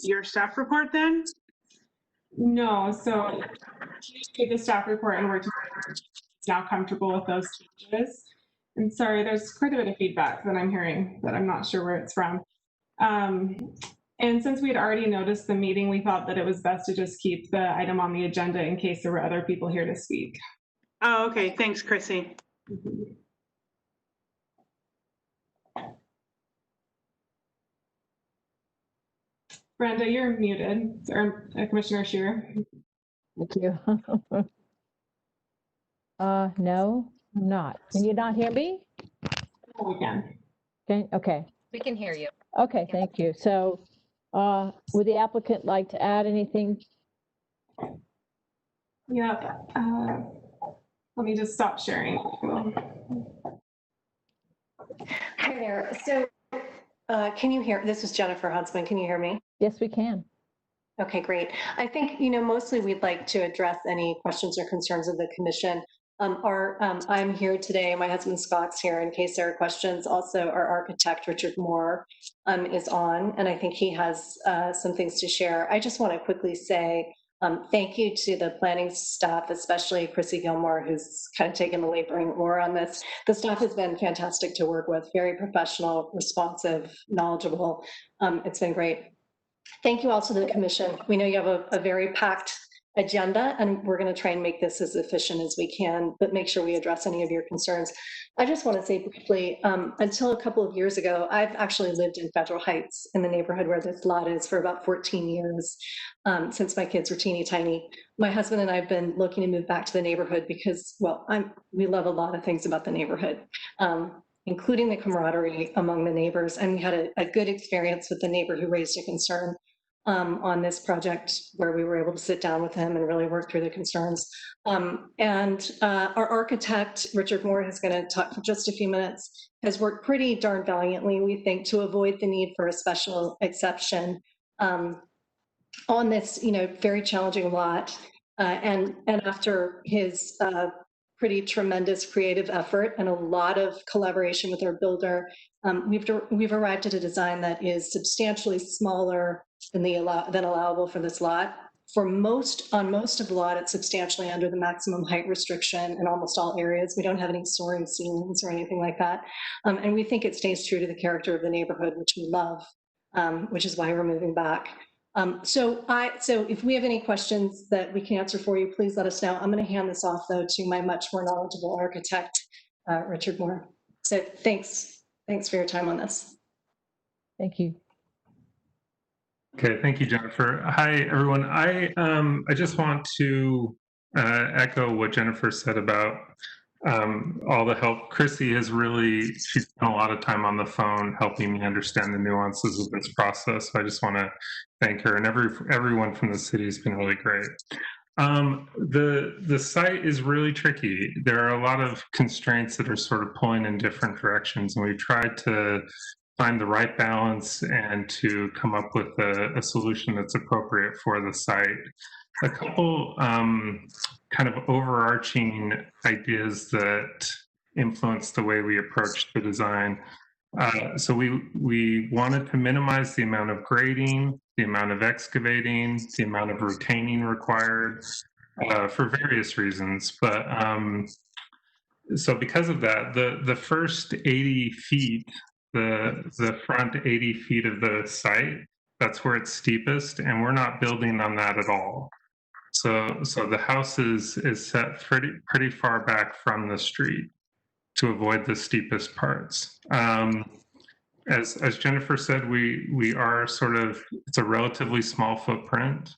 your staff report then? No, so she did the staff report and we're now comfortable with those changes. And sorry, there's quite a bit of feedback that I'm hearing that I'm not sure where it's from. Um, and since we had already noticed the meeting, we thought that it was best to just keep the item on the agenda in case there were other people here to speak. Oh, okay. Thanks, Chrissy. Brenda, you're muted, or Commissioner Shearer. Thank you. No, I'm not. Can you not hear me? We can. Okay. We can hear you. Okay, thank you. So, would the applicant like to add anything? Yeah. Let me just stop sharing. Hi there. So can you hear, this is Jennifer Huntsman. Can you hear me? Yes, we can. Okay, great. I think, mostly we'd like to address any questions or concerns of the commission. I'm here today, my husband Scott's here in case there are questions. Also, our architect, Richard Moore, is on, and I think he has some things to share. I just want to quickly say thank you to the planning staff, especially Chrissy Gilmore, who's kind of taken the laboring oar on this. The staff has been fantastic to work with, very professional, responsive, knowledgeable. It's been great. Thank you also to the commission. We know you have a very packed agenda, and we're going to try and make this as efficient as we can, but make sure we address any of your concerns. I just want to say briefly, until a couple of years ago, I've actually lived in Federal Heights in the neighborhood where this lot is for about 14 years, since my kids were teeny tiny. My husband and I have been looking to move back to the neighborhood because, well, we love a lot of things about the neighborhood. Including the camaraderie among the neighbors. And we had a good experience with the neighbor who raised a concern on this project where we were able to sit down with him and really work through the concerns. Our architect, Richard Moore, is going to talk for just a few minutes, has worked pretty darn valiantly, we think, to avoid the need for a special exception on this, very challenging lot. And after his pretty tremendous creative effort and a lot of collaboration with our builder, we've arrived at a design that is substantially smaller than allowable for this lot. On most of the lot, it's substantially under the maximum height restriction in almost all areas. We don't have any soaring ceilings or anything like that. And we think it stays true to the character of the neighborhood, which we love, which is why we're moving back. So if we have any questions that we can answer for you, please let us know. I'm going to hand this off, though, to my much more knowledgeable architect, Richard Moore. So thanks for your time on this. Thank you. Okay, thank you, Jennifer. Hi, everyone. I just want to echo what Jennifer said about all the help. Chrissy she's spent a lot of time on the phone helping me understand the nuances of this process. So I just want to thank her, and everyone from the city has been really great. The site is really tricky. There are a lot of constraints that are sort of pulling in different directions, and we've tried to find the right balance and to come up with a solution that's appropriate for the site. A couple kind of overarching ideas that influence the way we approached the design. So we wanted to minimize the amount of grading, the amount of excavating, the amount of retaining required for various reasons. But so because of that, the first 80 feet, the front 80 feet of the site, that's where it's steepest, and we're not building on that at all. So the house is set pretty far back from the street to avoid the steepest parts. As Jennifer said, we are it's a relatively small footprint.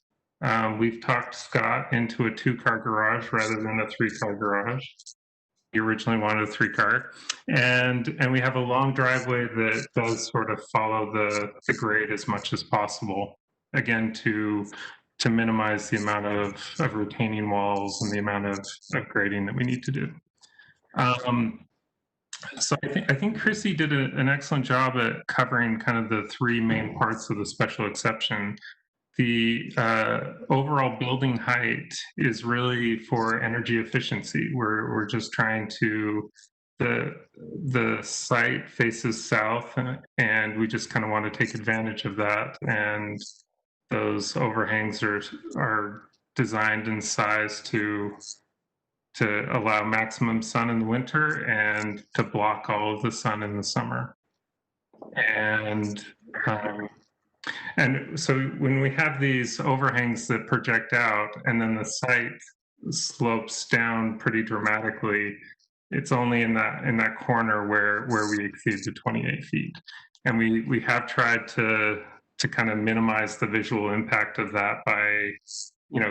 We've talked Scott into a 2-car garage rather than a 3-car garage. He originally wanted a 3-car, and we have a long driveway that does sort of follow the grade as much as possible. Again, to minimize the amount of retaining walls and the amount of grading that we need to do. So I think Chrissy did an excellent job at covering kind of the 3 main parts of the special exception. The overall building height is really for energy efficiency. We're just trying to, the site faces south, and we just kind of want to take advantage of that and those overhangs are designed and sized to allow maximum sun in the winter and to block all of the sun in the summer. And so when we have these overhangs that project out and then the site slopes down pretty dramatically, it's only in that corner where we exceed the 28 feet. And we have tried to kind of minimize the visual impact of that by,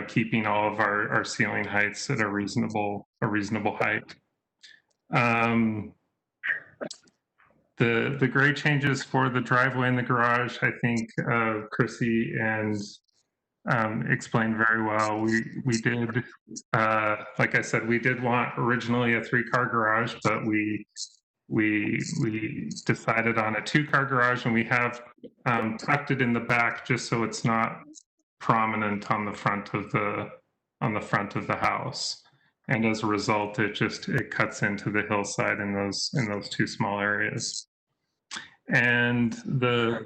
keeping all of our ceiling heights at a reasonable height. The grade changes for the driveway and the garage, I think Chrissy and explained very well. We did, like I said, we did want originally a 3-car garage, but we decided on a 2-car garage, and we have tucked it in the back just so it's not prominent on the front of the house. And as a result, it cuts into the hillside in those 2 small areas. And the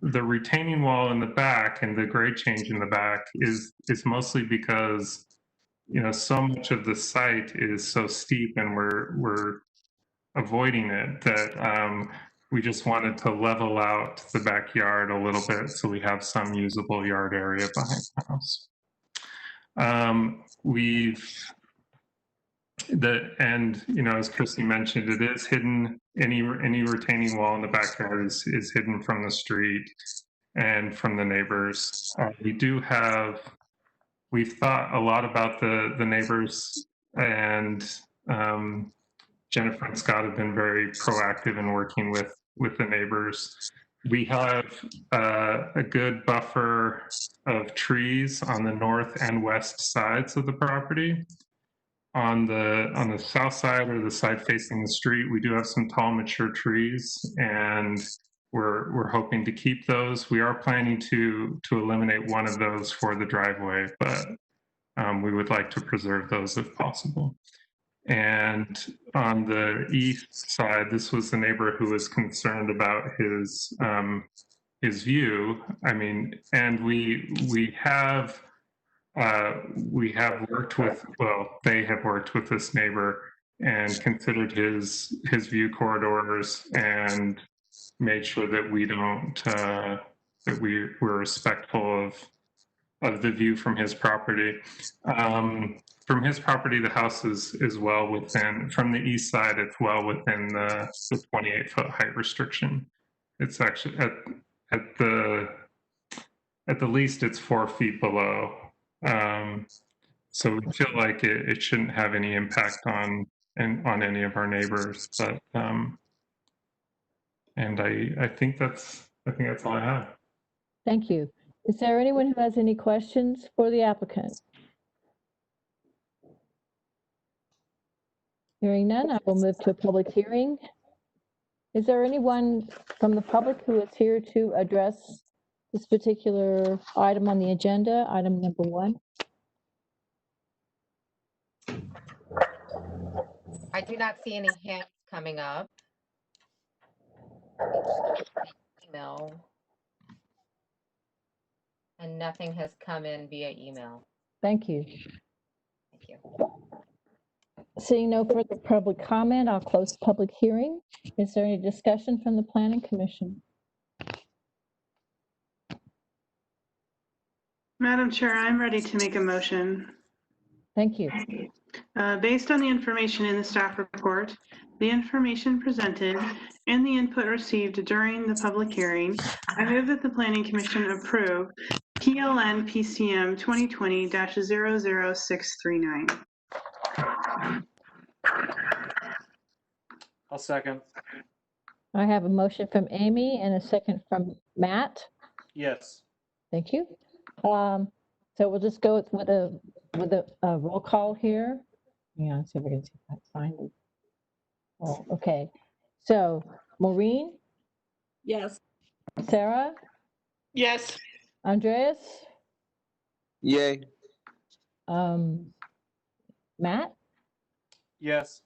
retaining wall in the back and the grade change in the back is mostly because so much of the site is so steep, and we're avoiding it, that we just wanted to level out the backyard a little bit so we have some usable yard area behind the house. As Christy mentioned, it is hidden. Any retaining wall in the backyard is hidden from the street and from the neighbors. We've thought a lot about the neighbors, and Jennifer and Scott have been very proactive in working with the neighbors. We have a good buffer of trees on the north and west sides of the property. On the south side, or the side facing the street, we do have some tall, mature trees, and we're hoping to keep those. We are planning to eliminate one of those for the driveway, but we would like to preserve those if possible. And on the east side, this was the neighbor who was concerned about his view. I mean, and we have worked with, they have worked with this neighbor and considered his view corridors and made sure that we don't, that we're respectful of the view from his property. From his property, the house is well within, from the east side, it's well within the 28-foot height restriction. It's actually at the least, it's 4 feet below. So we feel like it shouldn't have any impact on any of our neighbors, but and I think that's all I have. Thank you. Is there anyone who has any questions for the applicant? Hearing none, I will move to a public hearing. Is there anyone from the public who is here to address this particular item on the agenda, item number 1? I do not see any hands coming up. Email. And nothing has come in via email. Thank you. Thank you. Seeing no further public comment, I'll close the public hearing. Is there any discussion from the Planning Commission? Madam Chair, I'm ready to make a motion. Thank you. Based on the information in the staff report, the information presented, and the input received during the public hearing, I move that the Planning Commission approve PLN PCM 2020-00639. I'll second. I have a motion from Amy and a second from Matt. Yes. Thank you. So we'll just go with a roll call here. Hang on, see if we can see if that's fine. Oh, okay. So Maureen? Yes. Sarah? Yes. Andreas? Yay. Matt? Yes.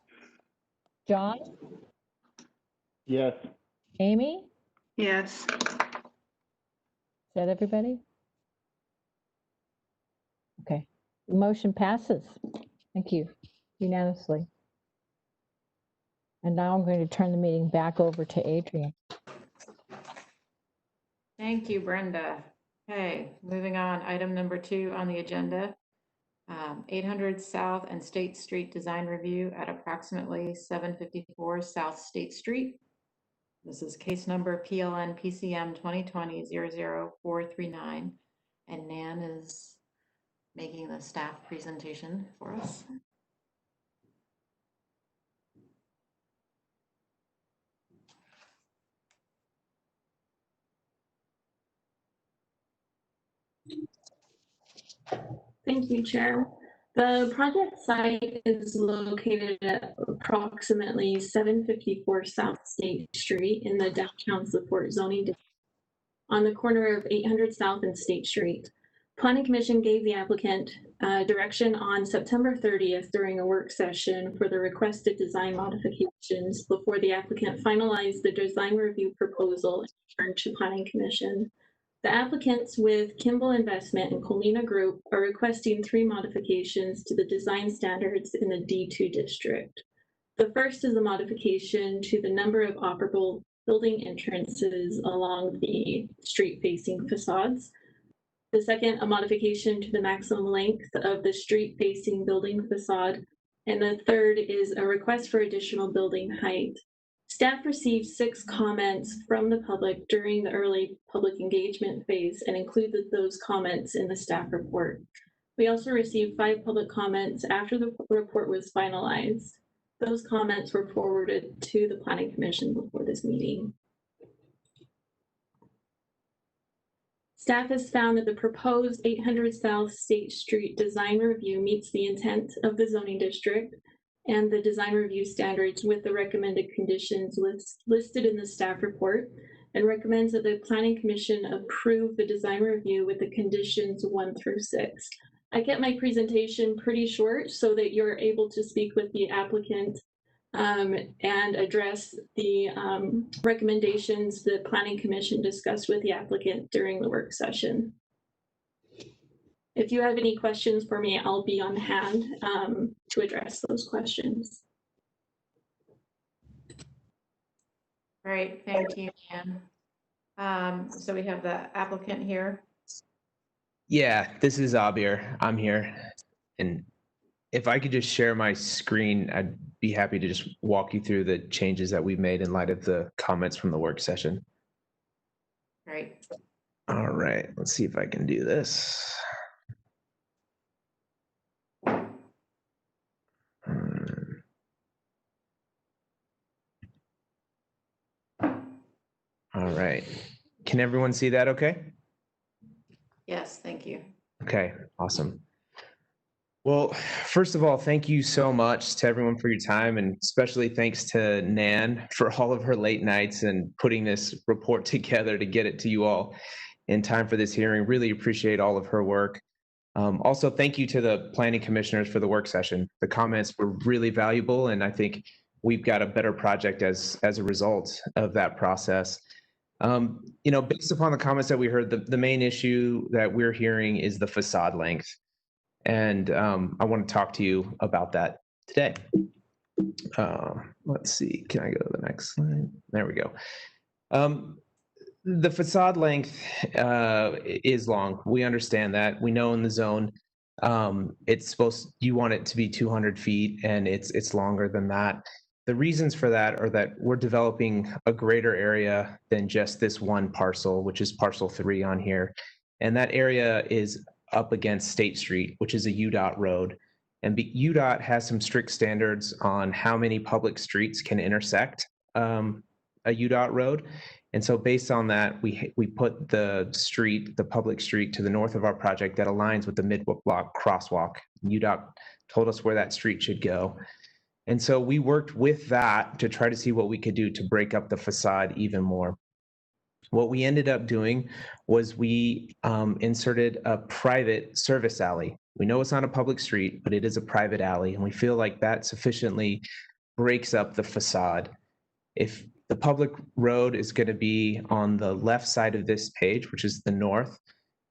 John? Yes. Amy? Yes. Is that everybody? Okay, the motion passes. Thank you, unanimously. And now I'm going to turn the meeting back over to Adrian. Thank you, Brenda. Okay, moving on, item number 2 on the agenda. 800 South and State Street design review at approximately 754 South State Street. This is case number PLN PCM 2020-00439, and Nan is making the staff presentation for us. Thank you, Chair. The project site is located at approximately 754 South State Street in the downtown support zoning district on the corner of 800 South and State Street. Planning Commission gave the applicant direction on September 30th during a work session for the requested design modifications before the applicant finalized the design review proposal and returned to Planning Commission. The applicants with Kimball Investment and Colina Group are requesting 3 modifications to the design standards in the D2 district. The first is a modification to the number of operable building entrances along the street-facing facades. The second, a modification to the maximum length of the street-facing building facade. And the third is a request for additional building height. Staff received 6 comments from the public during the early public engagement phase and included those comments in the staff report. We also received 5 public comments after the report was finalized. Those comments were forwarded to the Planning Commission before this meeting. Staff has found that the proposed 800 South State Street design review meets the intent of the zoning district and the design review standards with the recommended conditions listed in the staff report, and recommends that the Planning Commission approve the design review with the conditions 1 through 6. I kept my presentation pretty short so that you're able to speak with the applicant and address the recommendations the Planning Commission discussed with the applicant during the work session. If you have any questions for me, I'll be on hand to address those questions. Great, thank you, Ann. So we have the applicant here. Yeah, this is Abir. I'm here. And if I could just share my screen, I'd be happy to just walk you through the changes that we've made in light of the comments from the work session. Great. All right, let's see if I can do this. All right. Can everyone see that okay? Yes, thank you. Okay, awesome. Well, first of all, thank you so much to everyone for your time, and especially thanks to Nan for all of her late nights and putting this report together to get it to you all in time for this hearing. Really appreciate all of her work. Also, thank you to the planning commissioners for the work session. The comments were really valuable, and I think we've got a better project as a result of that process. You know, based upon the comments that we heard, the main issue that we're hearing is the facade length. And I want to talk to you about that today. Let's see, can I go to the next slide? There we go. The facade length is long. We understand that. We know in the zone, you want it to be 200 feet, and it's longer than that. The reasons for that are that we're developing a greater area than just this one parcel, which is parcel 3 on here. And that area is up against State Street, which is a UDOT road. And UDOT has some strict standards on how many public streets can intersect a UDOT road. And so based on that, we put the public street to the north of our project that aligns with the mid-block crosswalk. UDOT told us where that street should go. And so we worked with that to try to see what we could do to break up the facade even more. What we ended up doing was we inserted a private service alley. We know it's not a public street, but it is a private alley, and we feel like that sufficiently breaks up the facade. If the public road is going to be on the left side of this page, which is the north,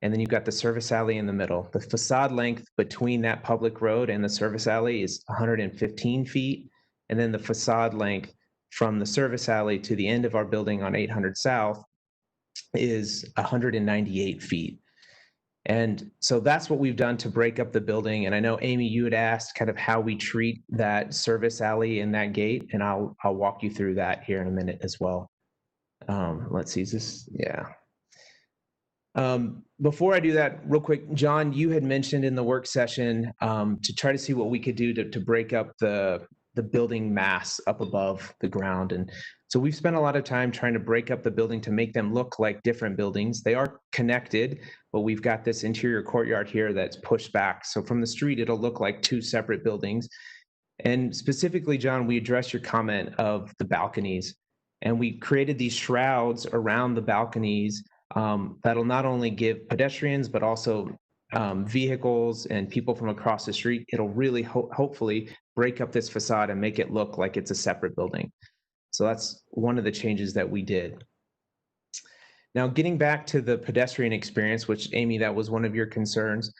And then you've got the service alley in the middle. The facade length between that public road and the service alley is 115 feet. And then the facade length from the service alley to the end of our building on 800 South is 198 feet. And so that's what we've done to break up the building. And I know, Amy, you had asked kind of how we treat that service alley and that gate, and I'll walk you through that here in a minute as well. Let's see, is this, yeah. Before I do that, real quick, John, you had mentioned in the work session to try to see what we could do to break up the building mass up above the ground. And so we've spent a lot of time trying to break up the building to make them look like different buildings. They are connected, but we've got this interior courtyard here that's pushed back. So from the street, it'll look like two separate buildings. And specifically, John, we addressed your comment of the balconies. And we created these shrouds around the balconies that'll not only give pedestrians, but also vehicles and people from across the street. It'll really hopefully break up this facade and make it look like it's a separate building. So that's one of the changes that we did. Now, getting back to the pedestrian experience, which, Amy, that was one of your concerns.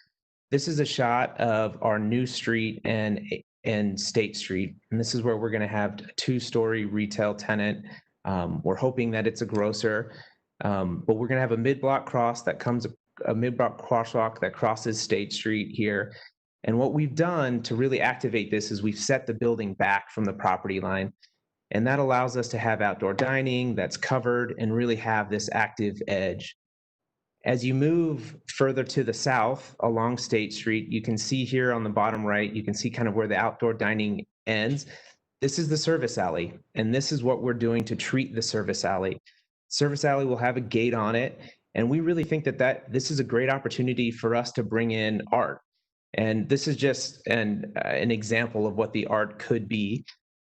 This is a shot of our new street and State Street. And this is where we're going to have a 2-story retail tenant. We're hoping that it's a grocer, but we're going to have a mid-block cross that comes, a mid-block crosswalk that crosses State Street here. And what we've done to really activate this is we've set the building back from the property line. And that allows us to have outdoor dining that's covered and really have this active edge. As you move further to the south along State Street, you can see here on the bottom right, you can see kind of where the outdoor dining ends. This is the service alley, and this is what we're doing to treat the service alley. Service alley will have a gate on it, and we really think that this is a great opportunity for us to bring in art. And this is just an example of what the art could be.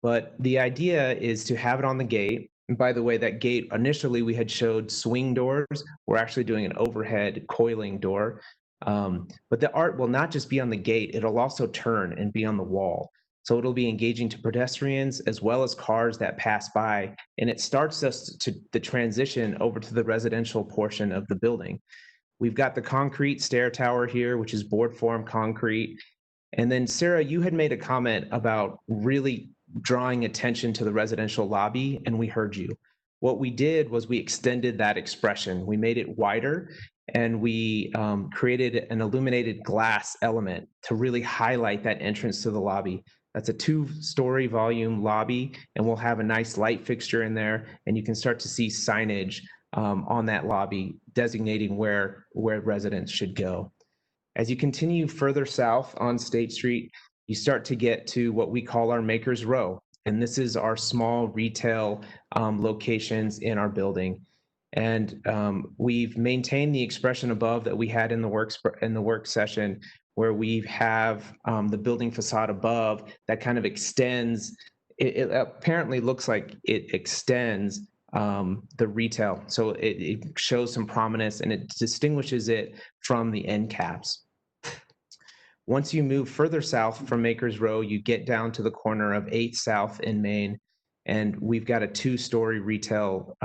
But the idea is to have it on the gate. And by the way, that gate, initially we had showed swing doors. We're actually doing an overhead coiling door. But the art will not just be on the gate, it'll also turn and be on the wall. So it'll be engaging to pedestrians as well as cars that pass by. And it starts us to the transition over to the residential portion of the building. We've got the concrete stair tower here, which is board form concrete. And then Sarah, you had made a comment about really drawing attention to the residential lobby, and we heard you. What we did was we extended that expression. We made it wider, and we created an illuminated glass element to really highlight that entrance to the lobby. That's a 2-story volume lobby, and we'll have a nice light fixture in there, and you can start to see signage on that lobby designating where residents should go. As you continue further south on State Street, you start to get to what we call our Maker's Row. And this is our small retail locations in our building. And we've maintained the expression above that we had in the work session, where we have the building facade above that kind of extends. It apparently looks like it extends the retail. So it shows some prominence and it distinguishes it from the end caps. Once you move further south from Maker's Row, you get down to the corner of 8th South in Main, and we've got a 2-story retail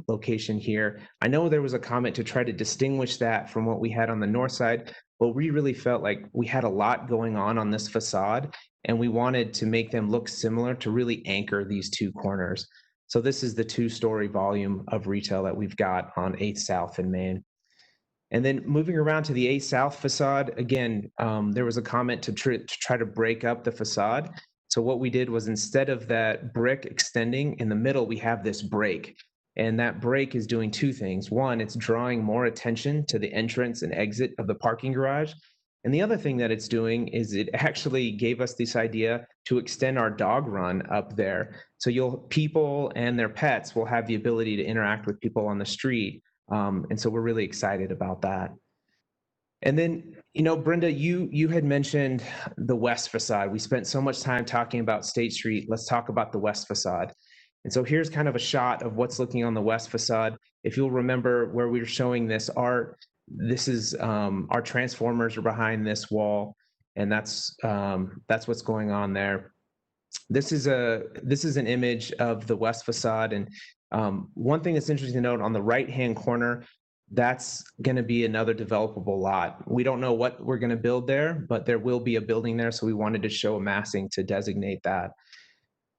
location here. I know there was a comment to try to distinguish that from what we had on the north side, but we really felt like we had a lot going on this facade, and we wanted to make them look similar to really anchor these two corners. So this is the 2-story volume of retail that we've got on 8th South in Main. And then moving around to the 8th South facade, again, there was a comment to try to break up the facade. So what we did was, instead of that brick extending in the middle, we have this break. And that break is doing 2 things. One, it's drawing more attention to the entrance and exit of the parking garage. And the other thing that it's doing is it actually gave us this idea to extend our dog run up there. So people and their pets will have the ability to interact with people on the street. And so we're really excited about that. And then, Brenda, you had mentioned the west facade. We spent so much time talking about State Street. Let's talk about the west facade. And so here's kind of a shot of what's looking on the west facade. If you'll remember where we were showing this art, this is our transformers are behind this wall, and that's what's going on there. This is an image of the west facade, and one thing that's interesting to note, on the right-hand corner, that's going to be another developable lot. We don't know what we're going to build there, but there will be a building there. So we wanted to show a massing to designate that.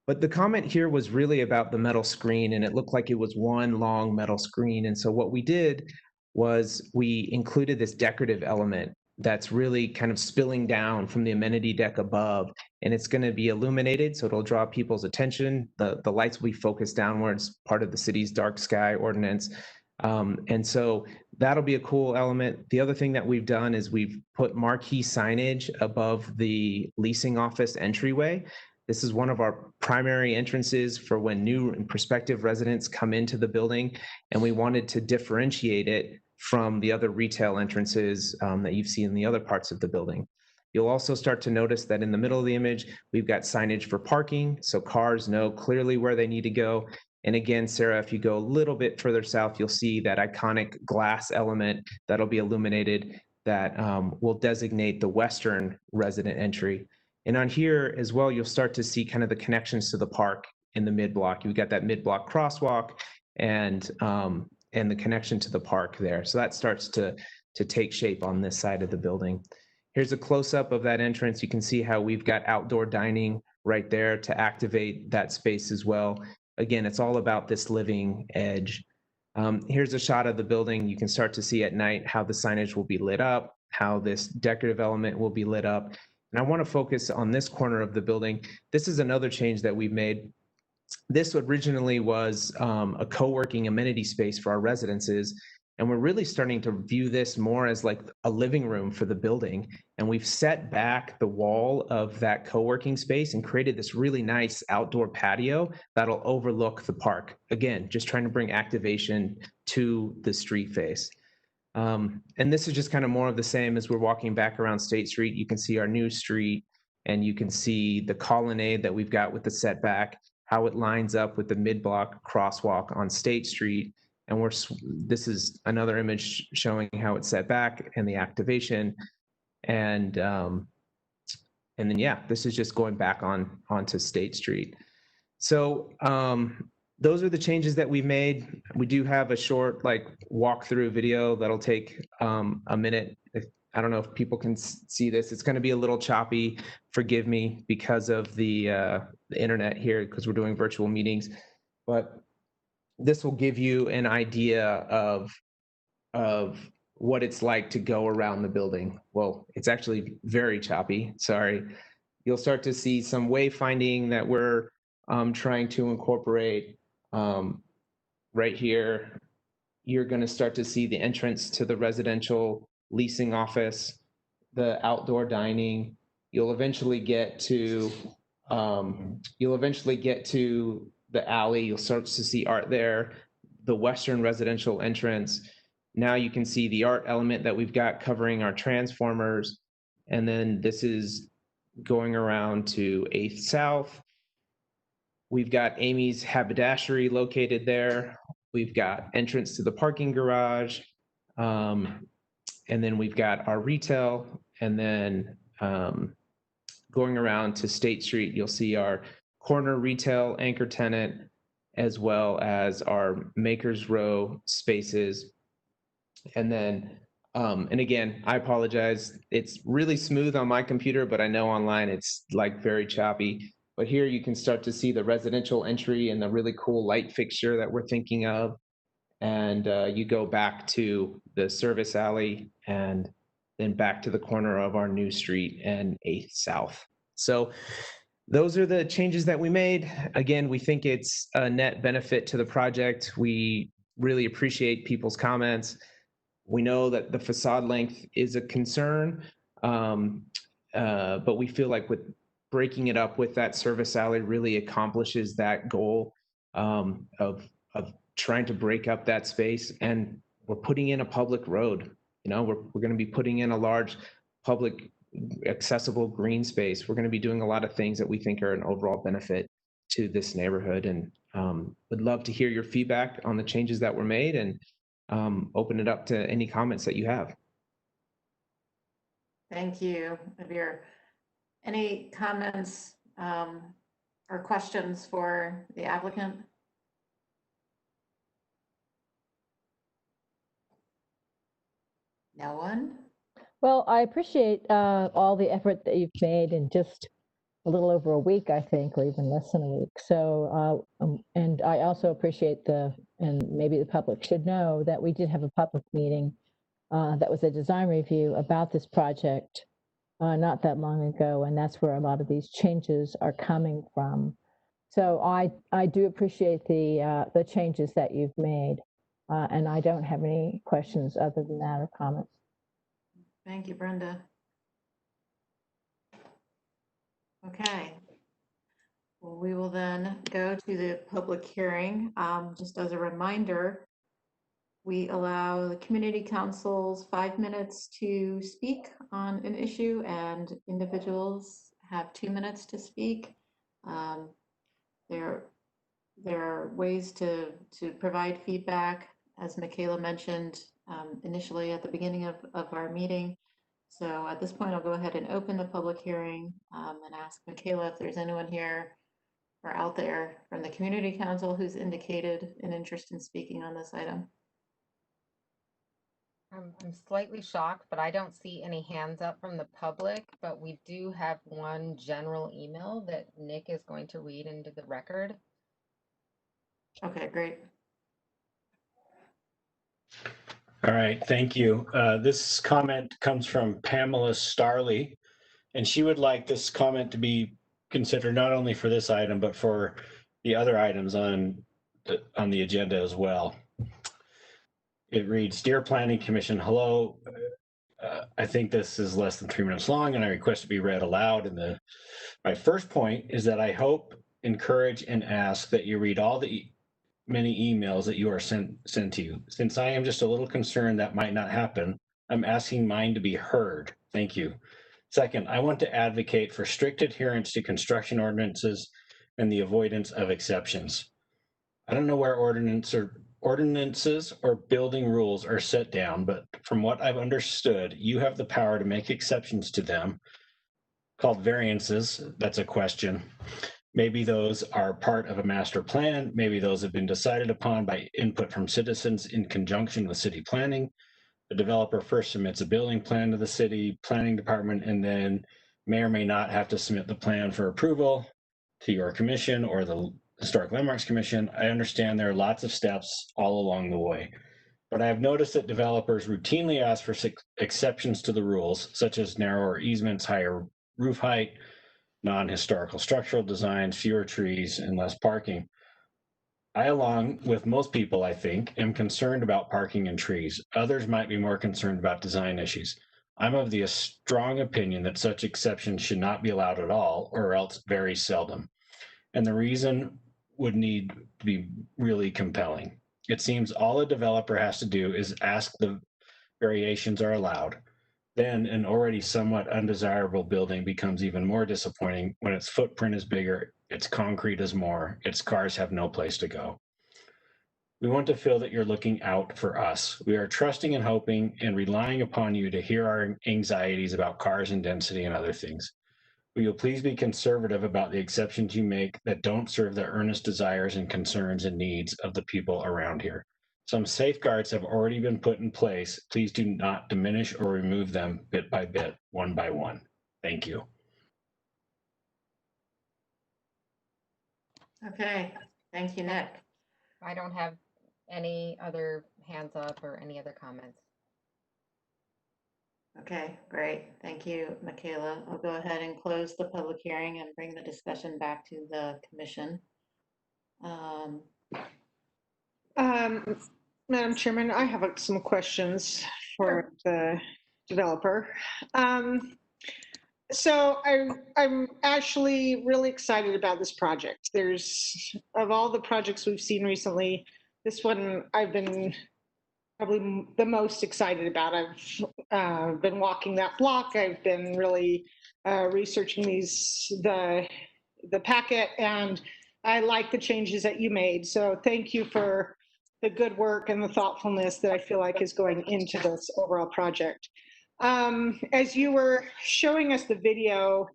But the comment here was really about the metal screen, and it looked like it was one long metal screen. And so what we did was we included this decorative element that's really kind of spilling down from the amenity deck above, and it's going to be illuminated, so it'll draw people's attention. The lights will be focused downwards, part of the city's dark sky ordinance. And so that'll be a cool element. The other thing that we've done is we've put marquee signage above the leasing office entryway. This is one of our primary entrances for when new and prospective residents come into the building, and we wanted to differentiate it from the other retail entrances that you've seen in the other parts of the building. You'll also start to notice that in the middle of the image, we've got signage for parking, so cars know clearly where they need to go. And again, Sarah, if you go a little bit further south, you'll see that iconic glass element that'll be illuminated that will designate the western resident entry. And on here as well, you'll start to see kind of the connections to the park in the mid-block. You've got that mid-block crosswalk and the connection to the park there. So that starts to take shape on this side of the building. Here's a close-up of that entrance. You can see how we've got outdoor dining right there to activate that space as well. Again, it's all about this living edge. Here's a shot of the building. You can start to see at night how the signage will be lit up, how this decorative element will be lit up. And I want to focus on this corner of the building. This is another change that we've made. This originally was a co-working amenity space for our residences, and we're really starting to view this more as like a living room for the building. And we've set back the wall of that co-working space and created this really nice outdoor patio that'll overlook the park. Again, just trying to bring activation to the street face. And this is just kind of more of the same as we're walking back around State Street. You can see our new street, and you can see the colonnade that we've got with the setback, how it lines up with the mid-block crosswalk on State Street. And this is another image showing how it's set back and the activation. And then, yeah, this is just going back onto State Street. So those are the changes that we've made. We do have a short walkthrough video that'll take a minute. I don't know if people can see this. It's going to be a little choppy. Forgive me because of the internet here, because we're doing virtual meetings. But this will give you an idea of what it's like to go around the building. Well, it's actually very choppy. Sorry. You'll start to see some wayfinding that we're trying to incorporate. Right here, you're going to start to see the entrance to the residential leasing office, the outdoor dining. You'll eventually get to the alley. You'll start to see art there, the western residential entrance. Now you can see the art element that we've got covering our transformers. And then this is going around to 8th South. We've got Amy's Haberdashery located there. We've got entrance to the parking garage. And then we've got our retail. And then going around to State Street, you'll see our corner retail anchor tenant, as well as our Makers Row spaces. And then, and again, I apologize. It's really smooth on my computer, but I know online it's very choppy. But here you can start to see the residential entry and the really cool light fixture that we're thinking of. And you go back to the service alley and then back to the corner of our new street and 8th South. So those are the changes that we made. Again, we think it's a net benefit to the project. We really appreciate people's comments. We know that the facade length is a concern, but we feel like with breaking it up with that service alley really accomplishes that goal of trying to break up that space. And we're putting in a public road. We're going to be putting in a large public accessible green space. We're going to be doing a lot of things that we think are an overall benefit to this neighborhood, and would love to hear your feedback on the changes that were made, and open it up to any comments that you have. Thank you, Abir. Any comments or questions for the applicant? No one? Well, I appreciate all the effort that you've made in just a little over a week, I think, or even less than a week. So, and I also appreciate and maybe the public should know that we did have a public meeting that was a design review about this project not that long ago, and that's where a lot of these changes are coming from. So I do appreciate the changes that you've made, and I don't have any questions other than that or comments. Thank you, Brenda. Okay. Well, we will then go to the public hearing. Just as a reminder, we allow the community councils 5 minutes to speak on an issue, and individuals have 2 minutes to speak. There are ways to provide feedback, as Michaela mentioned initially at the beginning of our meeting. So at this point, I'll go ahead and open the public hearing and ask Michaela if there's anyone here or out there from the community council who's indicated an interest in speaking on this item. I'm slightly shocked, but I don't see any hands up from the public, but we do have one general email that Nick is going to read into the record. Okay, great. All right, thank you. This comment comes from Pamela Starley, and she would like this comment to be considered not only for this item, but for the other items on the agenda as well. It reads, Dear Planning Commission, hello. I think this is less than 3 minutes long, and I request to be read aloud. And my first point is that I hope, encourage, and ask that you read all the many emails that you are sent to you. Since I am just a little concerned that might not happen, I'm asking mine to be heard. Thank you. Second, I want to advocate for strict adherence to construction ordinances and the avoidance of exceptions. I don't know where ordinances or building rules are set down, but from what I've understood, you have the power to make exceptions to them, called variances. That's a question. Maybe those are part of a master plan. Maybe those have been decided upon by input from citizens in conjunction with city planning. The developer first submits a building plan to the city planning department, and then may or may not have to submit the plan for approval to your commission or the Historic Landmarks Commission. I understand there are lots of steps all along the way, but I have noticed that developers routinely ask for exceptions to the rules, such as narrower easements, higher roof height, non-historical structural designs, fewer trees, and less parking. I, along with most people, I think, am concerned about parking and trees. Others might be more concerned about design issues. I'm of the strong opinion that such exceptions should not be allowed at all, or else very seldom. And the reason would need to be really compelling. It seems all a developer has to do is ask the variations are allowed. Then an already somewhat undesirable building becomes even more disappointing when its footprint is bigger, its concrete is more, its cars have no place to go. We want to feel that you're looking out for us. We are trusting and hoping and relying upon you to hear our anxieties about cars and density and other things. Will you please be conservative about the exceptions you make that don't serve the earnest desires and concerns and needs of the people around here? Some safeguards have already been put in place. Please do not diminish or remove them bit by bit, one by one. Thank you. Okay, thank you, Nick. I don't have any other hands up or any other comments. Okay, great. Thank you, Michaela. I'll go ahead and close the public hearing and bring the discussion back to the commission. Madam Chairman, I have some questions for the developer. So I'm actually really excited about this project. Of all the projects we've seen recently, this one I've been probably the most excited about. I've been walking that block. I've been really researching the packet, and I like the changes that you made. So thank you for the good work and the thoughtfulness that I feel like is going into this overall project. As you were showing us the video,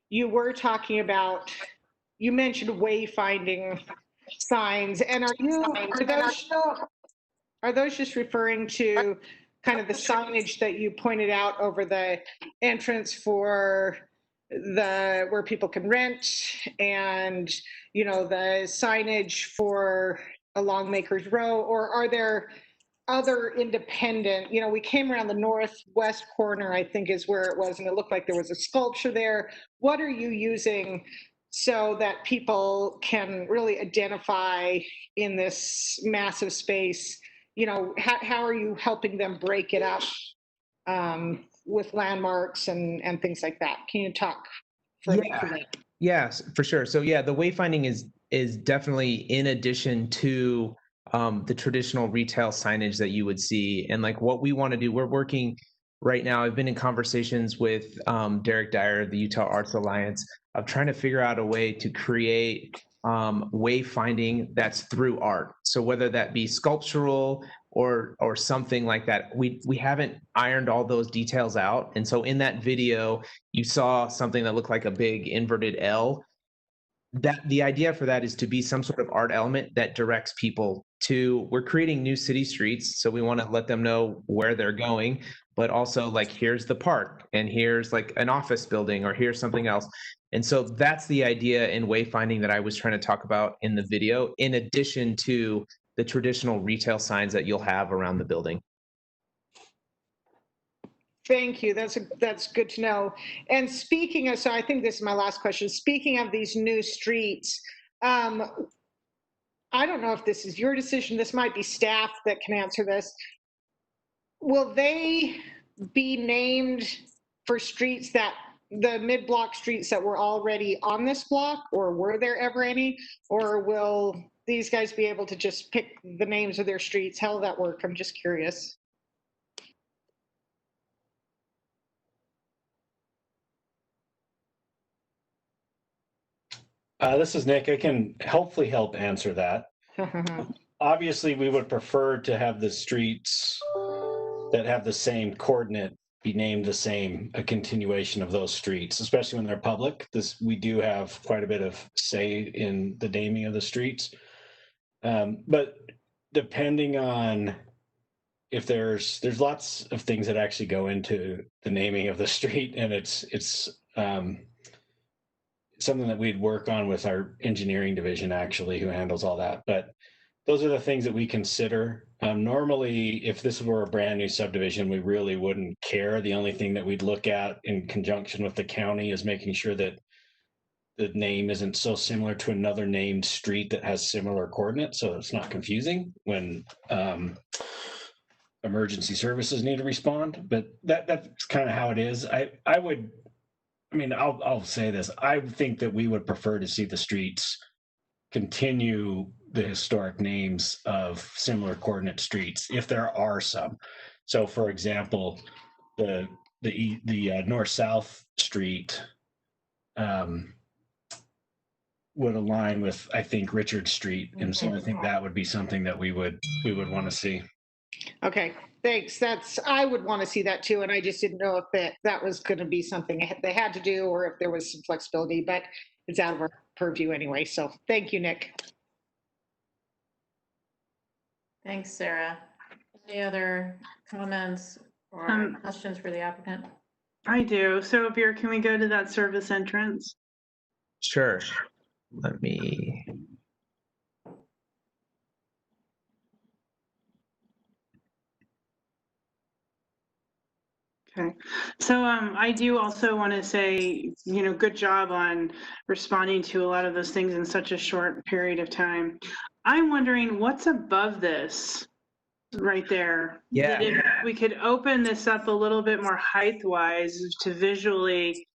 you were talking about, you mentioned wayfinding signs, and are those just referring to kind of the signage that you pointed out over the entrance for where people can rent, and, you know, the signage for along Makers Row, or are there other independent, you know, we came around the northwest corner, I think is where it was, and it looked like there was a sculpture there. What are you using so that people can really identify in this massive space? You know, how are you helping them break it up with landmarks and things like that? Can you talk further to that? Yes, for sure. So yeah, the wayfinding is definitely in addition to the traditional retail signage that you would see. And like what we want to do, we're working right now. I've been in conversations with Derek Dyer, the Utah Arts Alliance, of trying to figure out a way to create wayfinding that's through art. So whether that be sculptural or something like that, we haven't ironed all those details out. And so in that video, you saw something that looked like a big inverted L. That the idea for that is to be some sort of art element that directs people to, we're creating new city streets, so we want to let them know where they're going, but also like, here's the park, and here's like an office building, or here's something else. And so that's the idea in wayfinding that I was trying to talk about in the video, in addition to the traditional retail signs that you'll have around the building. Thank you. That's good to know. And speaking of, so I think this is my last question. Speaking of these new streets, I don't know if this is your decision. This might be staff that can answer this. Will they be named for streets that, the mid-block streets that were already on this block, or were there ever any? Or will these guys be able to just pick the names of their streets? How will that work? I'm just curious. This is Nick. I can hopefully help answer that. Obviously, we would prefer to have the streets that have the same coordinate be named the same, a continuation of those streets, especially when they're public. We do have quite a bit of say in the naming of the streets. But depending on if there's lots of things that actually go into the naming of the street, and it's something that we'd work on with our engineering division, actually, who handles all that. But those are the things that we consider. Normally, if this were a brand new subdivision, we really wouldn't care. The only thing that we'd look at in conjunction with the county is making sure that the name isn't so similar to another named street that has similar coordinates, so it's not confusing when emergency services need to respond. But that's kind of how it is. I'll say this. I think that we would prefer to see the streets continue the historic names of similar coordinate streets, if there are some. So, for example, the north-south street would align with, I think, Richard Street, and so I think that would be something that we would want to see. Okay, thanks. I would want to see that too, and I just didn't know if that was going to be something they had to do, or if there was some flexibility, but it's out of our purview anyway. So thank you, Nick. Thanks, Sarah. Any other comments or questions for the applicant? I do. So Veer, can we go to that service entrance? Sure. Let me. Okay, so I do also want to say, good job on responding to a lot of those things in such a short period of time. I'm wondering what's above this right there. Yeah. That if we could open this up a little bit more height-wise to visually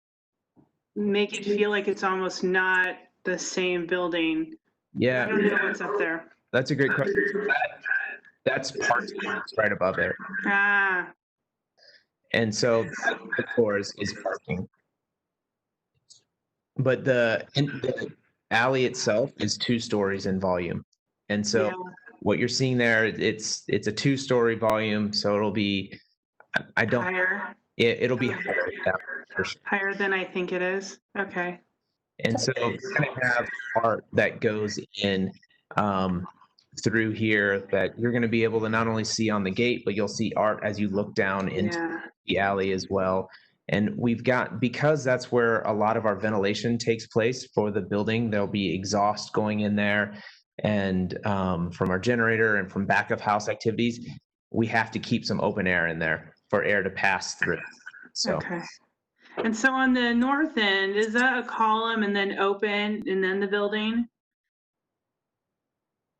make it feel like it's almost not the same building. Yeah. I don't know what's up there. That's a great question. That's parking right above it. Ah. And so the floor is parking. But the alley itself is 2 stories in volume. And so what you're seeing there, it's a 2-story volume. So it'll be, higher. It'll be higher, for sure. Higher than I think it is. Okay. And so we're going to have art that goes in through here that you're going to be able to not only see on the gate, but you'll see art as you look down into Yeah. the alley as well. And we've got, because that's where a lot of our ventilation takes place for the building, there'll be exhaust going in there and from our generator and from back of house activities, we have to keep some open air in there for air to pass through. So. Okay. And so on the north end, is that a column and then open and then the building?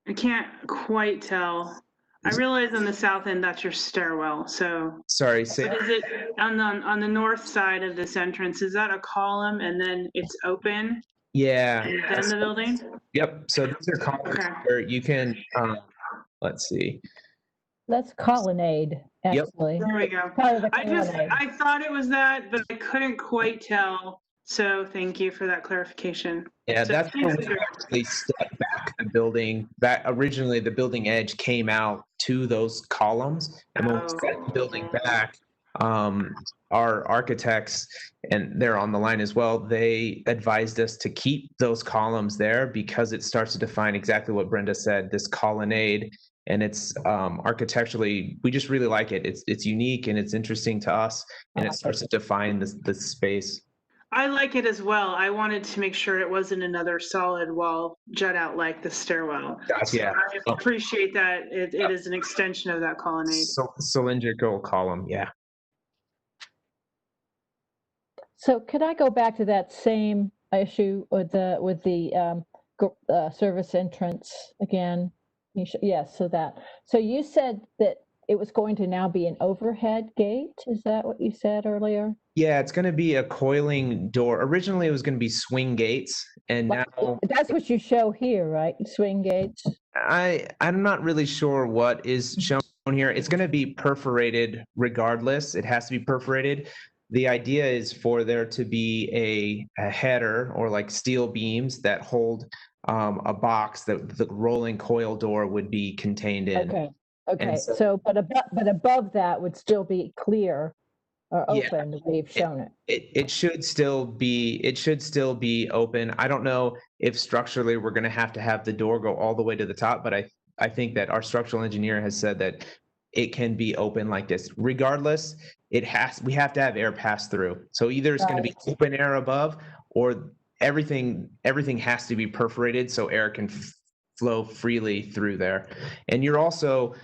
I can't quite tell. I realize on the south end that's your stairwell. So Sorry, is it on the north side of this entrance? Is that a column and then it's open? Yeah. And then the building? Yep. So these are columns where you can. Let's see. That's colonnade, actually. There we go. Part of the colonnade. I thought it was that, but I couldn't quite tell. So thank you for that clarification. Yeah, So that's when we actually stepped back the building. That originally the building edge came out to those columns, and when we set the building back, our architects, and they're on the line as well, they advised us to keep those columns there because it starts to define exactly what Brenda said, this colonnade. And it's architecturally, we just really like it. It's unique and it's interesting to us, and it starts to define the space. I like it as well. I wanted to make sure it wasn't another solid wall jut out like the stairwell. Gotcha. I appreciate that it is an extension of that colonnade. So cylindrical column, yeah. So could I go back to that same issue with the service entrance again? Yes, so you said that it was going to now be an overhead gate. Is that what you said earlier? Yeah, it's going to be a coiling door. Originally, it was going to be swing gates, and now that's what you show here, right? Swing gates. I'm not really sure what is shown here. It's going to be perforated regardless. It has to be perforated. The idea is for there to be a header or like steel beams that hold a box that the rolling coil door would be contained in. Okay. So, but above that would still be clear or open. Yeah, we've shown it. It should still be open. I don't know if structurally we're going to have the door go all the way to the top, but I think that our structural engineer has said that it can be open like this. Regardless, we have to have air pass through. So either it's going to be open air above, or everything has to be perforated so air can flow freely through there. And you're also,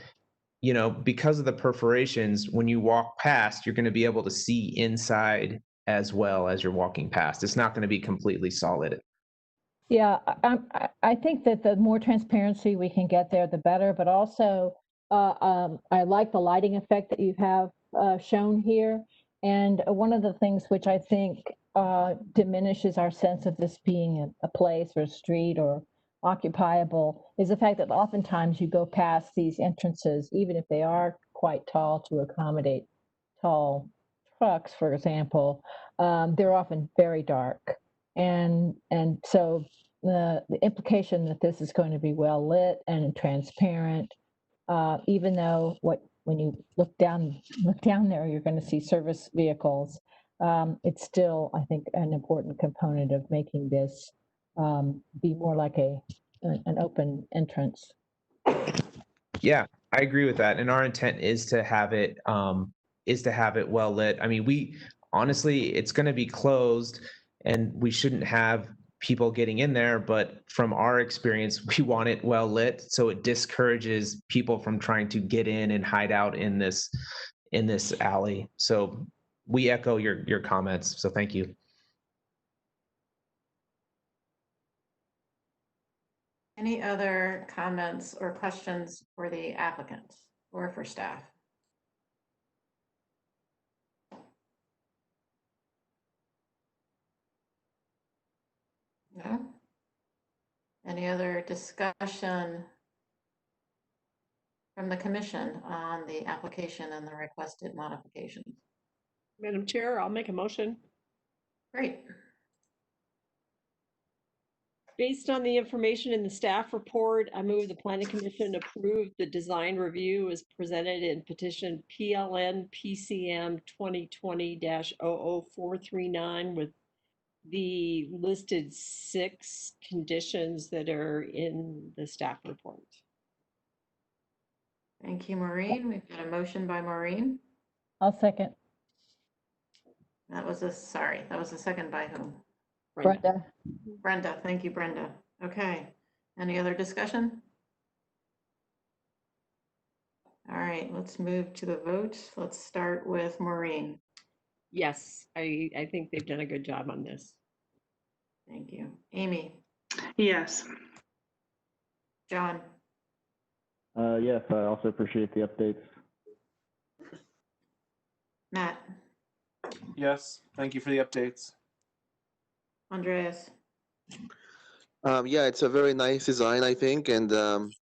because of the perforations, when you walk past, you're going to be able to see inside as well as you're walking past. It's not going to be completely solid. Yeah, I think that the more transparency we can get there, the better. But also, I like the lighting effect that you have shown here. And one of the things which I think diminishes our sense of this being a place or a street or occupiable is the fact that oftentimes you go past these entrances, even if they are quite tall to accommodate tall trucks, for example, they're often very dark. And so the implication that this is going to be well lit and transparent, even though when you look down there, you're going to see service vehicles. It's still, I think, an important component of making this be more like an open entrance. Yeah, I agree with that. And our intent is to have it well lit. I mean, honestly, it's going to be closed and we shouldn't have people getting in there, but from our experience, we want it well lit so it discourages people from trying to get in and hide out in this alley. So we echo your comments. So thank you. Any other comments or questions for the applicant or for staff? No? Any other discussion from the commission on the application and the requested modifications? Madam Chair, I'll make a motion. Great. Based on the information in the staff report, I move the Planning Commission approve the design review as presented in petition PLN PCM 2020-00439 with the listed 6 conditions that are in the staff report. Thank you, Maureen. We've got a motion by Maureen. I'll second. That was a second by whom? Brenda. Brenda. Thank you, Brenda. Okay. Any other discussion? All right, let's move to the vote. Let's start with Maureen. Yes, I think they've done a good job on this. Thank you. Amy? Yes. John? Yes, I also appreciate the updates. Matt? Yes, thank you for the updates. Andreas? Yeah, it's a very nice design, I think, and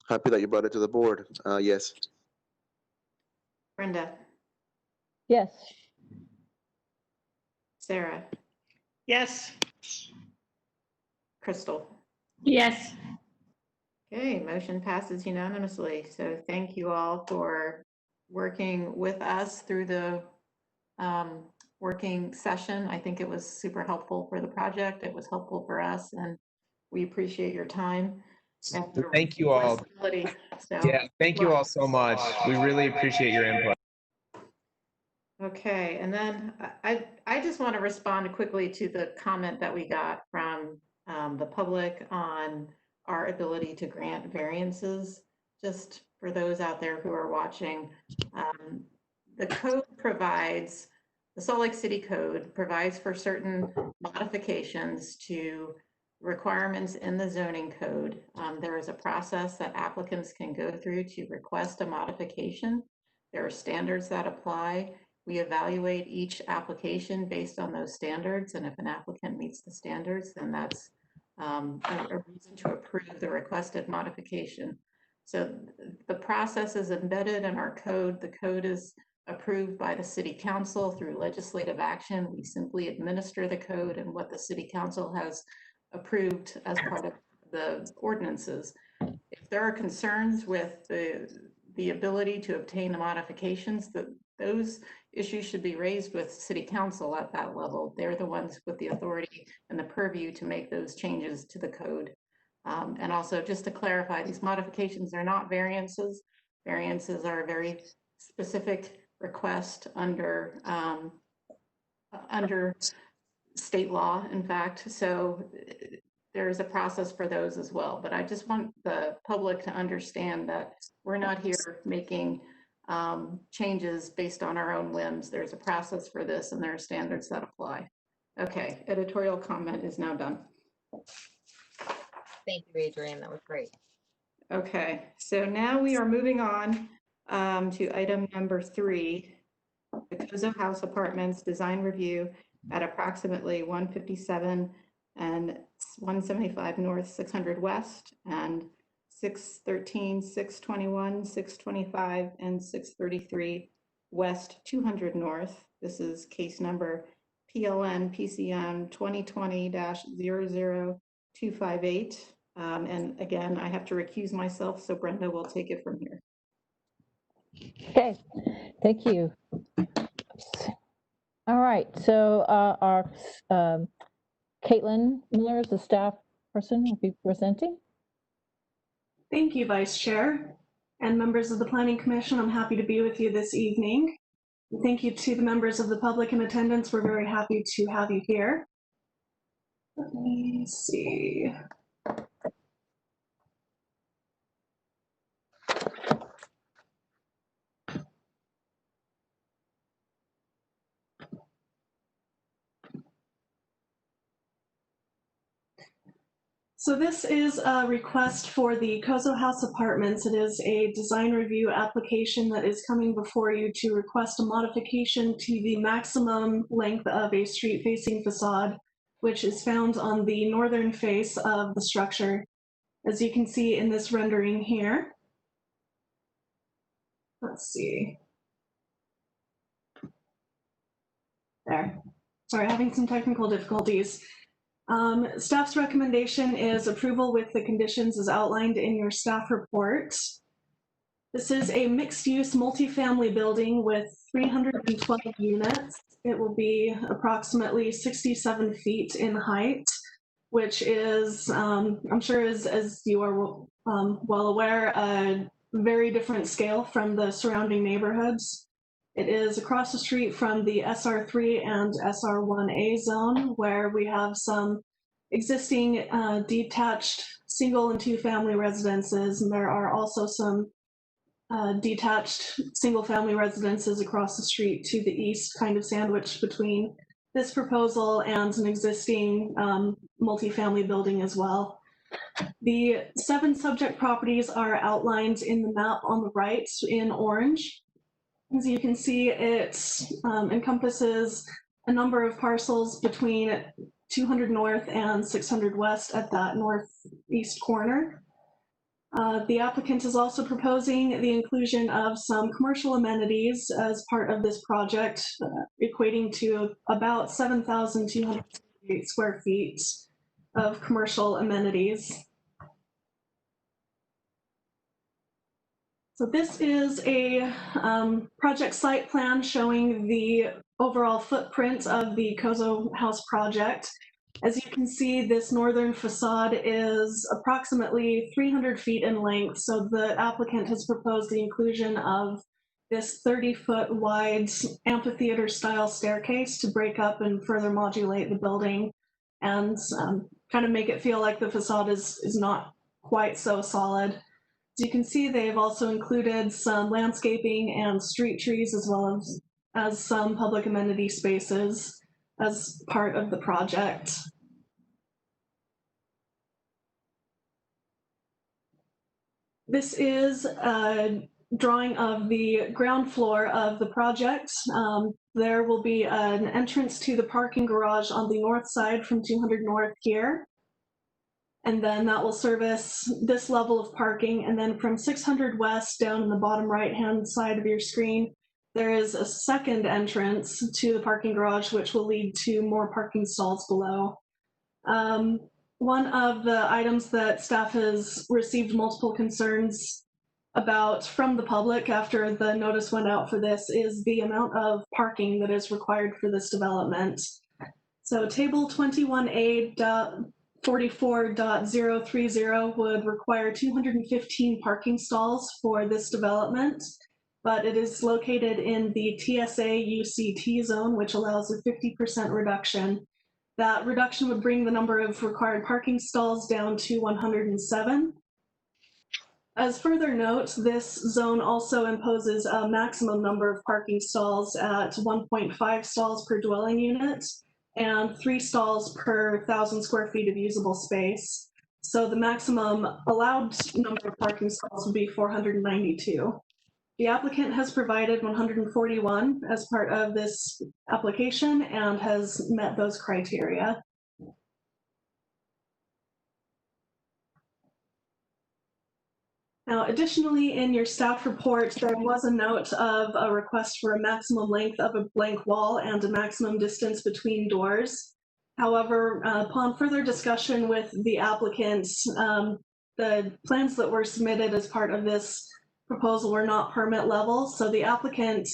happy that you brought it to the board. Yes. Brenda? Yes. Sarah? Yes. Crystal? Yes. Okay, motion passes unanimously. So thank you all for working with us through the working session. I think it was super helpful for the project. It was helpful for us, and we appreciate your time. Thank you all. So, Yeah, thank you all so much. We really appreciate your input. okay, and then I just want to respond quickly to the comment that we got from the public on our ability to grant variances. Just for those out there who are watching, the code provides, the Salt Lake City Code provides for certain modifications to requirements in the zoning code. There is a process that applicants can go through to request a modification. There are standards that apply. We evaluate each application based on those standards, and if an applicant meets the standards, then that's a reason to approve the requested modification. So the process is embedded in our code. The code is approved by the City Council through legislative action. We simply administer the code and what the City Council has approved as part of the ordinances. If there are concerns with the ability to obtain the modifications, those issues should be raised with City Council at that level. They're the ones with the authority and the purview to make those changes to the code. And also, just to clarify, these modifications are not variances. Variances are a very specific request under state law, in fact. So there is a process for those as well. But I just want the public to understand that we're not here making changes based on our own whims. There's a process for this, and there are standards that apply. Okay, editorial comment is now done. Thank you, Adrienne. That was great. Okay, so now we are moving on to item number 3, the Kozo House Apartments design review at approximately 157 and 175 North, 600 West, and 613, 621, 625, and 633 West, 200 North. This is case number PLN PCM 2020-00258. And again, I have to recuse myself, so Brenda will take it from here. Okay, thank you. All right, so our Caitlin Miller is the staff person will be presenting. Thank you, Vice Chair and members of the Planning Commission. I'm happy to be with you this evening. Thank you to the members of the public in attendance. We're very happy to have you here. Let me see. So this is a request for the Kozo House Apartments. It is a design review application that is coming before you to request a modification to the maximum length of a street-facing facade, which is found on the northern face of the structure, as you can see in this rendering here. Let's see. There. Sorry, having some technical difficulties. Staff's recommendation is approval with the conditions as outlined in your staff report. This is a mixed-use multifamily building with 312 units. It will be approximately 67 feet in height, which is, I'm sure as you are well aware, very different scale from the surrounding neighborhoods. It is across the street from the SR3 and SR1A zone, where we have some existing detached single and two-family residences, and there are also some detached single-family residences across the street to the east, kind of sandwiched between this proposal and an existing multifamily building as well. The 7 subject properties are outlined in the map on the right in orange. As you can see, it encompasses a number of parcels between 200 north and 600 west at that northeast corner. The applicant is also proposing the inclusion of some commercial amenities as part of this project, equating to about 7,268 square feet of commercial amenities. So this is a project site plan showing the overall footprint of the Kozo House project. As you can see, this northern facade is approximately 300 feet in length. So the applicant has proposed the inclusion of this 30-foot wide amphitheater style staircase to break up and further modulate the building and kind of make it feel like the facade is not quite so solid. As you can see, they've also included some landscaping and street trees as well as some public amenity spaces as part of the project. This is a drawing of the ground floor of the project. There will be an entrance to the parking garage on the north side from 200 north here. And then that will service this level of parking. And then from 600 west down in the bottom right-hand side of your screen, there is a second entrance to the parking garage, which will lead to more parking stalls below. One of the items that staff has received multiple concerns about from the public after the notice went out for this is the amount of parking that is required for this development. So table 21A.44.030 would require 215 parking stalls for this development, but it is located in the TSA UCT zone, which allows a 50% reduction. That reduction would bring the number of required parking stalls down to 107. As further note, this zone also imposes a maximum number of parking stalls at 1.5 stalls per dwelling unit and 3 stalls per 1,000 square feet of usable space. So the maximum allowed number of parking stalls would be 492. The applicant has provided 141 as part of this application and has met those criteria. Now, additionally, in your staff report, there was a note of a request for a maximum length of a blank wall and a maximum distance between doors. However, upon further discussion with the applicants, the plans that were submitted as part of this proposal were not permit level, so the applicant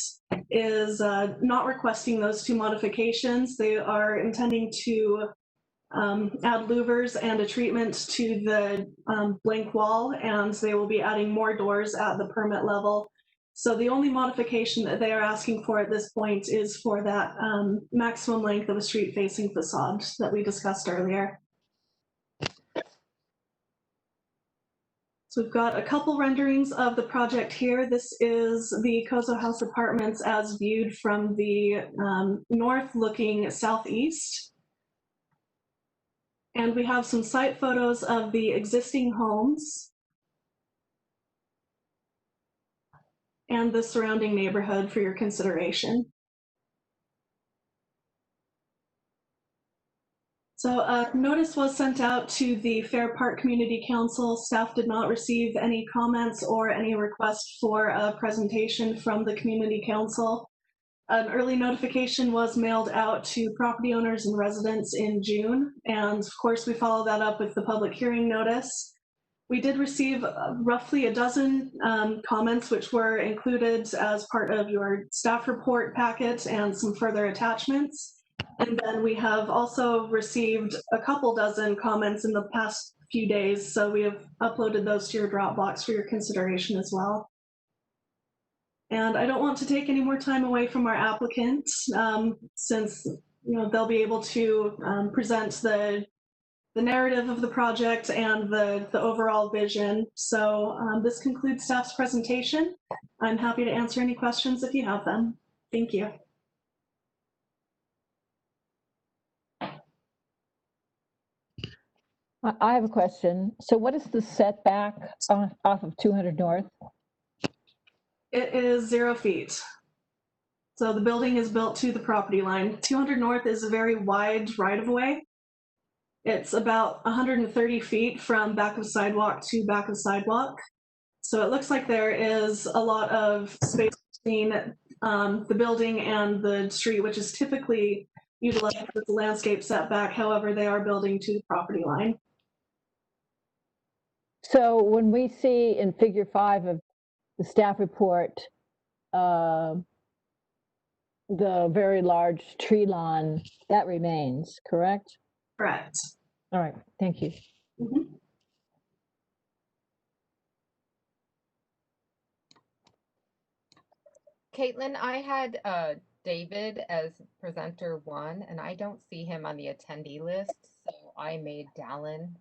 is not requesting those 2 modifications. They are intending to add louvers and a treatment to the blank wall, and they will be adding more doors at the permit level. So the only modification that they are asking for at this point is for that maximum length of a street-facing facade that we discussed earlier. So we've got a couple renderings of the project here. This is the Kozo House Apartments as viewed from the north looking southeast. And we have some site photos of the existing homes and the surrounding neighborhood for your consideration. So a notice was sent out to the Fair Park Community Council. Staff did not receive any comments or any request for a presentation from the Community Council. An early notification was mailed out to property owners and residents in June, and of course we follow that up with the public hearing notice. We did receive roughly a dozen comments which were included as part of your staff report packet and some further attachments. And then we have also received a couple dozen comments in the past few days, so we have uploaded those to your Dropbox for your consideration as well. And I don't want to take any more time away from our applicants, since they'll be able to present the narrative of the project and the overall vision. So this concludes staff's presentation. I'm happy to answer any questions if you have them. Thank you. I have a question. So what is the setback off of 200 North? It is 0 feet. So the building is built to the property line. 200 North is a very wide right-of-way. It's about 130 feet from back of sidewalk to back of sidewalk. So it looks like there is a lot of space between the building and the street, which is typically utilized as a landscape setback. However, they are building to the property line. So when we see in figure 5 of the staff report, the very large tree lawn, that remains, correct? Correct. All right, thank you. Mm-hmm. Caitlin, I had David as presenter 1, and I don't see him on the attendee list, so I made Dallin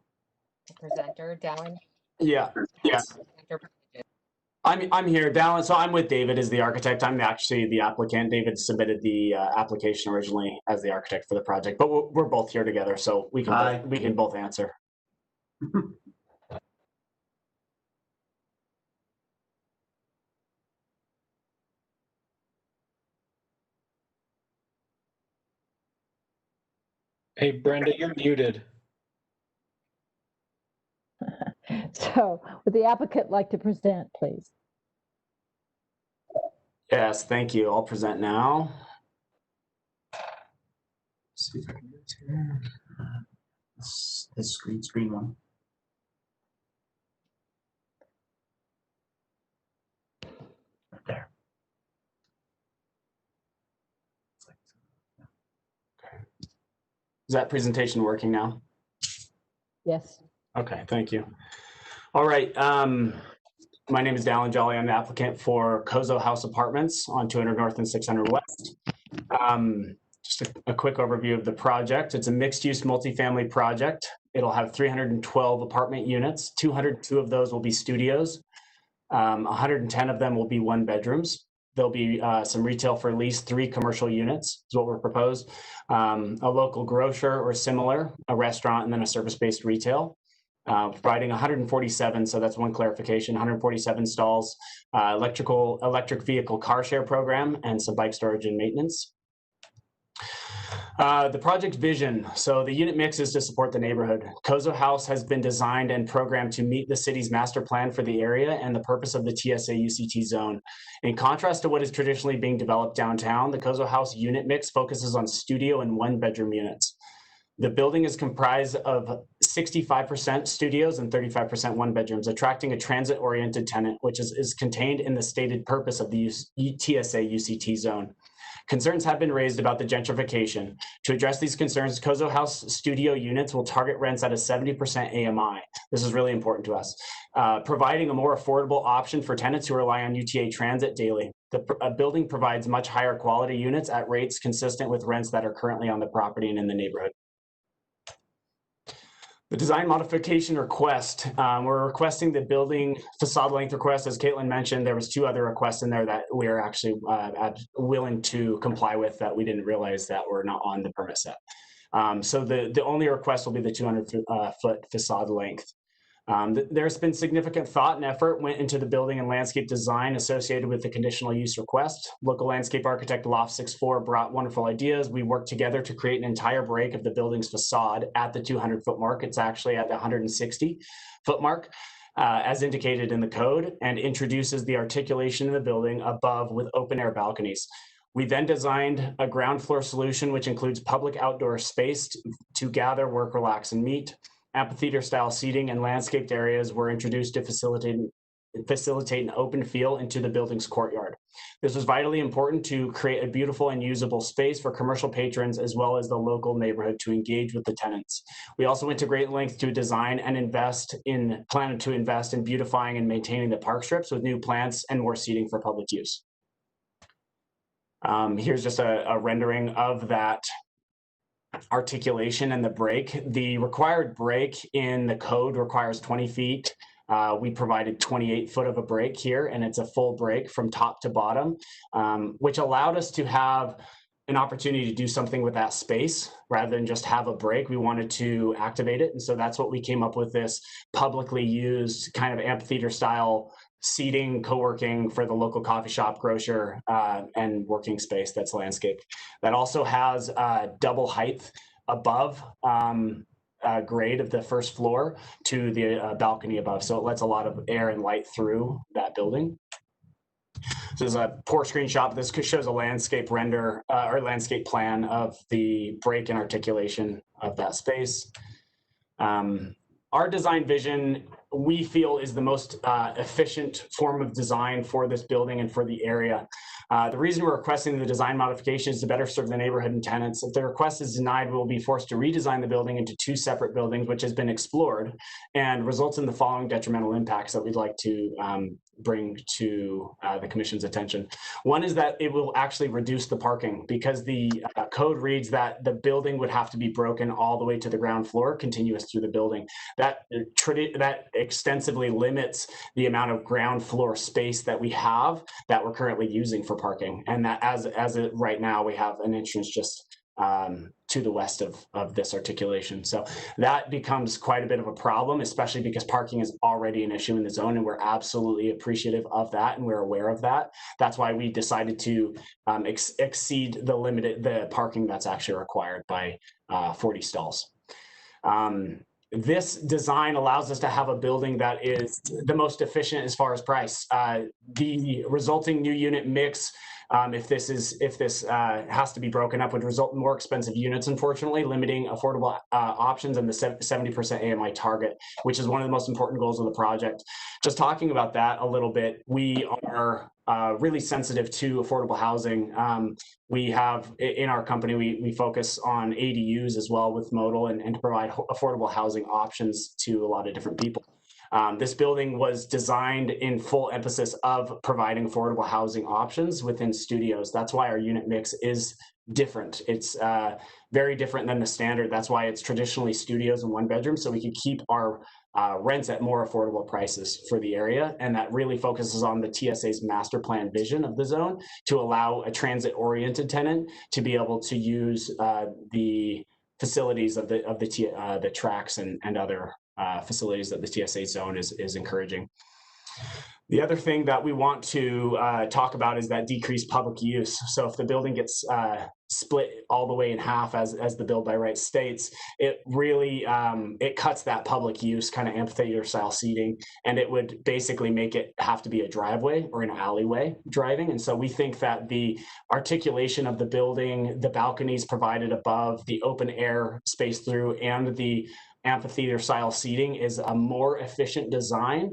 the presenter. Dallin? Yeah. I'm here, Dallin. So I'm with David as the architect. I'm actually the applicant. David submitted the application originally as the architect for the project, but we're both here together, so we can both answer. Hey, Brenda, you're muted. So would the applicant like to present, please? Yes, thank you. I'll present now. Let's see if I can do this here. This screen one. Right there. Okay. Is that presentation working now? Yes. Okay, thank you. All right. My name is Dallin Jolly. I'm the applicant for Kozo House Apartments on 200 North and 600 West. Just a quick overview of the project. It's a mixed-use multifamily project. It'll have 312 apartment units. 202 of those will be studios. 110 of them will be one bedrooms. There'll be some retail for at least 3 commercial units is what we're proposed. A local grocer or similar, a restaurant, and then a service-based retail. Providing 147, so that's one clarification, 147 stalls, electric vehicle car share program, and some bike storage and maintenance. The project vision. So the unit mix is to support the neighborhood. Kozo House has been designed and programmed to meet the city's master plan for the area and the purpose of the TSA UCT zone. In contrast to what is traditionally being developed downtown, the Kozo House unit mix focuses on studio and 1-bedroom units. The building is comprised of 65% studios and 35% 1-bedrooms, attracting a transit-oriented tenant, which is contained in the stated purpose of the TSA UCT zone. Concerns have been raised about the gentrification. To address these concerns, Kozo House studio units will target rents at a 70% AMI. This is really important to us, providing a more affordable option for tenants who rely on UTA transit daily. The building provides much higher quality units at rates consistent with rents that are currently on the property and in the neighborhood. The design modification request, we're requesting the building facade length request. As Caitlin mentioned, there was 2 other requests in there that we're actually willing to comply with that we didn't realize that were not on the permit set. So the only request will be the 200-foot facade length. There's been significant thought and effort went into the building and landscape design associated with the conditional use request. Local landscape architect Loft 64 brought wonderful ideas. We worked together to create an entire break of the building's facade at the 200-foot mark. It's actually at the 160-foot mark, as indicated in the code, and introduces the articulation of the building above with open-air balconies. We then designed a ground floor solution, which includes public outdoor space to gather, work, relax, and meet. Amphitheater-style seating and landscaped areas were introduced to facilitate facilitate an open feel into the building's courtyard. This was vitally important to create a beautiful and usable space for commercial patrons as well as the local neighborhood to engage with the tenants. We also went to great lengths to design and plan to invest in beautifying and maintaining the park strips with new plants and more seating for public use. Here's just a rendering of that articulation and the break. The required break in the code requires 20 feet. We provided 28 foot of a break here, and it's a full break from top to bottom, which allowed us to have an opportunity to do something with that space rather than just have a break. We wanted to activate it. And so that's what we came up with, this publicly used kind of amphitheater style seating, co-working for the local coffee shop, grocer, and working space that's landscaped. That also has double height above grade of the first floor to the balcony above. So it lets a lot of air and light through that building. So this is a poor screenshot. This shows a landscape render or landscape plan of the break and articulation of that space. Our design vision, we feel, is the most efficient form of design for this building and for the area. The reason we're requesting the design modification is to better serve the neighborhood and tenants. If the request is denied, we'll be forced to redesign the building into 2 separate buildings, which has been explored and results in the following detrimental impacts that we'd like to bring to the commission's attention. One is that it will actually reduce the parking because the code reads that the building would have to be broken all the way to the ground floor, continuous through the building. That extensively limits the amount of ground floor space that we have that we're currently using for parking. And that as it right now, we have an entrance just to the west of this articulation. So that becomes quite a bit of a problem, especially because parking is already an issue in the zone, and we're absolutely appreciative of that, and we're aware of that. That's why we decided to exceed the parking that's actually required by 40 stalls. This design allows us to have a building that is the most efficient as far as price. The resulting new unit mix, if this has to be broken up, would result in more expensive units, unfortunately, limiting affordable options and the 70% AMI target, which is one of the most important goals of the project. Just talking about that a little bit, we are really sensitive to affordable housing. We have, in our company, we focus on ADUs as well with Modal and to provide affordable housing options to a lot of different people. This building was designed in full emphasis of providing affordable housing options within studios. That's why our unit mix is different. It's very different than the standard. That's why it's traditionally studios and 1 bedroom, so we can keep our rents at more affordable prices for the area. And that really focuses on the TSA's master plan vision of the zone to allow a transit-oriented tenant to be able to use the facilities of the tracks and other facilities that the TSA zone is encouraging. The other thing that we want to talk about is that decreased public use. So if the building gets split all the way in half, as the bill by rights states, it really it cuts that public use kind of amphitheater style seating, and it would basically make it have to be a driveway or an alleyway driving. And so we think that the articulation of the building, the balconies provided above, the open air space through, and the amphitheater style seating is a more efficient design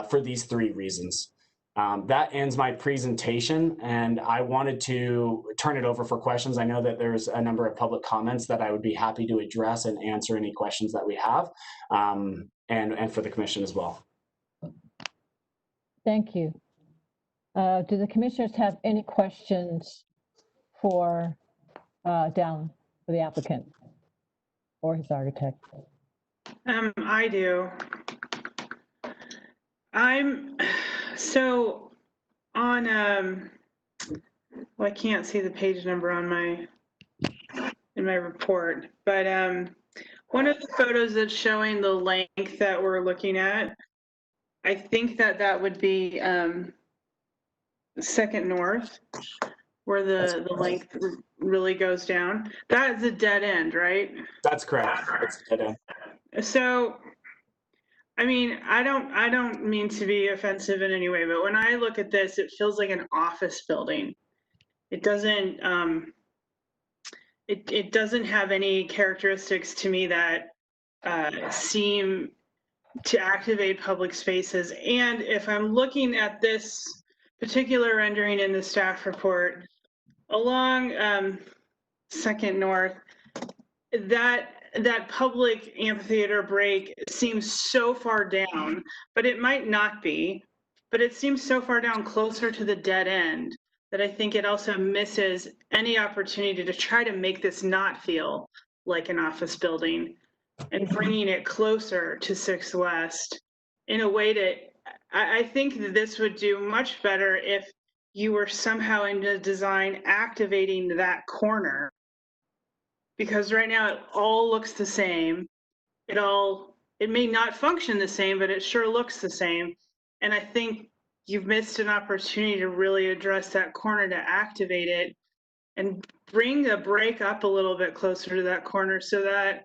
for these 3 reasons. That ends my presentation, and I wanted to turn it over for questions. I know that there's a number of public comments that I would be happy to address and answer any questions that we have, and for the commission as well. Thank you. Do the commissioners have any questions for Dallin, for the applicant or his architect? I do. So on, well, I can't see the page number on in my report, but one of the photos that's showing the length that we're looking at, I think that would be Second North, where the length really goes down. That is a dead end, right? That's correct. It's a dead end. So, I mean, I don't mean to be offensive in any way, but when I look at this, it feels like an office building. It doesn't it doesn't have any characteristics to me that seem to activate public spaces. And if I'm looking at this particular rendering in the staff report, along Second North, that public amphitheater break seems so far down, but it might not be. But it seems so far down closer to the dead end that I think it also misses any opportunity to try to make this not feel like an office building and bringing it closer to 6th West in a way that I think that this would do much better if you were somehow in the design activating that corner. Because right now it all looks the same. It may not function the same, but it sure looks the same. And I think you've missed an opportunity to really address that corner to activate it and bring the break up a little bit closer to that corner so that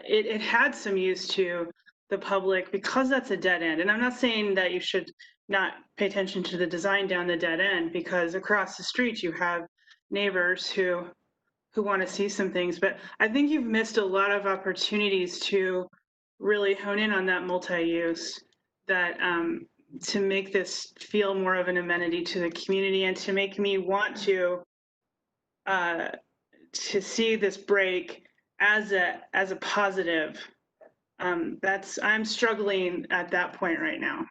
it had some use to the public, because that's a dead end. And I'm not saying that you should not pay attention to the design down the dead end, because across the street you have neighbors who want to see some things, but I think you've missed a lot of opportunities to really hone in on that multi-use, that to make this feel more of an amenity to the community and to make me want to see this break as a positive. I'm struggling at that point right now.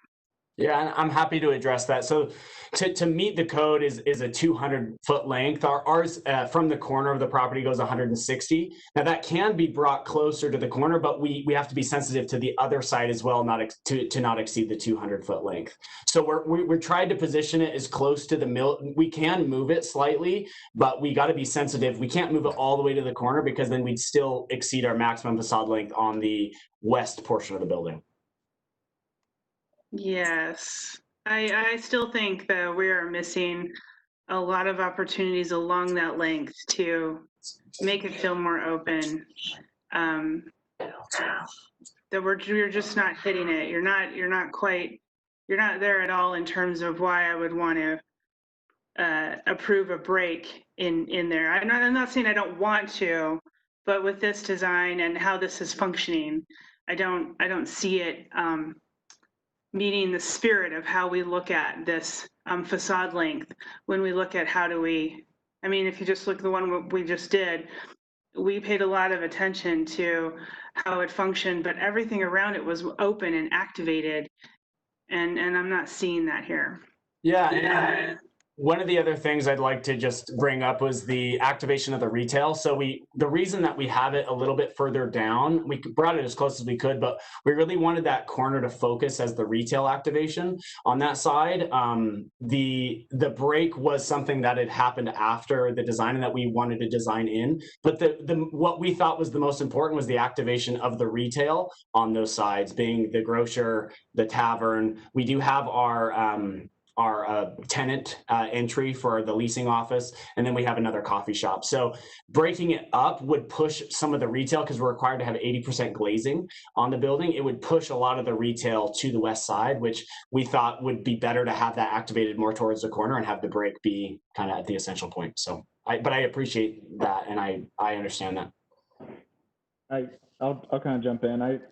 Yeah, and I'm happy to address that. So to meet the code is a 200-foot length. Ours from the corner of the property goes 160. Now that can be brought closer to the corner, but we have to be sensitive to the other side as well, to not exceed the 200-foot length. So we're trying to position it as close to the mill. We can move it slightly, but we got to be sensitive. We can't move it all the way to the corner, because then we'd still exceed our maximum facade length on the west portion of the building. Yes, I still think that we are missing a lot of opportunities along that length to make it feel more open. That you're just not hitting it. You're not there at all in terms of why I would want to approve a break in there. I'm not saying I don't want to, but with this design and how this is functioning, I don't see it meeting the spirit of how we look at this facade length when we look at how do we, I mean, if you just look at the one we just did, we paid a lot of attention to how it functioned, but everything around it was open and activated, and I'm not seeing that here. Yeah, and one of the other things I'd like to just bring up was the activation of the retail. So the reason that we have it a little bit further down, we brought it as close as we could, but we really wanted that corner to focus as the retail activation on that side. The break was something that had happened after the design and that we wanted to design in. But what we thought was the most important was the activation of the retail on those sides, being the grocer, the tavern. We do have our tenant entry for the leasing office, and then we have another coffee shop. So breaking it up would push some of the retail, because we're required to have 80% glazing on the building. It would push a lot of the retail to the west side, which we thought would be better to have that activated more towards the corner and have the break be kind of at the essential point. So, but I appreciate that, and I understand that. I'll kind of jump in.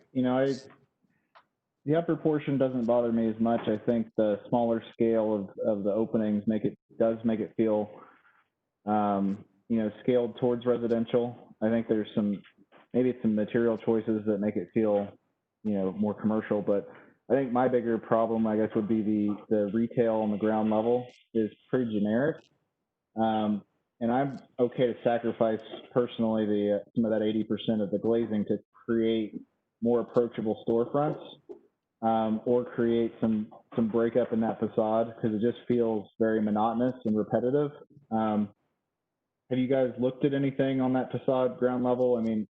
The upper portion doesn't bother me as much. I think the smaller scale of the openings does make it feel, scaled towards residential. I think there's maybe some material choices that make it feel, more commercial. But I think my bigger problem, I guess, would be the retail on the ground level is pretty generic. And I'm okay to sacrifice personally some of that 80% of the glazing to create more approachable storefronts. Or create some breakup in that facade, because it just feels very monotonous and repetitive. Have you guys looked at anything on that facade ground level? I mean,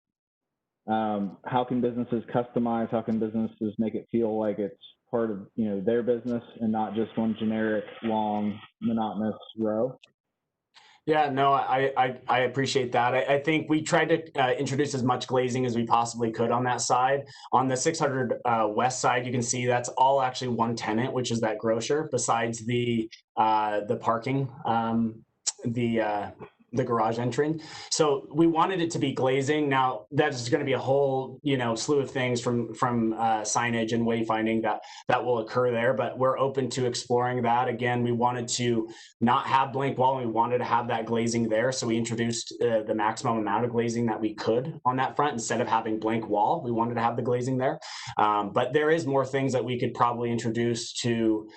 how can businesses customize? How can businesses make it feel like it's part of their business and not just one generic, long, monotonous row? Yeah, no, I appreciate that. I think we tried to introduce as much glazing as we possibly could on that side. On the 600 west side, you can see that's all actually one tenant, which is that grocer, besides the parking, the garage entrance. So we wanted it to be glazing. Now that's going to be a whole, slew of things from signage and wayfinding that will occur there, but we're open to exploring that. Again, we wanted to not have blank wall, and we wanted to have that glazing there. So we introduced the maximum amount of glazing that we could on that front. Instead of having blank wall, we wanted to have the glazing there. But there is more things that we could probably introduce to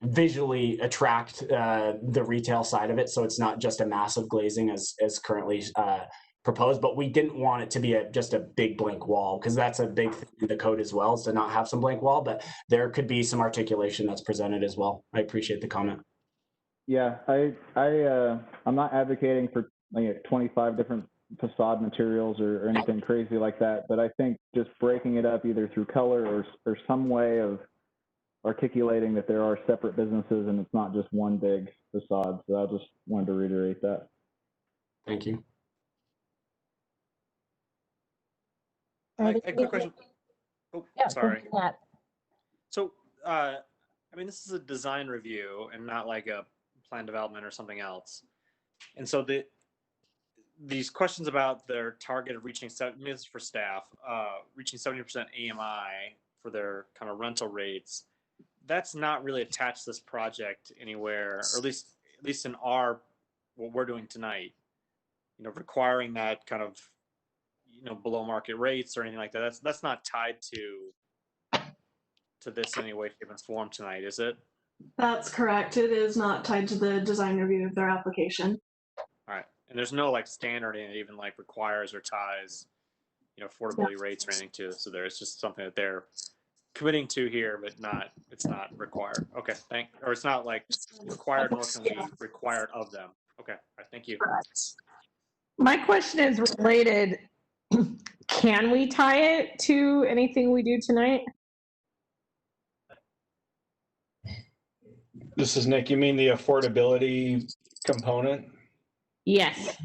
visually attract the retail side of it, so it's not just a massive glazing as currently proposed. But we didn't want it to be just a big blank wall, because that's a big thing in the code as well, is to not have some blank wall. But there could be some articulation that's presented as well. I appreciate the comment. Yeah, I'm not advocating for like 25 different facade materials or anything crazy like that, but I think just breaking it up either through color or some way of articulating that there are separate businesses and it's not just one big facade. So I just wanted to reiterate that. Thank you. Are A quick question. Oh, Yeah, sorry. go ahead. So, I mean, this is a design review and not like a plan development or something else. And so these questions about their target of reaching, this is for staff, reaching 70% AMI for their kind of rental rates, that's not really attached to this project anywhere, or at least in what we're doing tonight, requiring that kind of, below market rates or anything like that. That's not tied to this in any way, shape, or form tonight, is it? That's correct. It is not tied to the design review of their application. All right. And there's no like standard in it, even like requires or ties, affordability rates or anything to it. So it's just something that they're committing to here, but it's not required. Okay, or it's not like required nor can be required of them. Okay, all right, thank you. My question is related. Can we tie it to anything we do tonight? This is Nick. You mean the affordability component? Yes.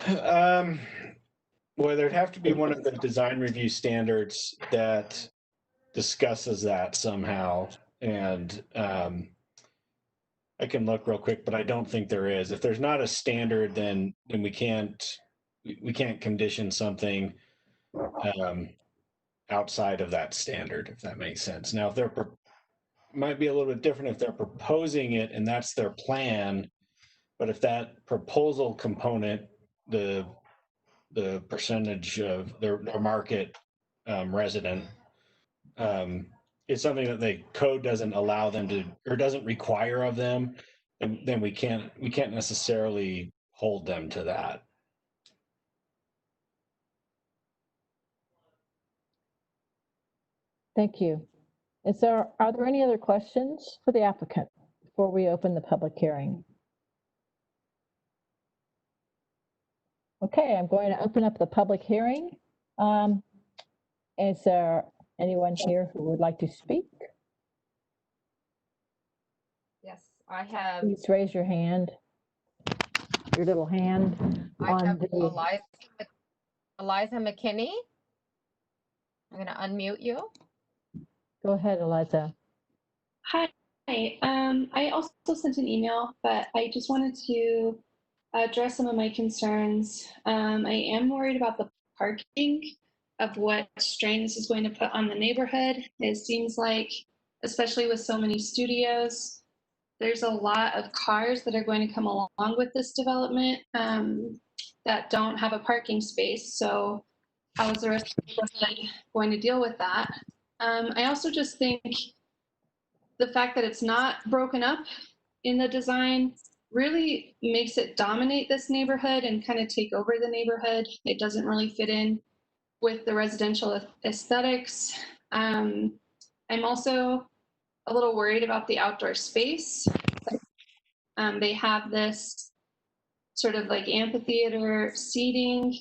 Well, there'd have to be one of the design review standards that discusses that somehow. And I can look real quick, but I don't think there is. If there's not a standard, then we can't condition something outside of that standard, if that makes sense. Now, if they're might be a little bit different if they're proposing it and that's their plan, but if that proposal component, the percentage of their market resident, it's something that the code doesn't allow them to, or doesn't require of them, and then we can't necessarily hold them to that. Thank you. Are there any other questions for the applicant before we open the public hearing? Okay, I'm going to open up the public hearing. Is there anyone here who would like to speak? Yes, I have. Please raise your hand, your little hand. I have Eliza McKinney. I'm going to unmute you. Go ahead, Eliza. Hi. I also sent an email, but I just wanted to address some of my concerns. I am worried about the parking, of what strain this is going to put on the neighborhood. It seems like, especially with so many studios, there's a lot of cars that are going to come along with this development that don't have a parking space. So how is the rest of the neighborhood going to deal with that? I also just think the fact that it's not broken up in the design really makes it dominate this neighborhood and kind of take over the neighborhood. It doesn't really fit in with the residential aesthetics. I'm also a little worried about the outdoor space. They have this sort of like amphitheater seating.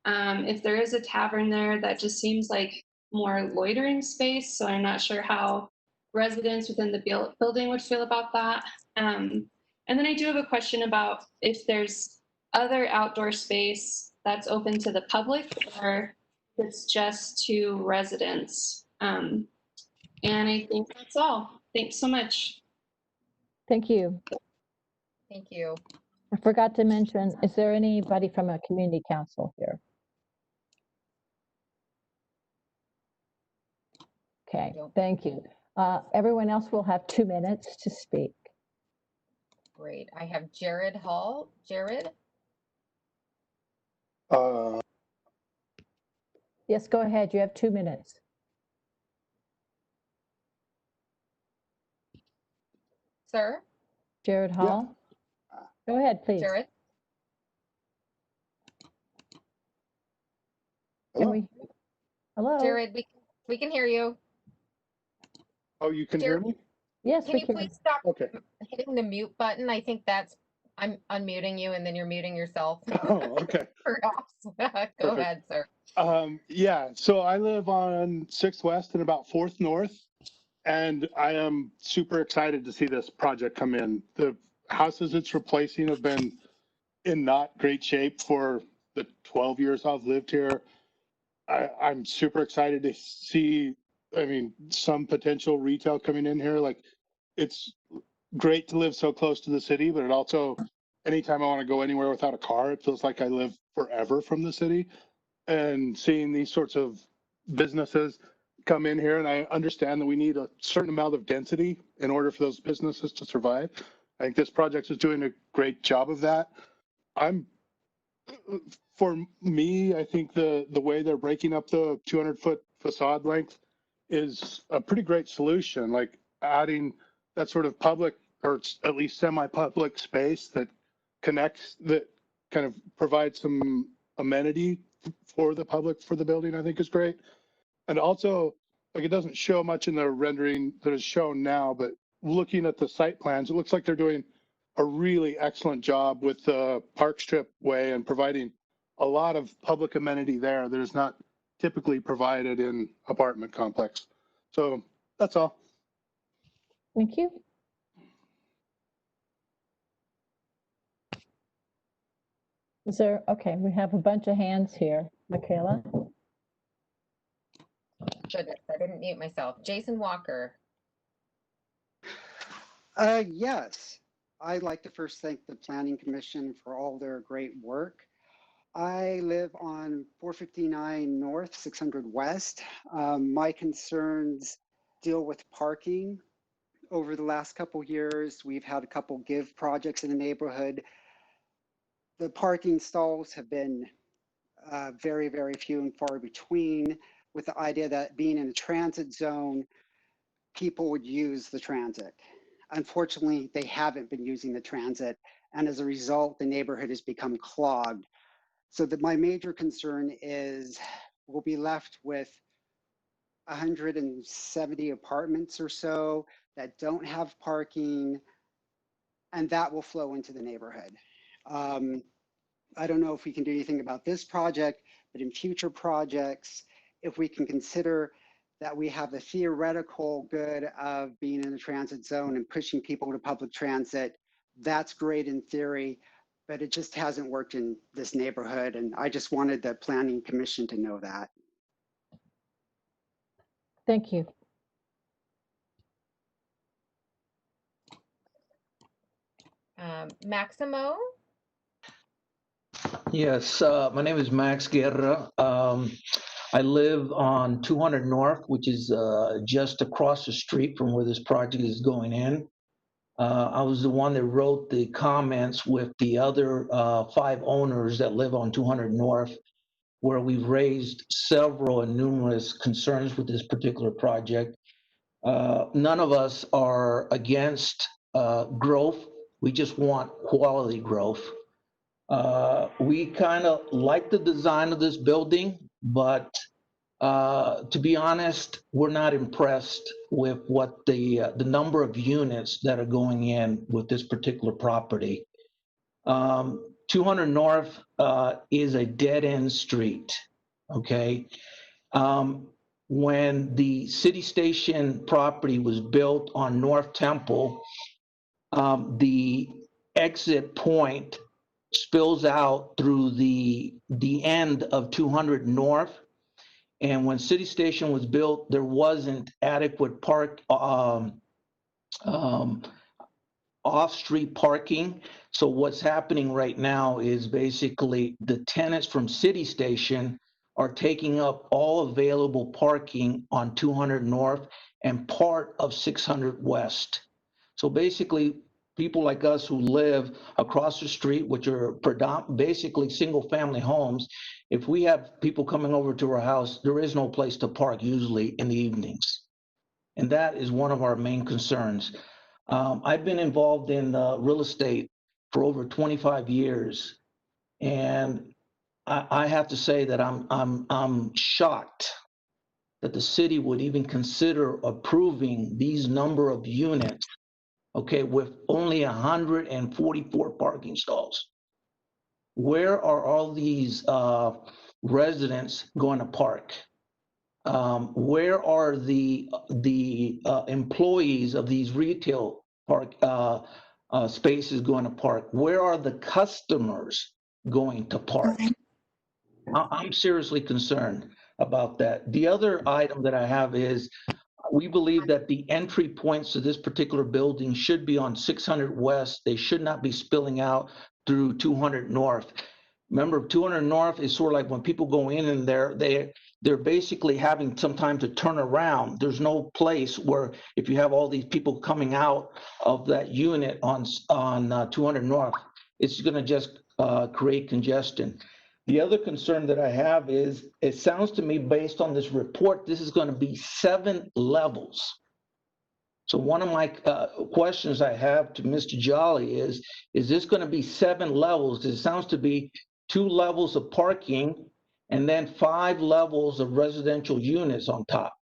If there is a tavern there, that just seems like more loitering space. So I'm not sure how residents within the building would feel about that. And then I do have a question about if there's other outdoor space that's open to the public or if it's just to residents. And I think that's all. Thanks so much. Thank you. Thank you. I forgot to mention, is there anybody from a community council here? Okay, thank you. Everyone else will have 2 minutes to speak. Great. I have Jared Hall. Jared? Yes, go ahead. You have 2 minutes. Sir? Jared Hall? Go ahead, please. Jared? Can we? Hello? Jared, we can hear you. Oh, you can Jared, hear me? Yes, Can we you can. please stop Okay. hitting the mute button? I think I'm unmuting you and then you're muting yourself. Oh, okay. Perhaps. Go Perfect. ahead, sir. Yeah, so I live on 6th West and about 4th North, and I am super excited to see this project come in. The houses it's replacing have been in not great shape for the 12 years I've lived here. I'm super excited to see, some potential retail coming in here. Like, it's great to live so close to the city, but it also, anytime I want to go anywhere without a car, it feels like I live forever from the city. And seeing these sorts of businesses come in here, and I understand that we need a certain amount of density in order for those businesses to survive. I think this project is doing a great job of that. For me, I think the way they're breaking up the 200-foot facade length is a pretty great solution. Like adding that sort of public, or at least semi-public space that connects, that kind of provides some amenity for the public for the building, I think is great. And also, like, it doesn't show much in the rendering that is shown now, but looking at the site plans, it looks like they're doing a really excellent job with the Park Strip Way and providing a lot of public amenity there that is not typically provided in apartment complex. So that's all. Thank you. Is there, okay, we have a bunch of hands here. Michaela? Goodness, I didn't mute myself. Jason Walker. Yes, I'd like to first thank the Planning Commission for all their great work. I live on 459 North, 600 West. My concerns deal with parking. Over the last couple years, we've had a couple GIVE projects in the neighborhood. The parking stalls have been very, very few and far between, with the idea that being in a transit zone, people would use the transit. Unfortunately, they haven't been using the transit, and as a result, the neighborhood has become clogged. So my major concern is we'll be left with 170 apartments or so that don't have parking, and that will flow into the neighborhood. I don't know if we can do anything about this project, but in future projects, if we can consider that we have the theoretical good of being in a transit zone and pushing people to public transit, that's great in theory, but it just hasn't worked in this neighborhood. And I just wanted the Planning Commission to know that. Thank you. Maximo? Yes, my name is Max Guerra. I live on 200 North, which is just across the street from where this project is going in. I was the one that wrote the comments with the other 5 owners that live on 200 North, where we've raised several and numerous concerns with this particular project. None of us are against growth. We just want quality growth. We kind of like the design of this building, but to be honest, we're not impressed with what the number of units that are going in with this particular property. 200 North is a dead-end street, okay? When the City Station property was built on North Temple, the exit point spills out through the end of 200 North. And when City Station was built, there wasn't adequate off-street parking. So what's happening right now is basically the tenants from City Station are taking up all available parking on 200 North and part of 600 West. So basically, people like us who live across the street, which are basically single-family homes, if we have people coming over to our house, there is no place to park usually in the evenings. And that is one of our main concerns. I've been involved in real estate for over 25 years, and I have to say that I'm shocked that the city would even consider approving these number of units, okay, with only 144 parking stalls. Where are all these residents going to park? Where are the employees of these retail park spaces going to park? Where are the customers going to park? I'm seriously concerned about that. The other item that I have is we believe that the entry points to this particular building should be on 600 West. They should not be spilling out through 200 North. Remember, 200 North is sort of like when people go in and they're basically having some time to turn around. There's no place where if you have all these people coming out of that unit on 200 North, it's going to just create congestion. The other concern that I have is it sounds to me based on this report, this is going to be 7 levels. So one of my questions I have to Mr. Jolly is this going to be 7 levels? It sounds to be 2 levels of parking and then 5 levels of residential units on top.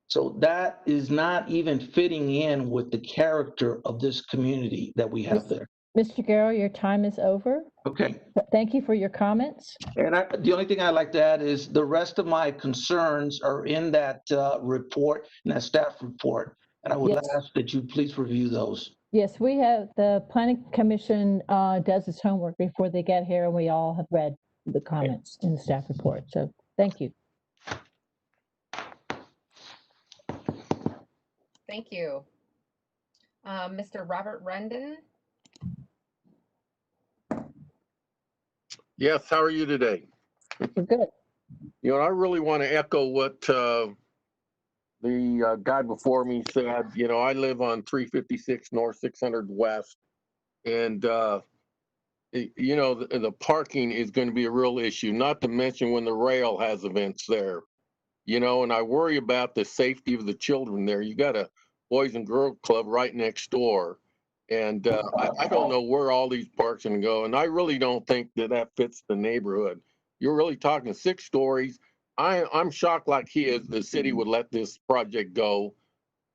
So that is not even fitting in with the character of this community that we have there. Mr. Guerrero, your time is over. Okay. Thank you for your comments. And the only thing I'd like to add is the rest of my concerns are in that report, in that staff report. And I would ask that you please review those. Yes, we have, the Planning Commission does its homework before they get here, and we all have read the comments in the staff report. So thank you. Thank you. Mr. Robert Rendon? Yes, how are you today? We're good. You know, I really want to echo what the guy before me said. You know, I live on 356 North 600 West, and you know, the parking is going to be a real issue, not to mention when the rail has events there. You know, and I worry about the safety of the children there. You got a Boys and Girls Club right next door. And I don't know where all these parks are going to go. And I really don't think that fits the neighborhood. You're really talking 6 stories. I'm shocked like he is, the city would let this project go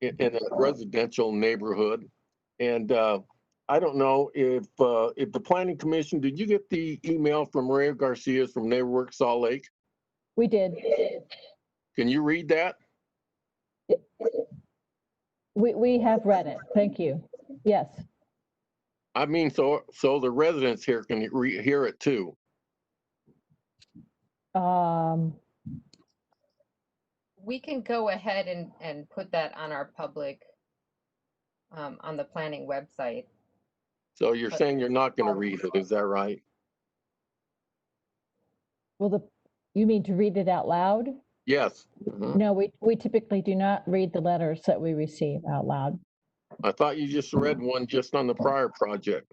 in a residential neighborhood. And I don't know if the Planning Commission, did you get the email from Maria Garcia from NeighborWorks Salt Lake? We did. Can you read that? We have read it. Thank you. Yes. I mean, so the residents here can hear it too. We can go ahead and put that on our public, on the planning website. So you're saying you're not going to read it, is that right? Well, you mean to read it out loud? Yes. No, we typically do not read the letters that we receive out loud. I thought you just read one just on the prior project.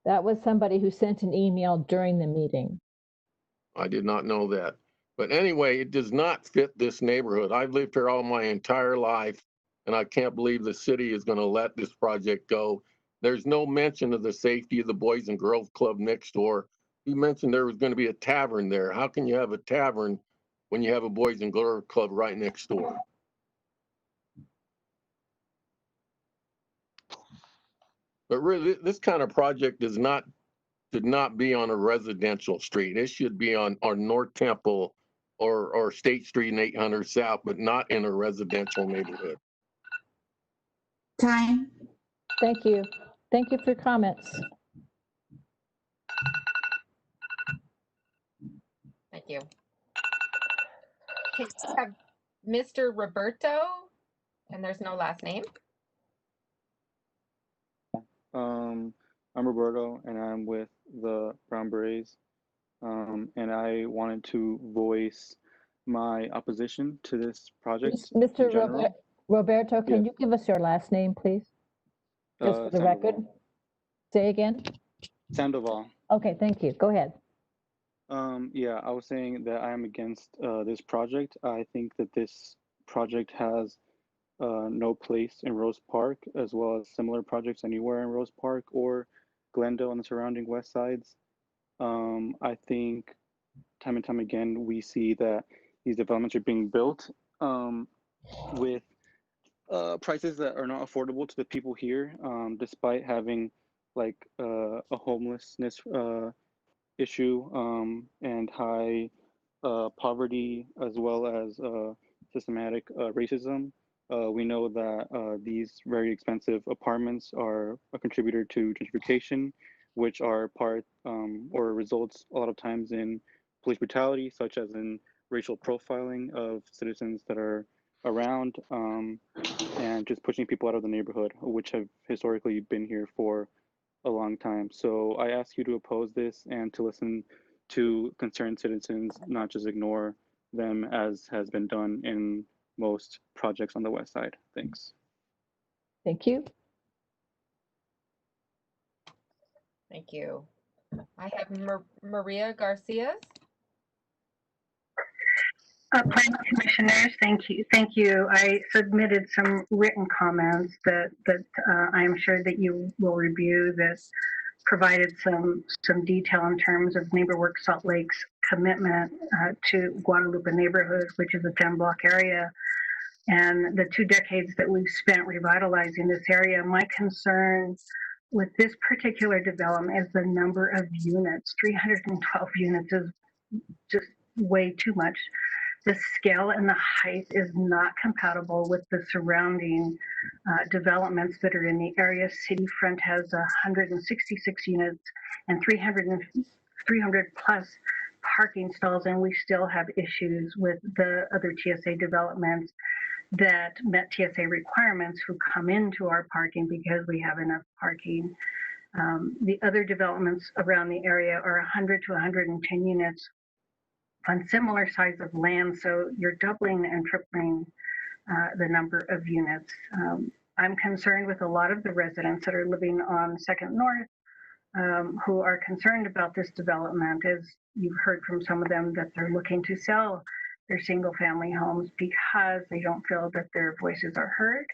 That was somebody who sent an email during the meeting. I did not know that. But anyway, it does not fit this neighborhood. I've lived here all my entire life, and I can't believe the city is going to let this project go. There's no mention of the safety of the Boys and Girls Club next door. You mentioned there was going to be a tavern there. How can you have a tavern when you have a Boys and Girls Club right next door? But really, this kind of project should not be on a residential street. It should be on North Temple or State Street and 800 South, but not in a residential neighborhood. Time. Thank you. Thank you for your comments. Thank you. Okay, we have Mr. Roberto, and there's no last name. I'm Roberto, and I'm with the Brown Berets. And I wanted to voice my opposition to this project in Mr. general. Roberto, can Yes. you give us your last name, please? Just for the record. Sandoval. Say again. Sandoval. Okay, thank you. Go ahead. Yeah, I was saying that I am against this project. I think that this project has no place in Rose Park, as well as similar projects anywhere in Rose Park or Glendale and the surrounding west sides. I think time and time again, we see that these developments are being built with prices that are not affordable to the people here, despite having like a homelessness issue and high poverty, as well as systematic racism. We know that these very expensive apartments are a contributor to gentrification, which are part or results a lot of times in police brutality, such as in racial profiling of citizens that are around, and just pushing people out of the neighborhood, which have historically been here for a long time. So I ask you to oppose this and to listen to concerned citizens, not just ignore them as has been done in most projects on the west side. Thanks. Thank you. Thank you. I have Maria Garcia. Planning commissioners, thank you. Thank you. I submitted some written comments that I am sure that you will review, that provided some detail in terms of NeighborWorks Salt Lake's commitment to Guadalupe neighborhood, which is a 10-block area, and the 2 decades that we've spent revitalizing this area. My concern with this particular development is the number of units. 312 units is just way too much. The scale and the height is not compatible with the surrounding developments that are in the area. Cityfront has 166 units and 300 plus parking stalls, and we still have issues with the other TSA developments that met TSA requirements who come into our parking because we have enough parking. The other developments around the area are 100 to 110 units on similar size of land, so you're doubling and tripling the number of units. I'm concerned with a lot of the residents that are living on 2nd North who are concerned about this development, as you've heard from some of them that they're looking to sell their single family homes because they don't feel that their voices are heard.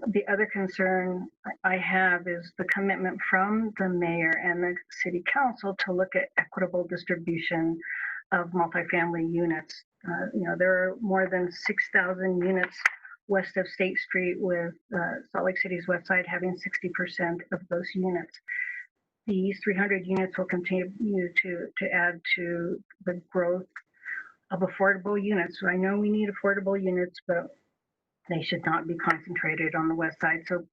The other concern I have is the commitment from the mayor and the city council to look at equitable distribution of multifamily units. There are more than 6,000 units west of State Street, with Salt Lake City's west side having 60% of those units. These 300 units will continue to add to the growth of affordable units. So I know we need affordable units, but they should not be concentrated on the west side. So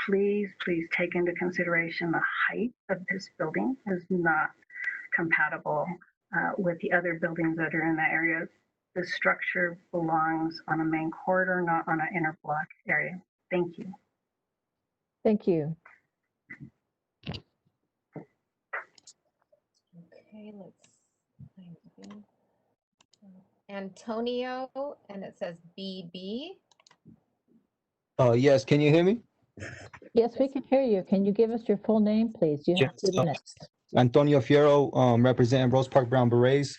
please take into consideration the height of this building is not compatible with the other buildings that are in that area. The structure belongs on a main corridor, not on an inner block area. Thank you. Thank you. Okay, let's find Antonio, and it says BB. Yes, can you hear me? Yes, we can hear you. Can you give us your full name, please? You have 2 minutes. Antonio Fierro, representing Rose Park Brown Berets.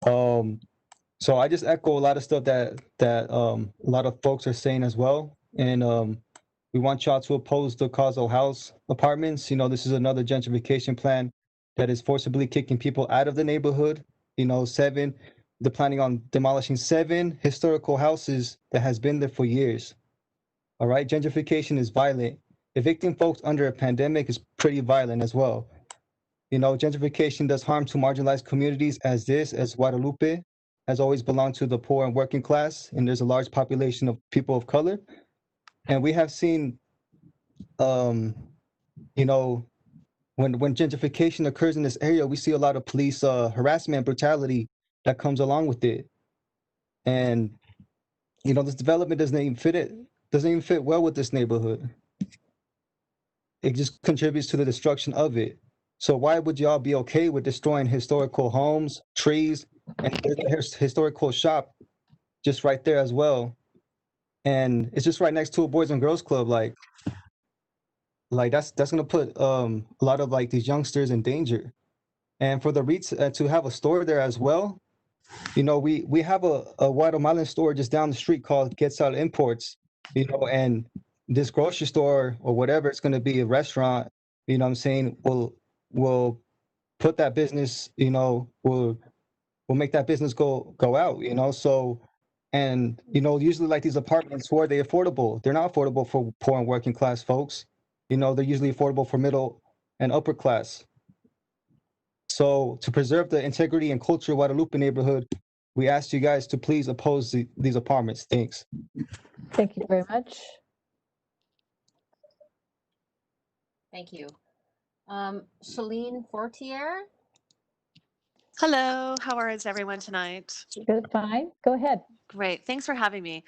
So I just echo a lot of stuff that a lot of folks are saying as well. And we want y'all to oppose the Causal House apartments. This is another gentrification plan that is forcibly kicking people out of the neighborhood. They're planning on demolishing 7 historical houses that has been there for years. All right, gentrification is violent. Evicting folks under a pandemic is pretty violent as well. Gentrification does harm to marginalized communities as Guadalupe has always belonged to the poor and working class, and there's a large population of people of color. And we have seen, when gentrification occurs in this area, we see a lot of police harassment and brutality that comes along with it. And, this development doesn't even fit well with this neighborhood. it just contributes to the destruction of it. So why would y'all be okay with destroying historical homes, trees, and there's a historical shop just right there as well? And it's just right next to a Boys and Girls Club. Like that's gonna put a lot of like these youngsters in danger. And for the REITs to have a store there as well, you know, we have a White Island store just down the street called Gets Out Imports, you know, and this grocery store or whatever it's going to be, a restaurant, you know what I'm saying, will put that business, you know, will make that business go out, you know. So, and you know, usually like these apartments, who are they affordable? They're not affordable for poor and working class folks. You know, they're usually affordable for middle and upper class. So to preserve the integrity and culture of Guadalupe neighborhood, we ask you guys to please oppose these apartments. Thanks. Thank you very much. Thank you. Shalene Fortier? Hello, how is everyone tonight? Good, fine. Go ahead. Great, thanks for having me.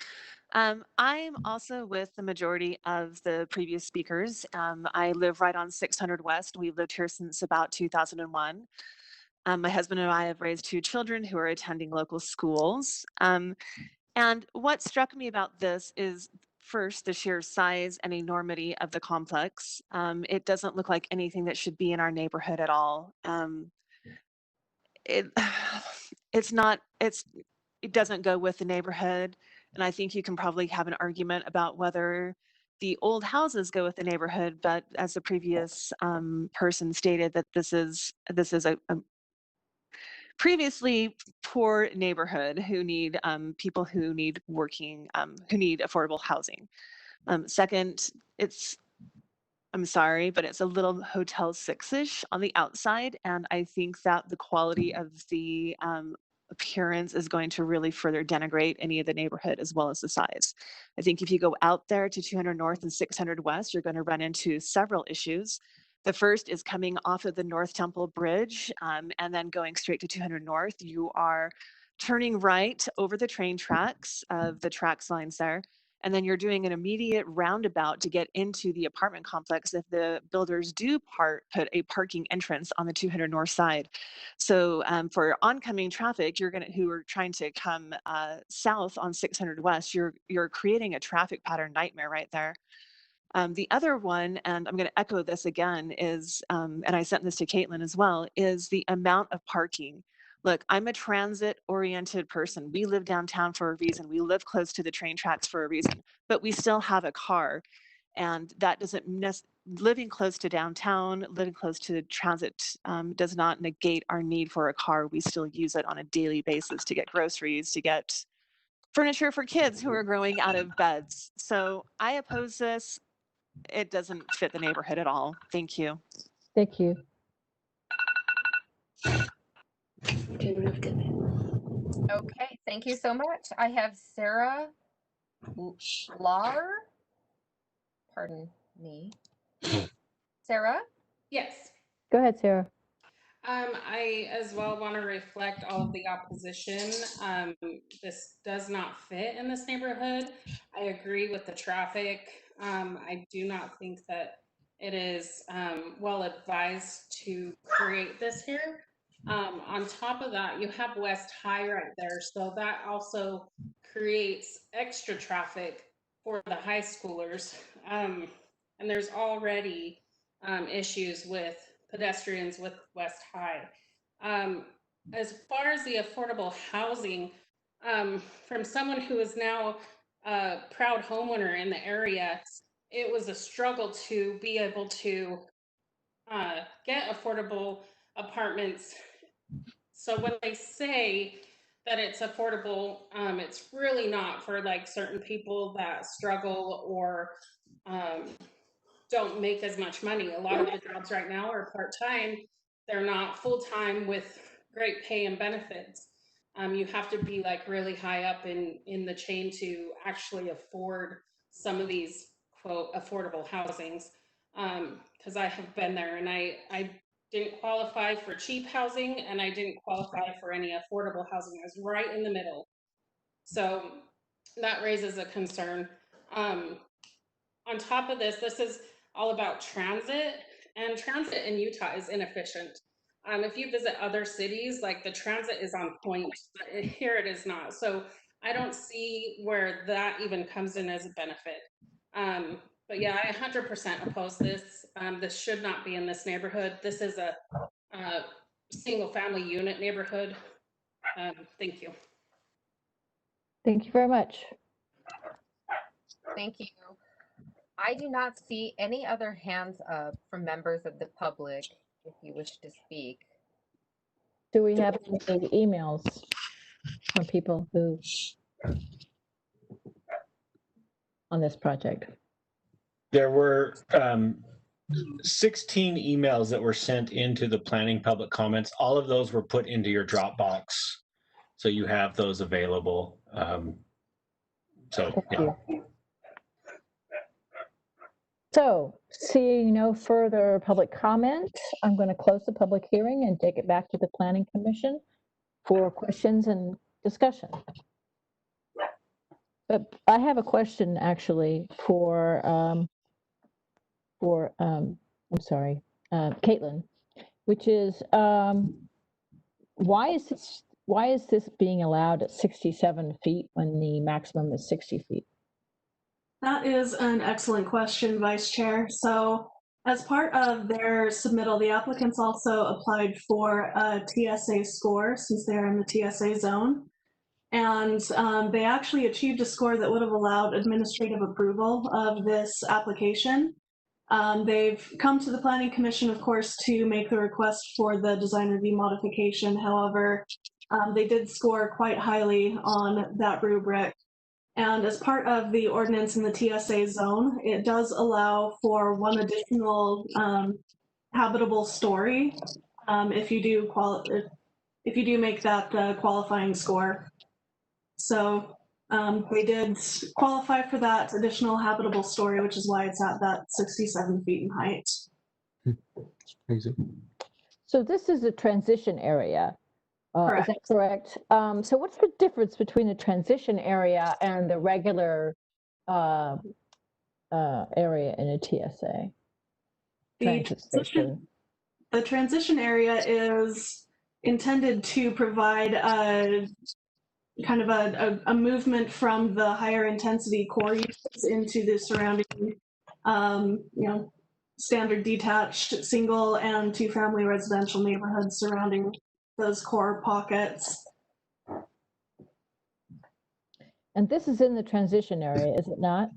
I'm also with the majority of the previous speakers. I live right on 600 West. We've lived here since about 2001. My husband and I have raised 2 children who are attending local schools. And what struck me about this is first, the sheer size and enormity of the complex. It doesn't look like anything that should be in our neighborhood at all. It doesn't go with the neighborhood. And I think you can probably have an argument about whether the old houses go with the neighborhood, but as the previous person stated, that this is a previously poor neighborhood who need people who need working, who need affordable housing. Second, I'm sorry, but it's a little Hotel 6-ish on the outside, and I think that the quality of the appearance is going to really further denigrate any of the neighborhood as well as the size. I think if you go out there to 200 North and 600 West, you're going to run into several issues. The first is coming off of the North Temple Bridge and then going straight to 200 North. You are turning right over the train tracks of the tracks lines there. And then you're doing an immediate roundabout to get into the apartment complex if the builders do put a parking entrance on the 200 North side. So for oncoming traffic, who are trying to come south on 600 West, you're creating a traffic pattern nightmare right there. The other one, and I'm going to echo this again, is, and I sent this to Caitlin as well, is the amount of parking. Look, I'm a transit-oriented person. We live downtown for a reason. We live close to the train tracks for a reason, but we still have a car. And that doesn't living close to downtown, living close to transit does not negate our need for a car. We still use it on a daily basis to get groceries, to get furniture for kids who are growing out of beds. So I oppose this. It doesn't fit the neighborhood at all. Thank you. Thank you. Okay, thank you so much. I have Sarah Lar. Pardon me. Sarah? Yes. Go ahead, Sarah. I as well want to reflect all of the opposition. This does not fit in this neighborhood. I agree with the traffic. I do not think that it is well advised to create this here. On top of that, you have West High right there. So that also creates extra traffic for the high schoolers. And there's already issues with pedestrians with West High. As far as the affordable housing, from someone who is now a proud homeowner in the area, it was a struggle to be able to get affordable apartments. So when they say that it's affordable, it's really not for like certain people that struggle or don't make as much money. A lot of the jobs right now are part-time. They're not full-time with great pay and benefits. You have to be like really high up in the chain to actually afford some of these quote affordable housings. Because I have been there and I didn't qualify for cheap housing and I didn't qualify for any affordable housing. I was right in the middle. So that raises a concern. On top of this, this is all about transit, and transit in Utah is inefficient. If you visit other cities, like the transit is on point, but here it is not. So I don't see where that even comes in as a benefit. But yeah, I 100% oppose this. This should not be in this neighborhood. This is a single family unit neighborhood. Thank you. Thank you very much. Thank you. I do not see any other hands up from members of the public if you wish to speak. Do we have any emails from people who on this project? There were 16 emails that were sent into the planning public comments. All of those were put into your Dropbox, so you have those available. Yeah. So, seeing no further public comment, I'm going to close the public hearing and take it back to the Planning Commission for questions and discussion. But I have a question actually for Caitlin, which is why is this being allowed at 67 feet when the maximum is 60 feet? That is an excellent question, Vice Chair. So as part of their submittal, the applicants also applied for a TSA score since they're in the TSA zone. And they actually achieved a score that would have allowed administrative approval of this application. They've come to the Planning Commission, of course, to make the request for the design review modification. However, they did score quite highly on that rubric. And as part of the ordinance in the TSA zone, it does allow for one additional habitable story if you do make that qualifying score. So they did qualify for that additional habitable story, which is why it's at that 67 feet in height. So this is a transition area. Is that correct? So what's the difference between the transition area and the regular area in a TSA? The transition area is intended to provide a kind of a movement from the higher intensity core uses into the surrounding, standard detached single and two-family residential neighborhoods surrounding those core pockets. And this is in the transition area, is it not?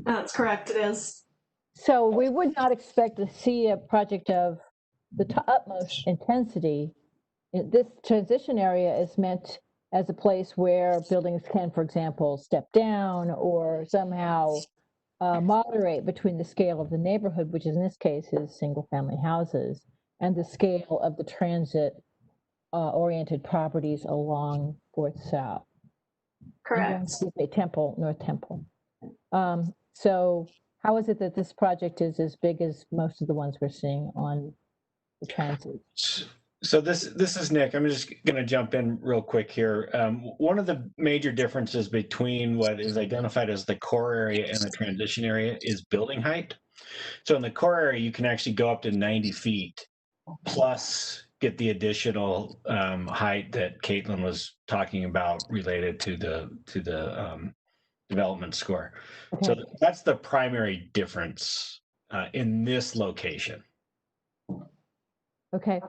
That's correct, it is. So we would not expect to see a project of the utmost intensity. This transition area is meant as a place where buildings can, for example, step down or somehow moderate between the scale of the neighborhood, which in this case is single family houses, and the scale of the transit oriented properties along 4th South. Correct. North Temple. So how is it that this project is as big as most of the ones we're seeing on the transit? So this is Nick. I'm just going to jump in real quick here. One of the major differences between what is identified as the core area and the transition area is building height. So in the core area, you can actually go up to 90 feet plus get the additional height that Caitlin was talking about related to the development score. Okay. So that's the primary difference in this location. Okay.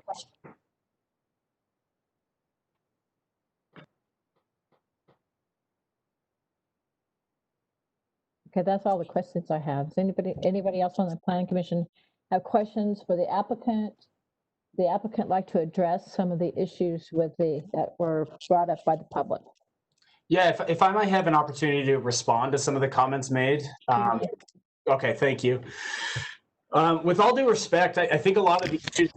Okay, that's all the questions I have. Does anybody else on the Planning Commission have questions for the applicant? The applicant like to address some of the issues that were brought up by the public. Yeah, if I might have an opportunity to respond to some of the comments made. Okay, thank you. With all due respect, I think a lot of the issues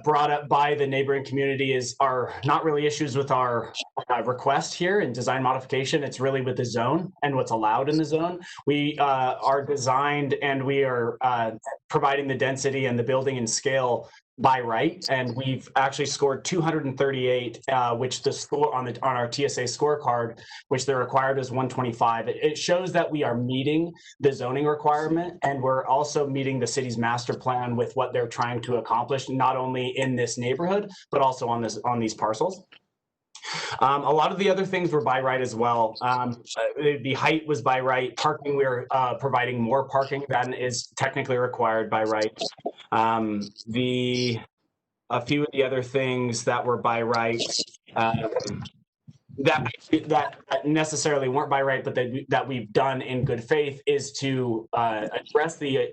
brought up by the neighboring community are not really issues with our request here in design modification. It's really with the zone and what's allowed in the zone. We are designed and we are providing the density and the building and scale by right, and we've actually scored 238, which the score on our TSA scorecard, which the required is 125. It shows that we are meeting the zoning requirement, and we're also meeting the city's master plan with what they're trying to accomplish, not only in this neighborhood, but also on these parcels. A lot of the other things were by right as well. The height was by right. Parking, we are providing more parking than is technically required by right. A few of the other things that were by right, that necessarily weren't by right, but that we've done in good faith is to address the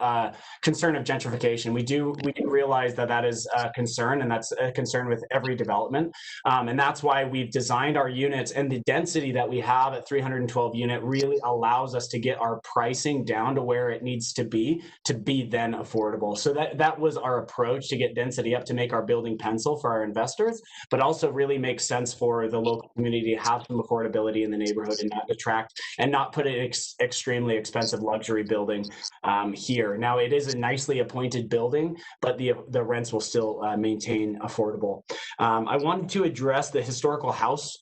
concern of gentrification. We do realize that is a concern, and that's a concern with every development. And that's why we've designed our units, and the density that we have at 312 unit really allows us to get our pricing down to where it needs to be then affordable. So that was our approach, to get density up, to make our building pencil for our investors, but also really make sense for the local community to have some affordability in the neighborhood and not attract and not put an extremely expensive luxury building here. Now, it is a nicely appointed building, but the rents will still maintain affordable. I wanted to address the historical house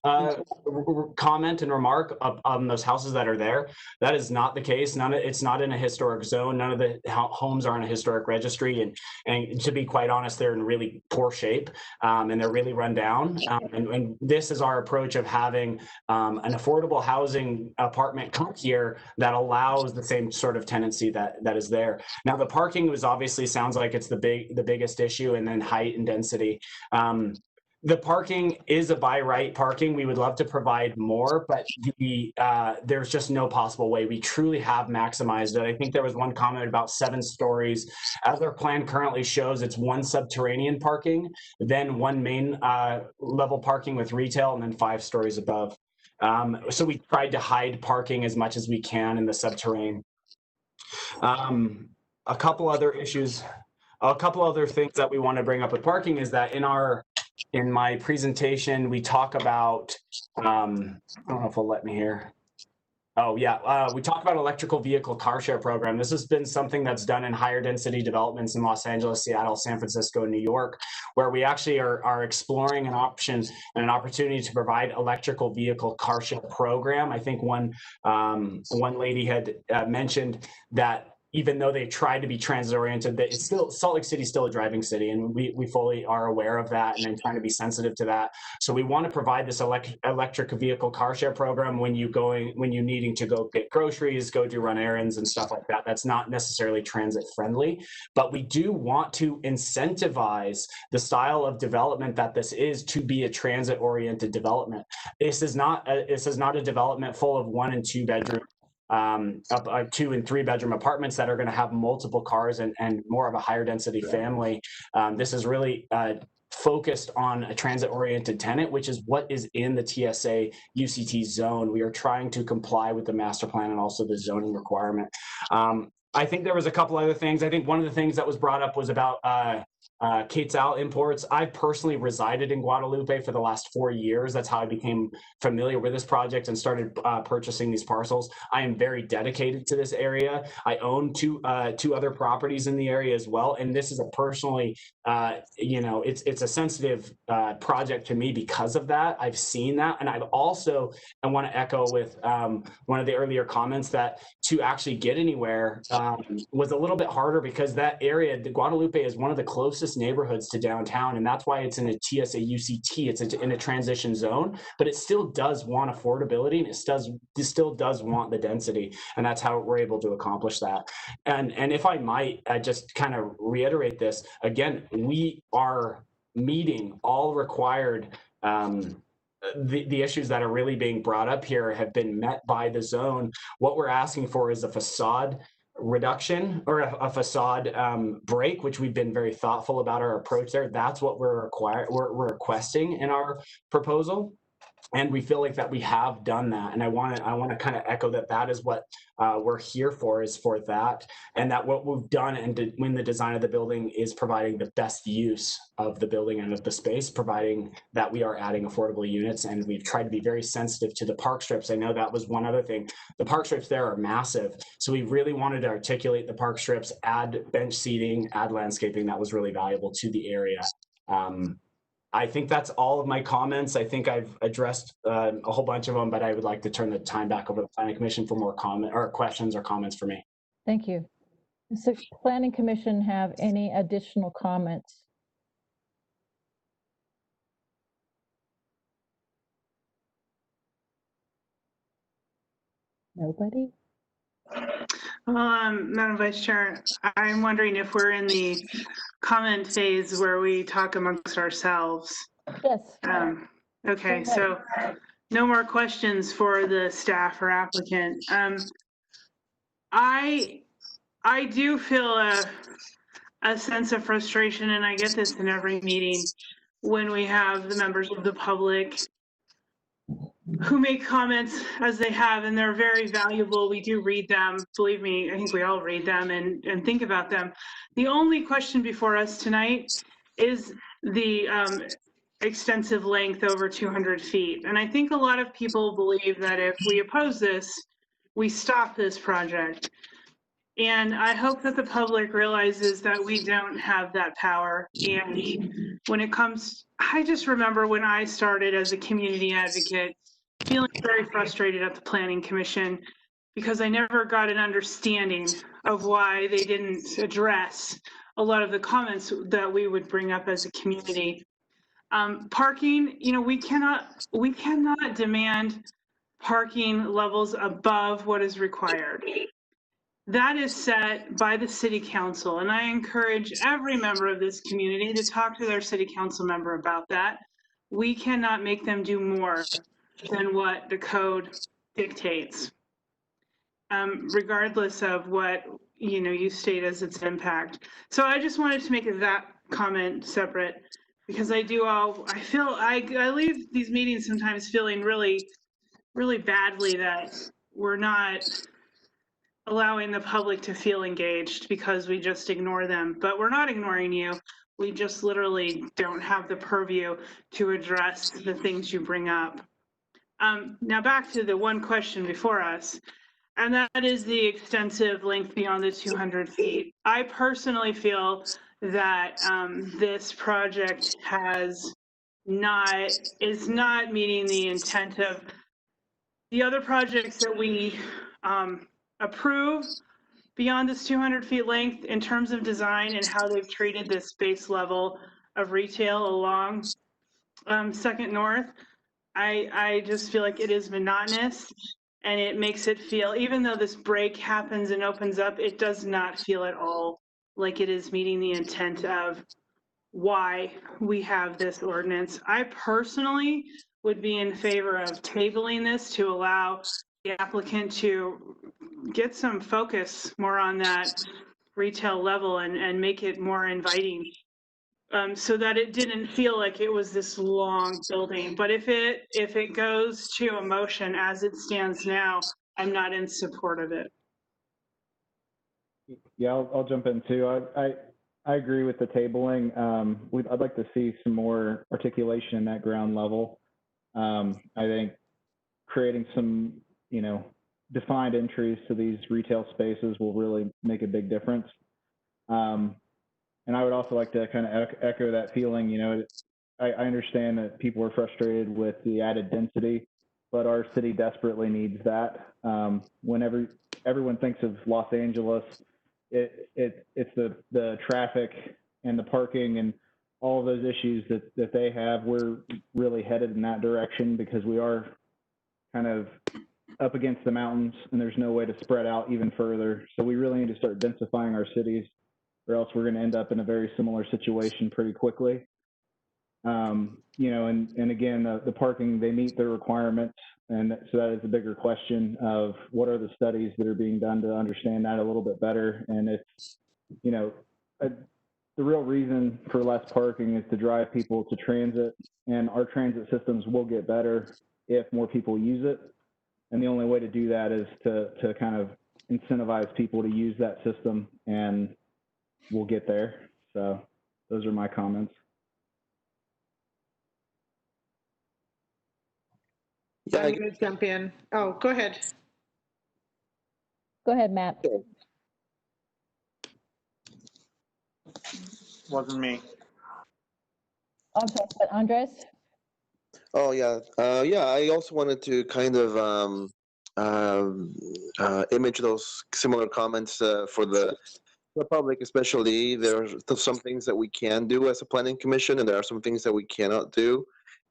comment and remark on those houses that are there. That is not the case. It's not in a historic zone. None of the homes are in a historic registry, and to be quite honest, they're in really poor shape, and they're really run down. And this is our approach of having an affordable housing apartment come here that allows the same sort of tenancy that is there. Now, the parking obviously sounds like it's the biggest issue, and then height and density. The parking is a by right parking. We would love to provide more, but there's just no possible way. We truly have maximized it. I think there was one comment about 7 stories. As our plan currently shows, it's 1 subterranean parking, then 1 main level parking with retail, and then 5 stories above. So we tried to hide parking as much as we can in the subterranean. A couple other things that we want to bring up with parking is that in my presentation, we talk about, I don't know if it'll let me here. Oh yeah, we talk about electrical vehicle car share program. This has been something that's done in higher density developments in Los Angeles, Seattle, San Francisco, and New York, where we actually are exploring an option and an opportunity to provide electrical vehicle car share program. I think one lady had mentioned that even though they tried to be transit-oriented, that it's still, Salt Lake City is still a driving city, and we fully are aware of that, and I'm trying to be sensitive to that. So we want to provide this electric vehicle car share program when you needing to go get groceries, go do run errands and stuff like that. That's not necessarily transit friendly, but we do want to incentivize the style of development that this is to be a transit-oriented development. This is not a development full of 1 and 2 bedroom 2 and 3 bedroom apartments that are going to have multiple cars and more of a higher density family. This is really focused on a transit oriented tenant, which is what is in the TSA UCT zone. We are trying to comply with the master plan and also the zoning requirement. I think there was a couple other things. I think one of the things that was brought up was about Quetzal imports. I've personally resided in Guadalupe for the last 4 years. That's how I became familiar with this project and started purchasing these parcels. I am very dedicated to this area. I own two other properties in the area as well, and this is a personally, it's a sensitive project to me because of that. I've seen that, and I've also, I want to echo with one of the earlier comments that to actually get anywhere was a little bit harder because that area, the Guadalupe, is one of the closest neighborhoods to downtown, and that's why it's in a TSA UCT. It's in a transition zone, but it still does want affordability, and it still does want the density, and that's how we're able to accomplish that. And if I might just kind of reiterate this again, we are meeting all required. The issues that are really being brought up here have been met by the zone. What we're asking for is a facade reduction or a facade break, which we've been very thoughtful about our approach there. That's what we're requesting in our proposal. And we feel like that we have done that. And I want to kind of echo that is what we're here for, is for that. And that what we've done in the design of the building is providing the best use of the building and of the space, providing that we are adding affordable units. And we've tried to be very sensitive to the park strips. I know that was one other thing. The park strips there are massive. So we really wanted to articulate the park strips, add bench seating, add landscaping that was really valuable to the area. I think that's all of my comments. I think I've addressed a whole bunch of them, but I would like to turn the time back over to the Planning Commission for more questions or comments for me. Thank you. Does the Planning Commission have any additional comments? Nobody? Madam Vice Chair, I'm wondering if we're in the comment phase where we talk amongst ourselves. Yes. Okay, so no more questions for the staff or applicant. I do feel a sense of frustration, and I get this in every meeting when we have the members of the public who make comments as they have, and they're very valuable. We do read them. Believe me, I think we all read them and think about them. The only question before us tonight is the extensive length over 200 feet. And I think a lot of people believe that if we oppose this, we stop this project. And I hope that the public realizes that we don't have that power. And when it comes, I just remember when I started as a community advocate, feeling very frustrated at the Planning Commission because I never got an understanding of why they didn't address a lot of the comments that we would bring up as a community. Parking, you know, we cannot demand parking levels above what is required. That is set by the city council, and I encourage every member of this community to talk to their city council member about that. We cannot make them do more than what the code dictates, regardless of what you state as its impact. So I just wanted to make that comment separate, because I leave these meetings sometimes feeling really, really badly that we're not allowing the public to feel engaged because we just ignore them. But we're not ignoring you. We just literally don't have the purview to address the things you bring up. Now back to the one question before us, and that is the extensive length beyond the 200 feet. I personally feel that this project is not meeting the intent of the other projects that we approve beyond this 200 feet length in terms of design and how they've treated this base level of retail along Second North. I just feel like it is monotonous, and it makes it feel, even though this break happens and opens up, it does not feel at all like it is meeting the intent of why we have this ordinance. I personally would be in favor of tabling this to allow the applicant to get some focus more on that retail level and make it more inviting, so that it didn't feel like it was this long building. But if it goes to a motion as it stands now, I'm not in support of it. Yeah, I'll jump in too. I agree with the tabling. I'd like to see some more articulation in that ground level. I think creating some, defined entries to these retail spaces will really make a big difference. And I would also like to kind of echo that feeling. I understand that people are frustrated with the added density, but our city desperately needs that. Whenever everyone thinks of Los Angeles, it's the traffic and the parking and all of those issues that they have. We're really headed in that direction because we are kind of up against the mountains and there's no way to spread out even further. So we really need to start densifying our cities, or else we're going to end up in a very similar situation pretty quickly. And again, the parking, they meet their requirements. And so that is a bigger question of what are the studies that are being done to understand that a little bit better. And it's, the real reason for less parking is to drive people to transit, and our transit systems will get better. if more people use it. And the only way to do that is to kind of incentivize people to use that system, and we'll get there. So those are my comments. Yeah, I'm going to jump in. Oh, go ahead. Go ahead, Matt. Wasn't me. Okay, but Andres? Oh yeah, yeah. I also wanted to kind of image those similar comments for the public, especially. There's some things that we can do as a planning commission, and there are some things that we cannot do.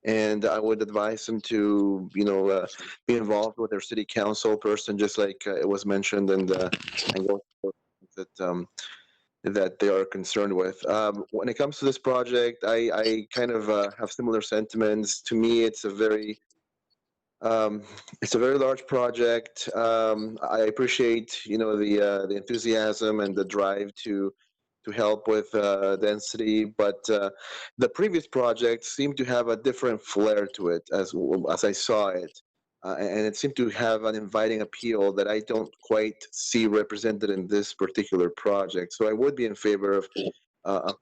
And I would advise them to, you know, be involved with their city council person, just like it was mentioned, and go that that they are concerned with. When it comes to this project, I kind of have similar sentiments. To me, it's a very large project. I appreciate, you know, the enthusiasm and the drive to help with density, but the previous project seemed to have a different flair to it as I saw it. And it seemed to have an inviting appeal that I don't quite see represented in this particular project. So I would be in favor of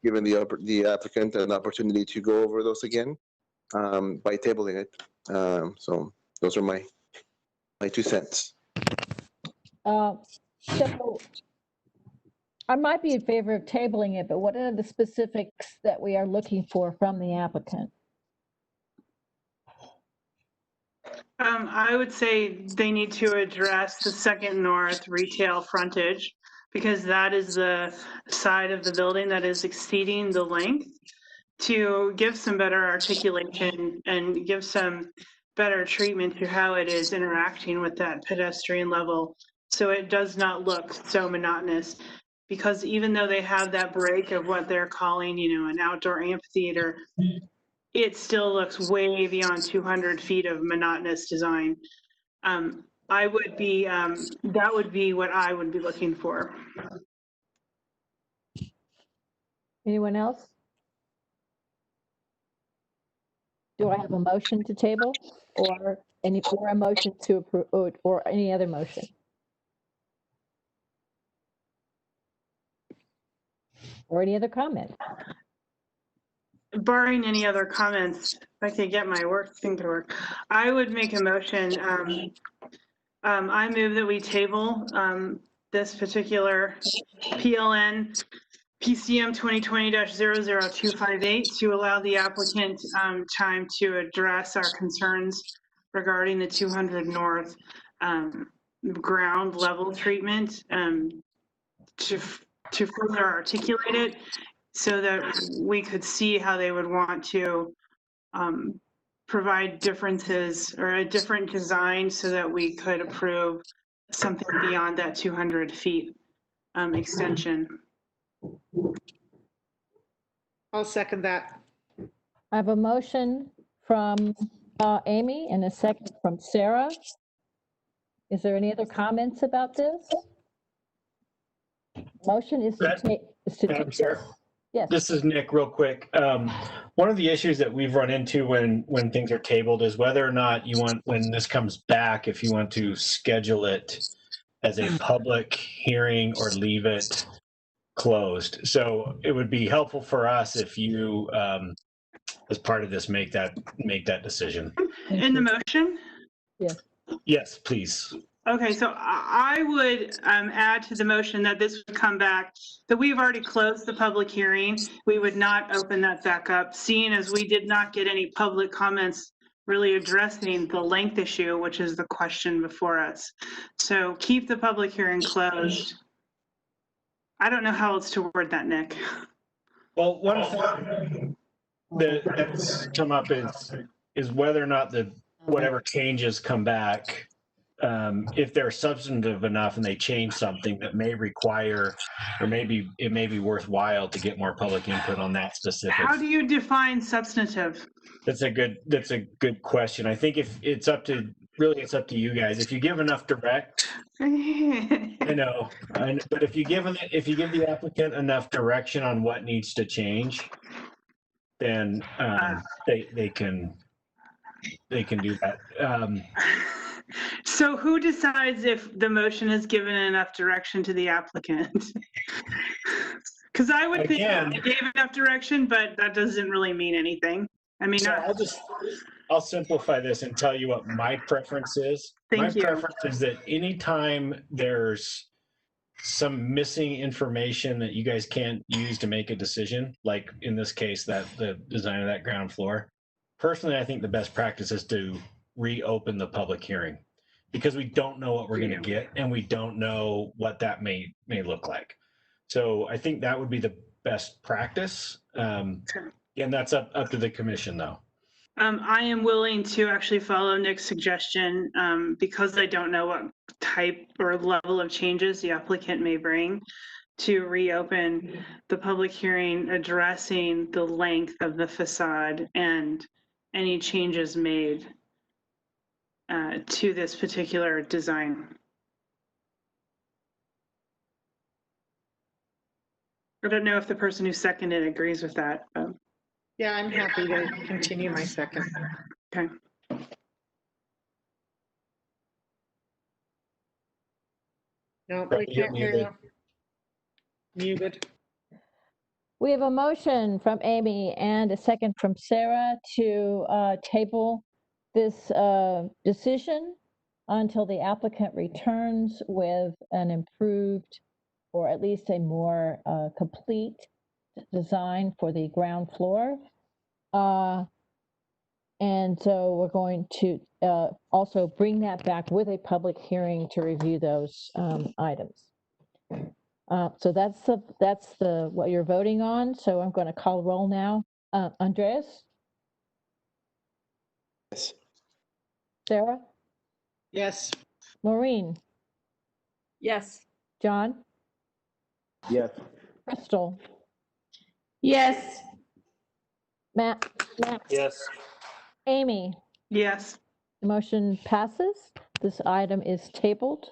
giving the applicant an opportunity to go over those again by tabling it. So those are my 2 cents. So I might be in favor of tabling it, but what are the specifics that we are looking for from the applicant? I would say they need to address the Second North retail frontage, because that is the side of the building that is exceeding the length, to give some better articulation and give some better treatment to how it is interacting with that pedestrian level, so it does not look so monotonous. Because even though they have that break of what they're calling, you know, an outdoor amphitheater, it still looks way beyond 200 feet of monotonous design. I would be, that would be what I would be looking for. Anyone else? Do I have a motion to table or a motion to approve or any other motion? Or any other comment? Barring any other comments, if I could get my thing to work, I would make a motion. I move that we table this particular PLN PCM 2020-00258 to allow the applicant time to address our concerns regarding the 200 North ground level treatment, to further articulate it, so that we could see how they would want to provide differences or a different design, so that we could approve something beyond that 200 feet extension. I'll second that. I have a motion from Amy and a second from Sarah. Is there any other comments about this? Motion is to take. Madam Chair. Yes. This is Nick, real quick. One of the issues that we've run into when things are tabled is whether or not you want, when this comes back, if you want to schedule it as a public hearing or leave it closed. So it would be helpful for us if you, as part of this, make that decision. In the motion? Yes. Yes, please. Okay, so I would add to the motion that this would come back, that we've already closed the public hearing. We would not open that back up, seeing as we did not get any public comments really addressing the length issue, which is the question before us. So keep the public hearing closed. I don't know how else to word that, Nick. Well, one thing that's come up is whether or not whatever changes come back, if they're substantive enough and they change something that may require, or maybe it may be worthwhile to get more public input on that specific. How do you define substantive? That's a good question. I think if it's up to you guys. If you give enough direct, but if you give the applicant enough direction on what needs to change, then they they can do that. So who decides if the motion has given enough direction to the applicant? Because I would think Again- it gave enough direction, but that doesn't really mean anything. I mean, So I'll simplify this and tell you what my preference is. Thank you. My preference is that anytime there's some missing information that you guys can't use to make a decision, like in this case, that the design of that ground floor, personally, I think the best practice is to reopen the public hearing, because we don't know what we're going to get and we don't know what that may look like. So I think that would be the best practice. And that's up to the commission though. I am willing to actually follow Nick's suggestion because I don't know what type or level of changes the applicant may bring, to reopen the public hearing addressing the length of the facade and any changes made to this particular design. I don't know if the person who seconded agrees with that. Yeah, I'm happy to continue my second. Okay. No, we can't hear you. Muted. We have a motion from Amy and a second from Sarah to table this decision until the applicant returns with an improved, or at least a more complete design for the ground floor. And so we're going to also bring that back with a public hearing to review those items. So that's the what you're voting on. So I'm going to call roll now. Andreas? Yes. Sarah? Yes. Maureen? Yes. John? Yes. Crystal? Yes. Max? Yes. Amy? Yes. The motion passes. This item is tabled.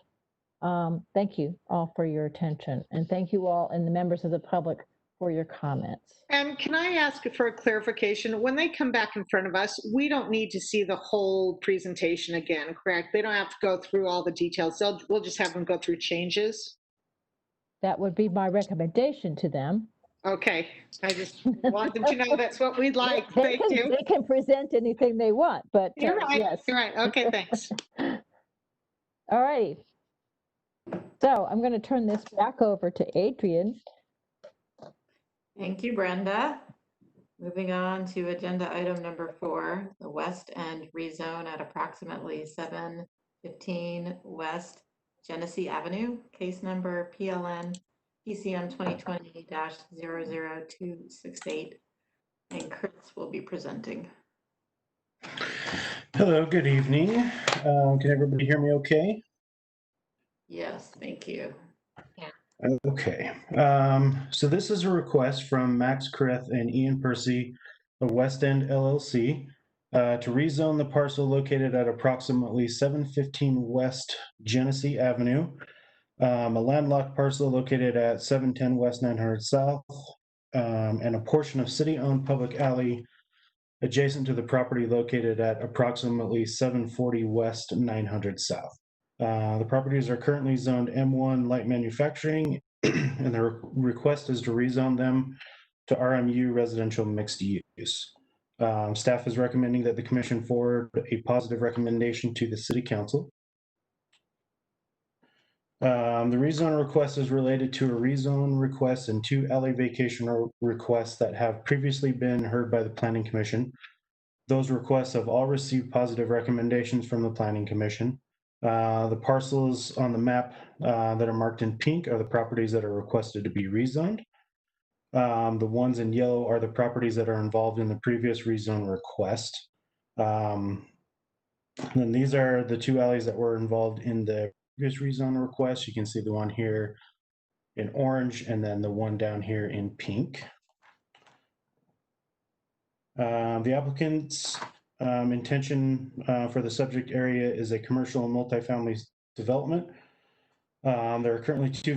Thank you all for your attention, and thank you all and the members of the public for your comments. And can I ask for a clarification? When they come back in front of us, we don't need to see the whole presentation again, correct? They don't have to go through all the details. We'll just have them go through changes. That would be my recommendation to them. Okay, I just want them to know that's what we'd like. Thank you. They can present anything they want, but You're right. yes. You're right. Okay, thanks. All righty. So I'm going to turn this back over to Adrian. Thank you, Brenda. Moving on to agenda item number 4, the West End rezone at approximately 715 West Genesee Avenue, case number PLN PCM 2020-00268. And Chris will be presenting. Hello, good evening. Can everybody hear me okay? Yes, thank you. Okay, so this is a request from Max Krith and Ian Percy of West End LLC to rezone the parcel located at approximately 715 West Genesee Avenue, a landlocked parcel located at 710 West 900 South, and a portion of city-owned public alley adjacent to the property located at approximately 740 West 900 South. The properties are currently zoned M1 light manufacturing, and the request is to rezone them to RMU residential mixed use. Staff is recommending that the commission forward a positive recommendation to the city council. The rezone request is related to a rezone request and 2 alley vacation requests that have previously been heard by the Planning Commission. Those requests have all received positive recommendations from the Planning Commission. The parcels on the map that are marked in pink are the properties that are requested to be rezoned. The ones in yellow are the properties that are involved in the previous rezone request. And these are the 2 alleys that were involved in the previous rezone request. You can see the one here in orange and then the one down here in pink. The applicant's intention for the subject area is a commercial and multifamily development. There are currently 2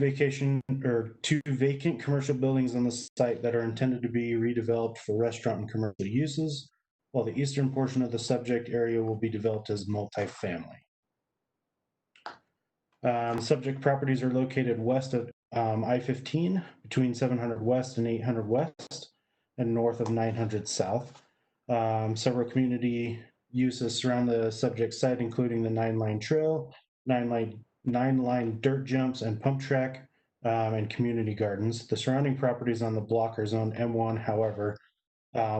vacant commercial buildings on the site that are intended to be redeveloped for restaurant and commercial uses. while the eastern portion of the subject area will be developed as multifamily. Subject properties are located west of I-15 between 700 West and 800 West and north of 900 South. Several community uses surround the subject site, including the 9-line trail, 9-line dirt jumps and pump track, and community gardens. The surrounding properties on the block are zoned M1, however,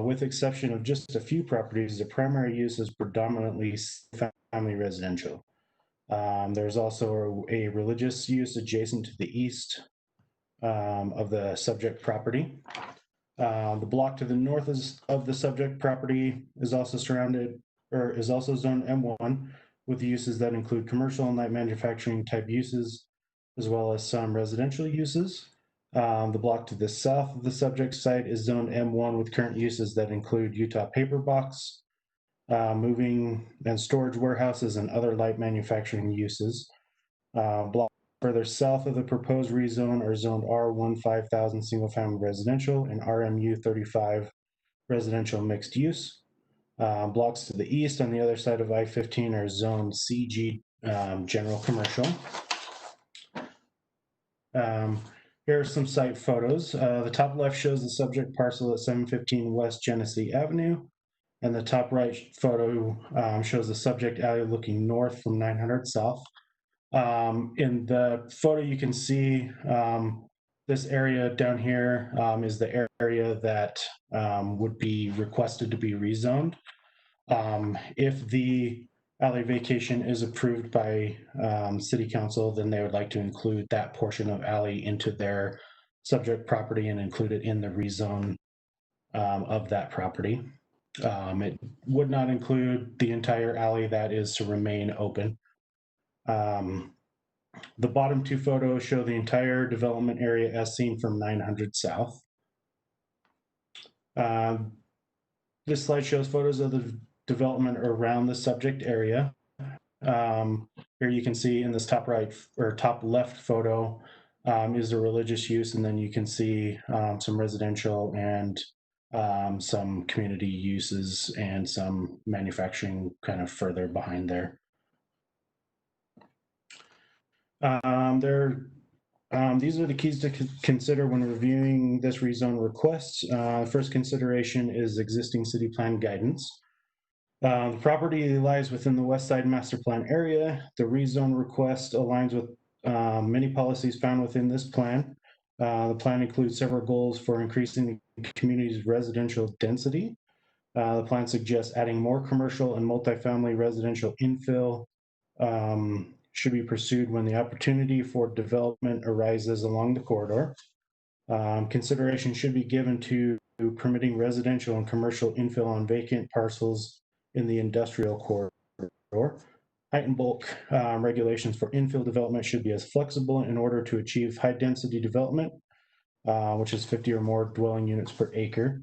with exception of just a few properties, the primary use is predominantly family residential. There's also a religious use adjacent to the east of the subject property. The block to the north of the subject property is also surrounded, or is also zoned M1, with uses that include commercial and light manufacturing type uses, as well as some residential uses. The block to the south of the subject site is zoned M1 with current uses that include Utah paper box, moving and storage warehouses, and other light manufacturing uses. Block further south of the proposed rezone are zoned R1 5,000 single family residential and RMU 35 residential mixed use. Blocks to the east on the other side of I-15 are zoned CG general commercial. Here are some site photos. The top left shows the subject parcel at 715 West Genesee Avenue, and the top right photo shows the subject alley looking north from 900 South. In the photo, you can see this area down here is the area that would be requested to be rezoned. If the alley vacation is approved by City Council, then they would like to include that portion of alley into their subject property and include it in the rezone of that property. It would not include the entire alley that is to remain open. The bottom two photos show the entire development area as seen from 900 South. This slide shows photos of the development around the subject area. Here you can see in this top right or top left photo is the religious use, and then you can see some residential and some community uses and some manufacturing kind of further behind there. These are the keys to consider when reviewing this rezone request. First consideration is existing city plan guidance. The property lies within the West Side Master Plan area. The rezone request aligns with many policies found within this plan. The plan includes several goals for increasing the community's residential density. The plan suggests adding more commercial and multifamily residential infill should be pursued when the opportunity for development arises along the corridor. Consideration should be given to permitting residential and commercial infill on vacant parcels in the industrial corridor. Height and bulk regulations for infill development should be as flexible in order to achieve high density development, which is 50 or more dwelling units per acre.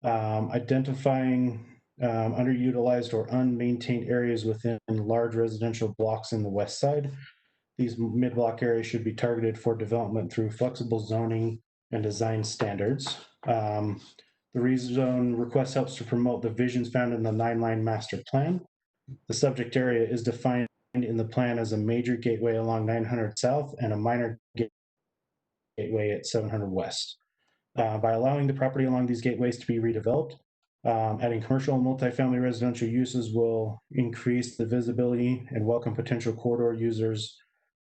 Identifying underutilized or unmaintained areas within large residential blocks in the west side. These mid-block areas should be targeted for development through flexible zoning and design standards. The rezone request helps to promote the visions found in the 9-line master plan. The subject area is defined in the plan as a major gateway along 900 South and a minor gateway at 700 West. By allowing the property along these gateways to be redeveloped, adding commercial and multifamily residential uses will increase the visibility and welcome potential corridor users,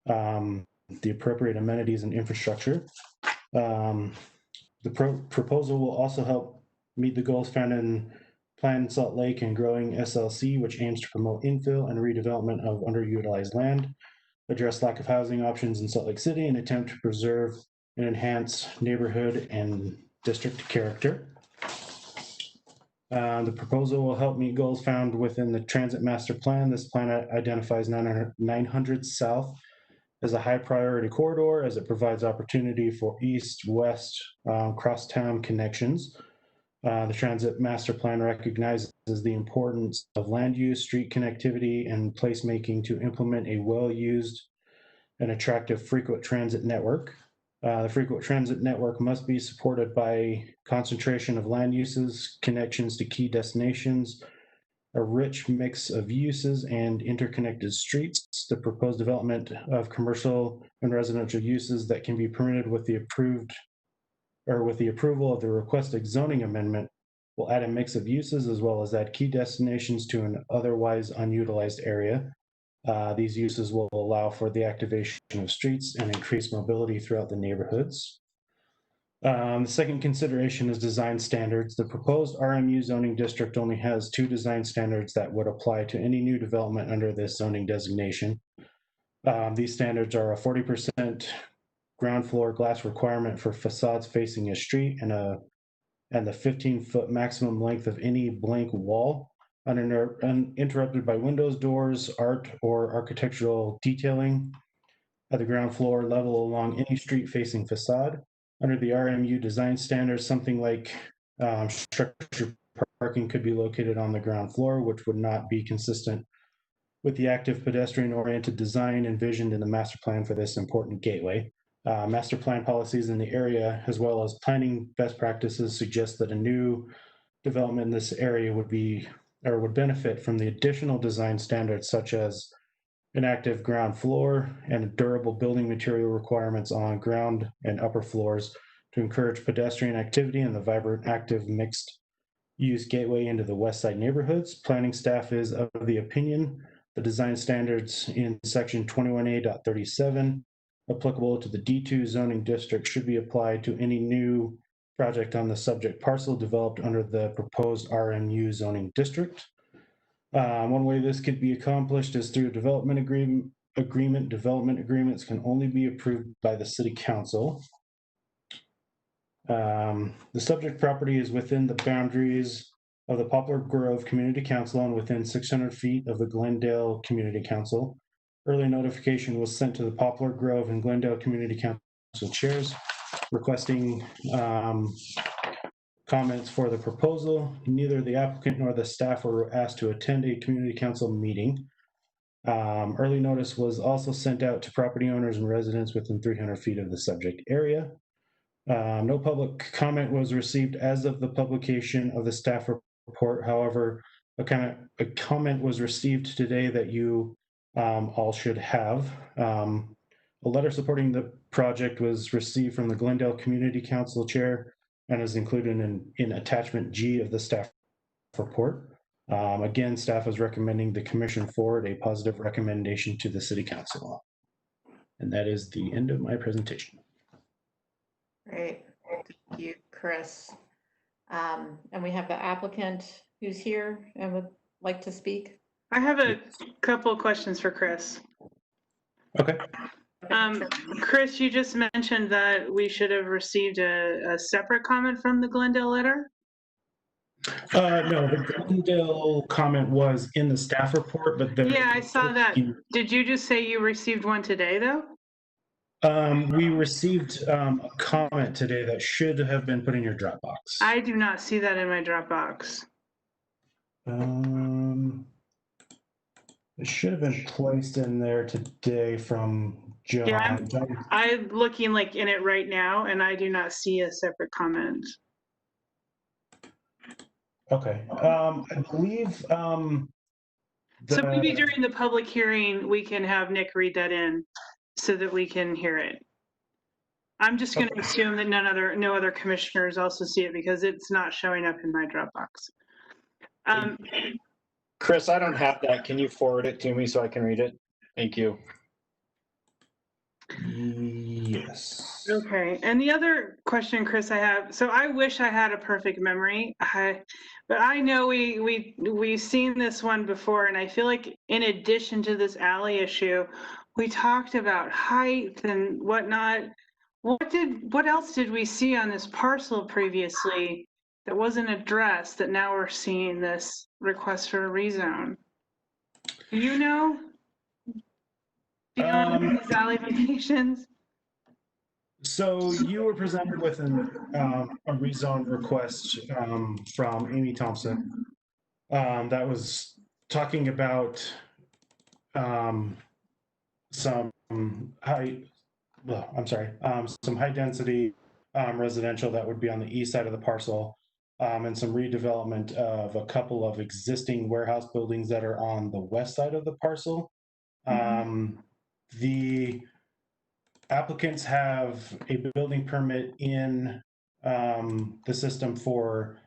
the appropriate amenities and infrastructure. The proposal will also help meet the goals found in Plan Salt Lake and Growing SLC, which aims to promote infill and redevelopment of underutilized land, address lack of housing options in Salt Lake City, and attempt to preserve and enhance neighborhood and district character. The proposal will help meet goals found within the Transit Master Plan. This plan identifies 900 South as a high priority corridor as it provides opportunity for east-west crosstown connections. The Transit Master Plan recognizes the importance of land use, street connectivity, and placemaking to implement a well-used and attractive frequent transit network. The frequent transit network must be supported by concentration of land uses, connections to key destinations, a rich mix of uses, and interconnected streets. The proposed development of commercial and residential uses that can be permitted with the approval of the requested zoning amendment will add a mix of uses as well as add key destinations to an otherwise unutilized area. These uses will allow for the activation of streets and increase mobility throughout the neighborhoods. The second consideration is design standards. The proposed RMU zoning district only has 2 design standards that would apply to any new development under this zoning designation. These standards are a 40% ground floor glass requirement for facades facing a street and the 15-foot maximum length of any blank wall uninterrupted by windows, doors, art, or architectural detailing at the ground floor level along any street-facing facade. Under the RMU design standards, something like structured parking could be located on the ground floor, which would not be consistent with the active pedestrian-oriented design envisioned in the master plan for this important gateway. Master plan policies in the area, as well as planning best practices, suggest that a new development in this area would benefit from the additional design standards such as an active ground floor and durable building material requirements on ground and upper floors to encourage pedestrian activity in the vibrant, active, mixed-use gateway into the west side neighborhoods. Planning staff is of the opinion the design standards in section 21A.37 applicable to the D2 zoning district should be applied to any new project on the subject parcel developed under the proposed RMU zoning district. One way this could be accomplished is through a development agreement. Development agreements can only be approved by the city council. The subject property is within the boundaries of the Poplar Grove Community Council and within 600 feet of the Glendale Community Council. Early notification was sent to the Poplar Grove and Glendale Community Council chairs requesting comments for the proposal. Neither the applicant nor the staff were asked to attend a community council meeting. Early notice was also sent out to property owners and residents within 300 feet of the subject area. No public comment was received as of the publication of the staff report. However, a comment was received today that you all should have. A letter supporting the project was received from the Glendale Community Council chair and is included in attachment G of the staff report. Again, staff is recommending the commission forward a positive recommendation to the city council. And that is the end of my presentation. Great. Thank you, Chris. And we have the applicant who's here and would like to speak. I have a couple of questions for Chris. Okay. Chris, you just mentioned that we should have received a separate comment from the Glendale letter? No, the Glendale comment was in the staff report, but yeah, I saw that. Did you just say you received one today, though? We received a comment today that should have been put in your Dropbox. I do not see that in my Dropbox. It should have been placed in there today from John. Yeah, I'm looking like in it right now, and I do not see a separate comment. Okay. I believe. So maybe during the public hearing, we can have Nick read that in so that we can hear it. I'm just going to assume that no other commissioners also see it because it's not showing up in my Dropbox. Chris, I don't have that. Can you forward it to me so I can read it? Thank you. Yes. Okay. And the other question, Chris, I have, so I wish I had a perfect memory, but I know we've seen this one before, and I feel like in addition to this alley issue, we talked about height and whatnot. What else did we see on this parcel previously that wasn't addressed that now we're seeing this request for a rezone? Do you know? Do you know these alley locations? So you were presented with a rezone request from Amy Thompson that was talking about some height well, I'm sorry, some high density residential that would be on the east side of the parcel, and some redevelopment of a couple of existing warehouse buildings that are on the west side of the parcel. The applicants have a building permit in the system for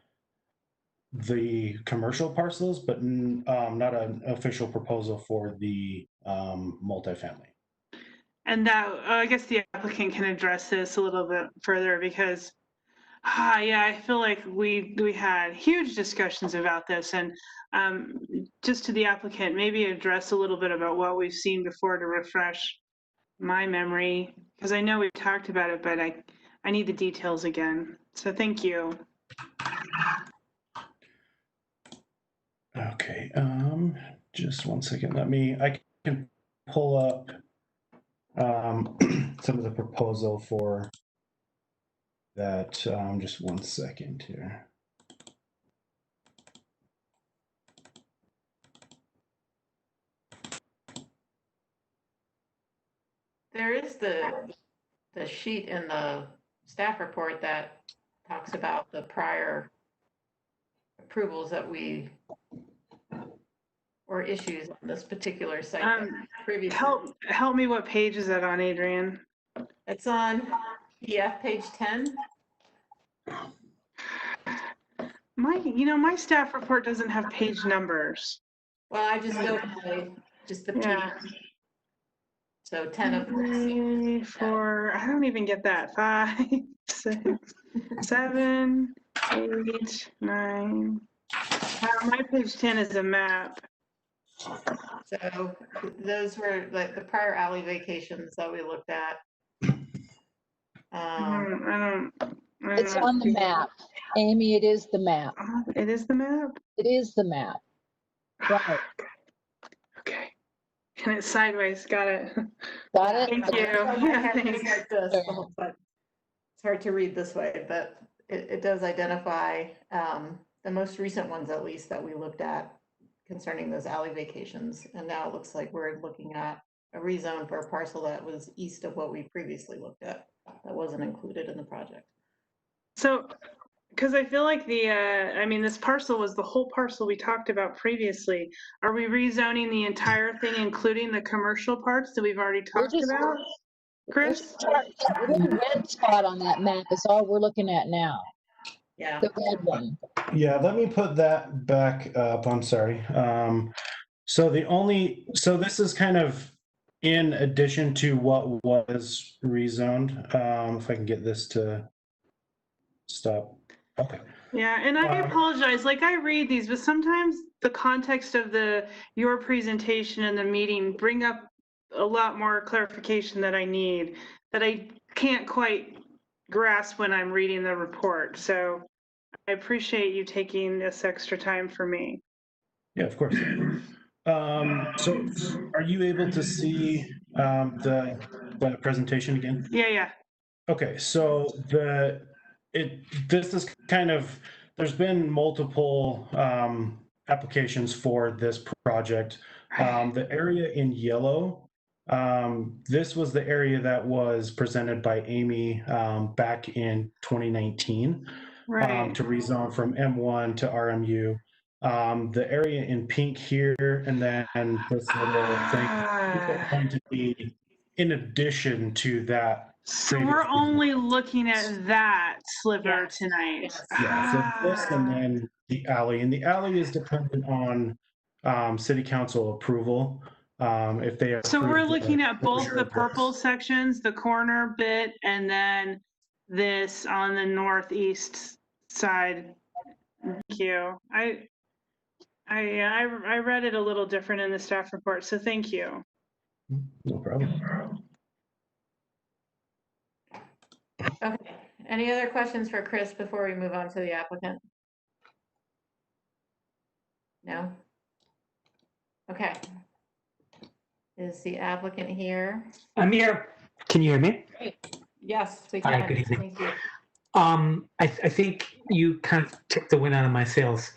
the commercial parcels, but not an official proposal for the multifamily. And that, I guess the applicant can address this a little bit further because, yeah, I feel like we had huge discussions about this, and just to the applicant, maybe address a little bit about what we've seen before to refresh my memory, because I know we've talked about it, but I need the details again. So thank you. Okay, just one second. I can pull up some of the proposal for that. Just one second here. There is the sheet in the staff report that talks about the prior approvals that we, or issues on this particular site. Previously. Help me, what page is that on, Adrian? It's on PDF page 10. My staff report doesn't have page numbers. Well, I just go by just the PDF. So 10 of 3, 4, I don't even get that. 5, 6, 7, 8, 9. My page 10 is a map. So those were like the prior alley vacations that we looked at. It's on the map. Amy, it is the map. It is the map? It is the map. Right. Okay. And it's sideways. Got it. Got it? Thank you. Yeah, thanks. Like this, but it's hard to read this way, but it does identify the most recent ones, at least, that we looked at concerning those alley vacations. And now it looks like we're looking at a rezone for a parcel that was east of what we previously looked at. That wasn't included in the project. So, because I feel like this parcel was the whole parcel we talked about previously. Are we rezoning the entire thing, including the commercial parts that we've already talked about? Chris? The red spot on that map is all we're looking at now. Yeah. The red one. Yeah, let me put that back up. I'm sorry. So this is kind of in addition to what was rezoned. If I can get this to stop. Okay. Yeah, and I apologize. Like, I read these, but sometimes the context of your presentation and the meeting bring up a lot more clarification that I need, that I can't quite grasp when I'm reading the report. So I appreciate you taking this extra time for me. Yeah, of course. So are you able to see the presentation again? Yeah. Okay, so this is kind of, there's been multiple applications for this project. The area in yellow, this was the area that was presented by Amy back in 2019 to rezone from M1 to RMU. The area in pink here, and then this little thing is going to be in addition to that. So we're only looking at that sliver tonight. Yeah, so this and then the alley. And the alley is dependent on city council approval. If they So we're looking at both the purple sections, the corner bit, and then this on the northeast side. Thank you. I read it a little different in the staff report, so thank you. No problem. Okay. Any other questions for Chris before we move on to the applicant? No? Okay. Is the applicant here? I'm here. Can you hear me? Yes, we Hi, can. good evening. Thank you. I think you kind of took the wind out of my sails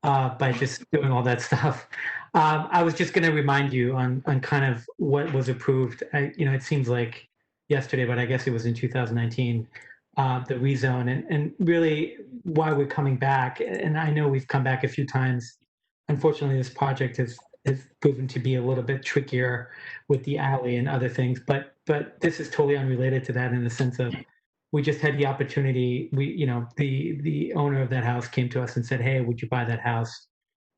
by just doing all that stuff. I was just going to remind you on kind of what was approved. It seems like yesterday, but I guess it was in 2019, the rezone, and really why we're coming back. And I know we've come back a few times. Unfortunately, this project has proven to be a little bit trickier with the alley and other things, but this is totally unrelated to that in the sense of we just had the opportunity. The owner of that house came to us and said, "Hey, would you buy that house?"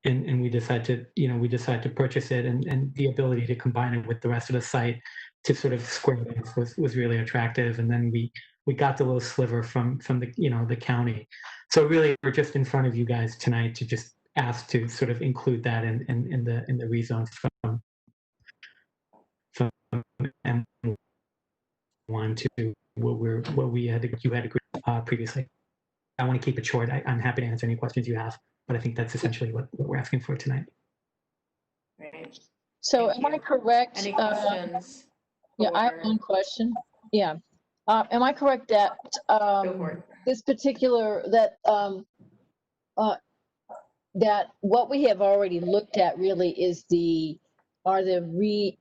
And we decided to purchase it, and the ability to combine it with the rest of the site to sort of square it was really attractive. And then we got the little sliver from the county. So really, we're just in front of you guys tonight to just ask to sort of include that in the rezone from M1 to what you had agreed previously. I want to keep it short. I'm happy to answer any questions you have, but I think that's essentially what we're asking for tonight. Right. So am I correct? Any questions? Yeah, I have one question. Yeah. Am I correct that this particular, that what we have already looked at really is the redoing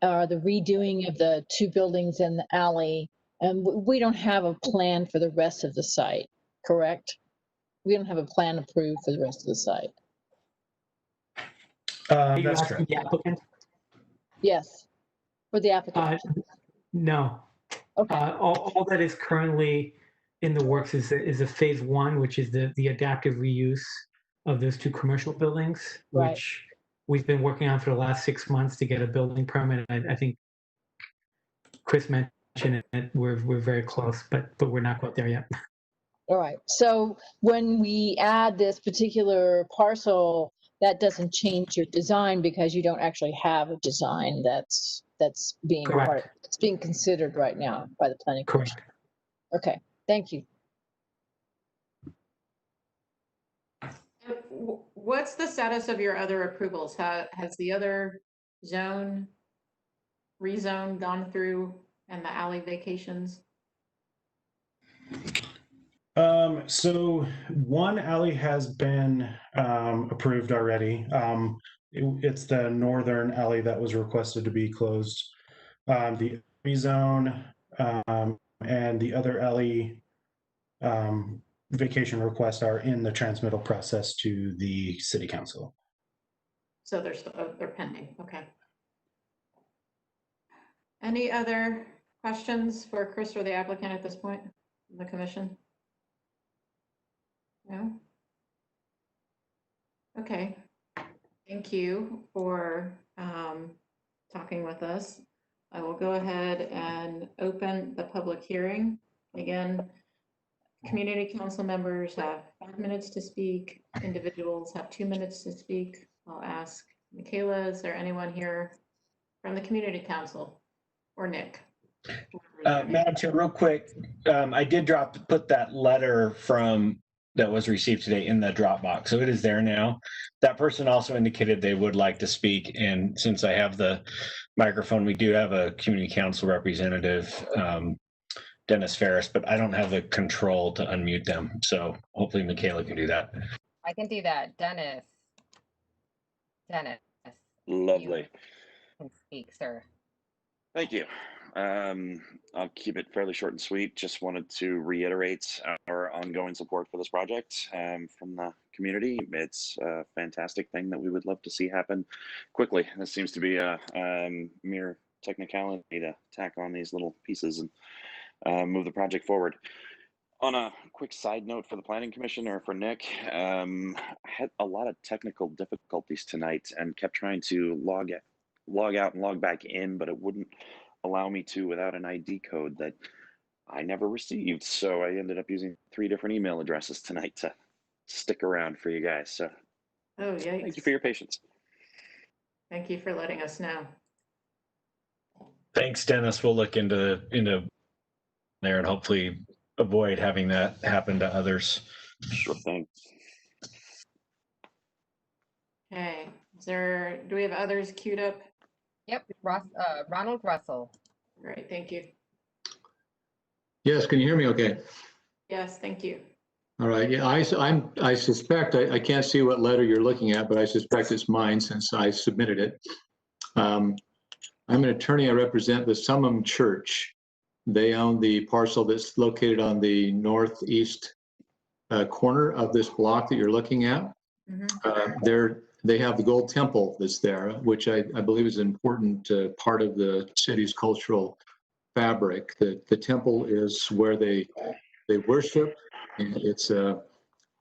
of the two buildings in the alley, and we don't have a plan for the rest of the site, correct? We don't have a plan approved for the rest of the site. That's correct. The applicant? Yes, for the applicant. No. Okay. All that is currently in the works is a phase one, which is the adaptive reuse of those two commercial buildings, right, which we've been working on for the last 6 months to get a building permit. I think Chris mentioned it. We're very close, but we're not quite there yet. All right. So when we add this particular parcel, that doesn't change your design because you don't actually have a design that's being it's being considered right now by the planning commission. Okay. Thank you. What's the status of your other approvals? Has the other rezone gone through and the alley vacations? So one alley has been approved already. It's the northern alley that was requested to be closed. The rezone and the other alley vacation requests are in the transmittal process to the city council. So they're pending. Okay. Any other questions for Chris or the applicant at this point in the commission? No? Okay. Thank you for talking with us. I will go ahead and open the public hearing. Again, community council members have 5 minutes to speak. Individuals have 2 minutes to speak. I'll ask Michaela, is there anyone here from the community council or Nick? Madam Chair, real quick, I did put that letter that was received today in the Dropbox, so it is there now. That person also indicated they would like to speak, and since I have the microphone, we do have a community council representative, Dennis Ferris, but I don't have the control to unmute them, so hopefully Michaela can do that. I can do that. Dennis. Lovely. You can speak, sir. Thank you. I'll keep it fairly short and sweet. Just wanted to reiterate our ongoing support for this project from the community. It's a fantastic thing that we would love to see happen quickly. This seems to be a mere technicality to tack on these little pieces and move the project forward. On a quick side note for the Planning Commission or for Nick, I had a lot of technical difficulties tonight and kept trying to log out and log back in, but it wouldn't allow me to without an ID code that I never received. So I ended up using 3 different email addresses tonight to stick around for you guys. So yikes. Thank you for your patience. Thank you for letting us know. Thanks, Dennis. We'll look into there and hopefully avoid having that happen to others. Sure thing. Okay. Do we have others queued up? Yep. Ronald Russell. Great. Thank you. Yes, can you hear me okay? Yes, thank you. All right. Yeah, I suspect, I can't see what letter you're looking at, but I suspect it's mine since I submitted it. I'm an attorney. I represent the Summum Church They own the parcel that's located on the northeast corner of this block that you're looking at. They have the Gold Temple that's there, which I believe is an important part of the city's cultural fabric. The temple is where they worship, and it's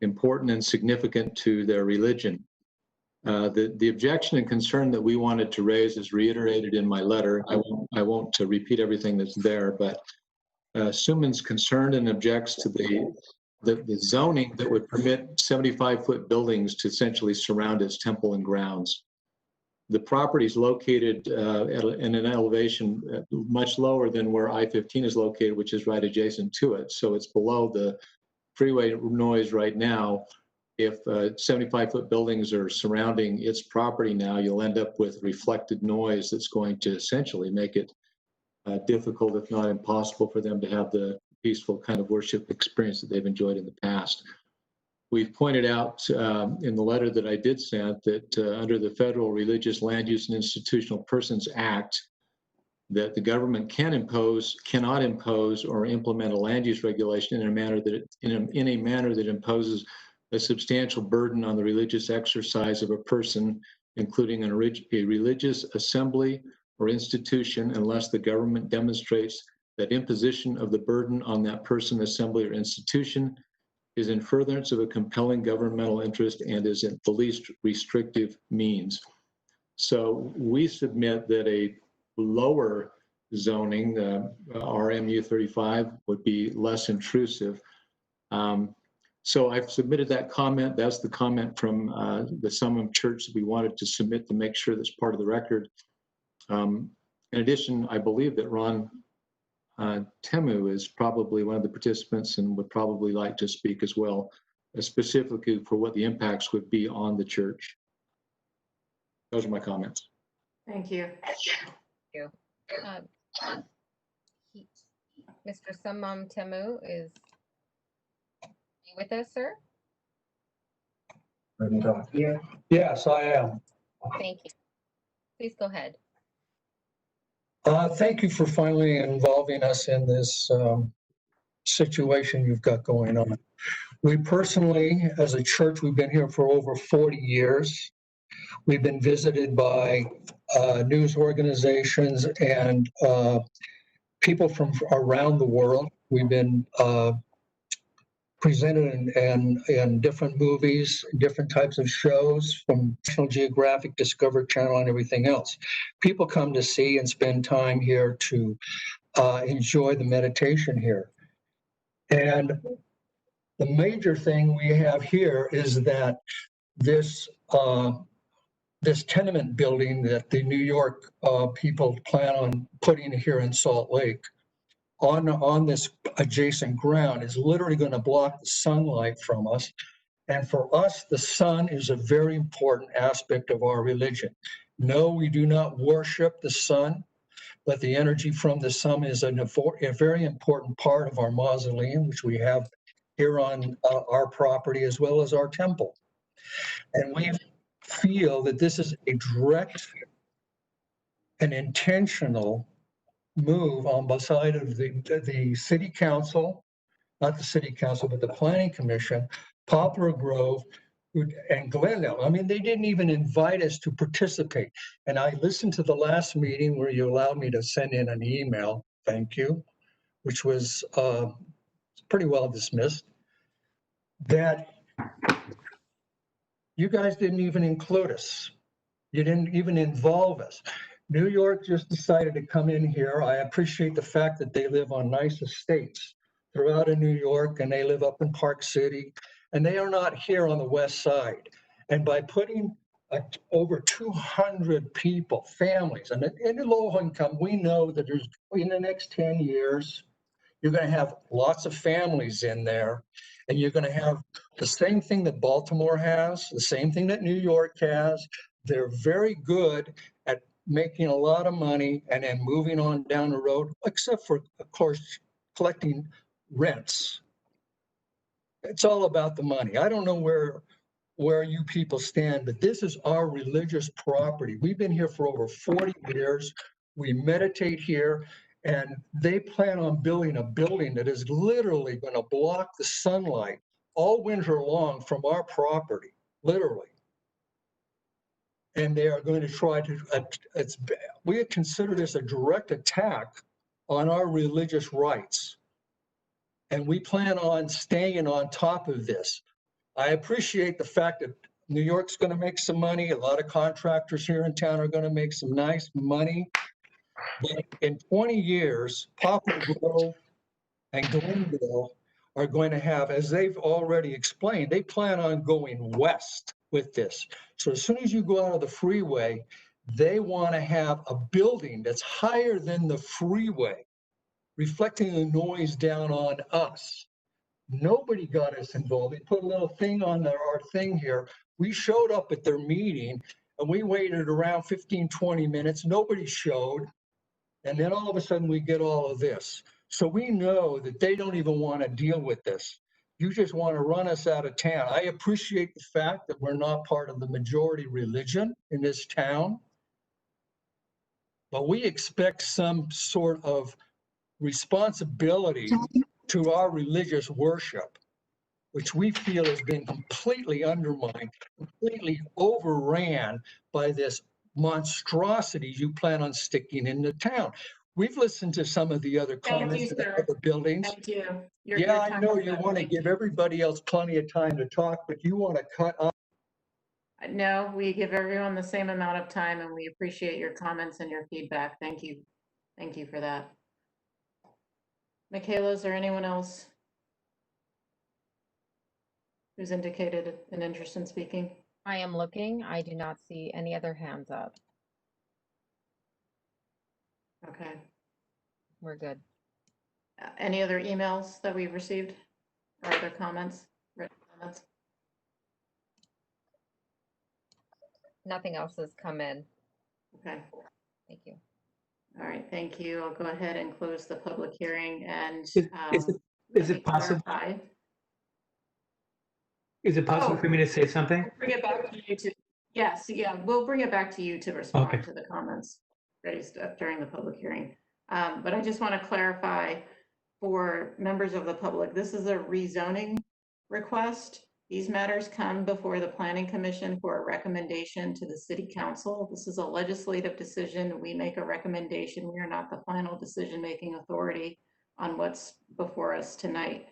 important and significant to their religion. The objection and concern that we wanted to raise is reiterated in my letter. I won't repeat everything that's there, but Suman's concerned and objects to the zoning that would permit 75-foot buildings to essentially surround its temple and grounds. The property is located in an elevation much lower than where I-15 is located, which is right adjacent to it. So it's below the freeway noise right now. If 75-foot buildings are surrounding its property now, you'll end up with reflected noise that's going to essentially make it difficult, if not impossible, for them to have the peaceful kind of worship experience that they've enjoyed in the past. We've pointed out in the letter that I did send that under the Federal Religious Land Use and Institutional Persons Act, that the government cannot impose or implement a land use regulation in a manner that imposes a substantial burden on the religious exercise of a person, including a religious assembly or institution, unless the government demonstrates that imposition of the burden on that person, assembly, or institution is in furtherance of a compelling governmental interest and is at the least restrictive means. So we submit that a lower zoning, RMU 35, would be less intrusive. So I've submitted that comment. That's the comment from the Summum Church that we wanted to submit to make sure that's part of the record. In addition, I believe that Ron Temu is probably one of the participants and would probably like to speak as well, specifically for what the impacts would be on the church. Those are my comments. Thank you. Thank you. Mr. Summum Temu is with us, sir? Yes, I am. Thank you. Please go ahead. Thank you for finally involving us in this situation you've got going on. We personally, as a church, we've been here for over 40 years. We've been visited by news organizations and people from around the world. We've been presented in different movies, different types of shows from National Geographic, Discovery Channel, and everything else. People come to see and spend time here to enjoy the meditation here. And the major thing we have here is that this tenement building that the New York people plan on putting here in Salt Lake on this adjacent ground is literally going to block the sunlight from us. And for us, the sun is a very important aspect of our religion. No, we do not worship the sun, but the energy from the sun is a very important part of our mausoleum, which we have here on our property as well as our temple. And we feel that this is a direct and intentional move on the side of the city council, not the city council, but the planning commission, Poplar Grove, and Glendale. I mean, they didn't even invite us to participate. And I listened to the last meeting where you allowed me to send in an email, thank you, which was pretty well dismissed, that you guys didn't even include us. You didn't even involve us. New York just decided to come in here. I appreciate the fact that they live on nice estates throughout in New York, and they live up in Park City, and they are not here on the west side. And by putting over 200 people, families, and in the low income, we know that there's, in the next 10 years, you're going to have lots of families in there, and you're going to have the same thing that Baltimore has, the same thing that New York has. They're very good at making a lot of money and then moving on down the road, except for, of course, collecting rents. It's all about the money. I don't know where you people stand, but this is our religious property. We've been here for over 40 years. We meditate here, And they plan on building a building that is literally going to block the sunlight all winter long from our property, literally. And they are going to try to, we consider this a direct attack on our religious rights. And we plan on staying on top of this. I appreciate the fact that New York's going to make some money. A lot of contractors here in town are going to make some nice money. But in 20 years, Poplar Grove and Glenville are going to have, as they've already explained, they plan on going west with this. So as soon as you go out of the freeway, they want to have a building that's higher than the freeway, reflecting the noise down on us. Nobody got us involved. They put a little thing on our thing here. We showed up at their meeting and we waited around 15, 20 minutes. Nobody showed. And then all of a sudden we get all of this. So we know that they don't even want to deal with this. You just want to run us out of town. I appreciate the fact that we're not part of the majority religion in this town, but we expect some sort of responsibility to our religious worship, which we feel has been completely undermined, completely overran by this monstrosity you plan on sticking in the town. We've listened to some of the other comments about the buildings. Thank you. Yeah, I know you want to give everybody else plenty of time to talk, but you want to cut off. No, we give everyone the same amount of time and we appreciate your comments and your feedback. Thank you. Thank you for that. Michaela, is there anyone else who's indicated an interest in speaking? I am looking. I do not see any other hands up. Okay. We're good. Any other emails that we've received or other comments, written comments? Nothing else has come in. Okay. Thank you. All right, thank you. I'll go ahead and close the public hearing and. Is it possible? Is it possible for me to say something? Bring it back to you to, yes, yeah, we'll bring it back to you to respond Okay. to the comments raised during the public hearing. But I just want to clarify for members of the public, this is a rezoning request. These matters come before the Planning Commission for a recommendation to the City Council. This is a legislative decision. We make a recommendation. We are not the final decision-making authority on what's before us tonight.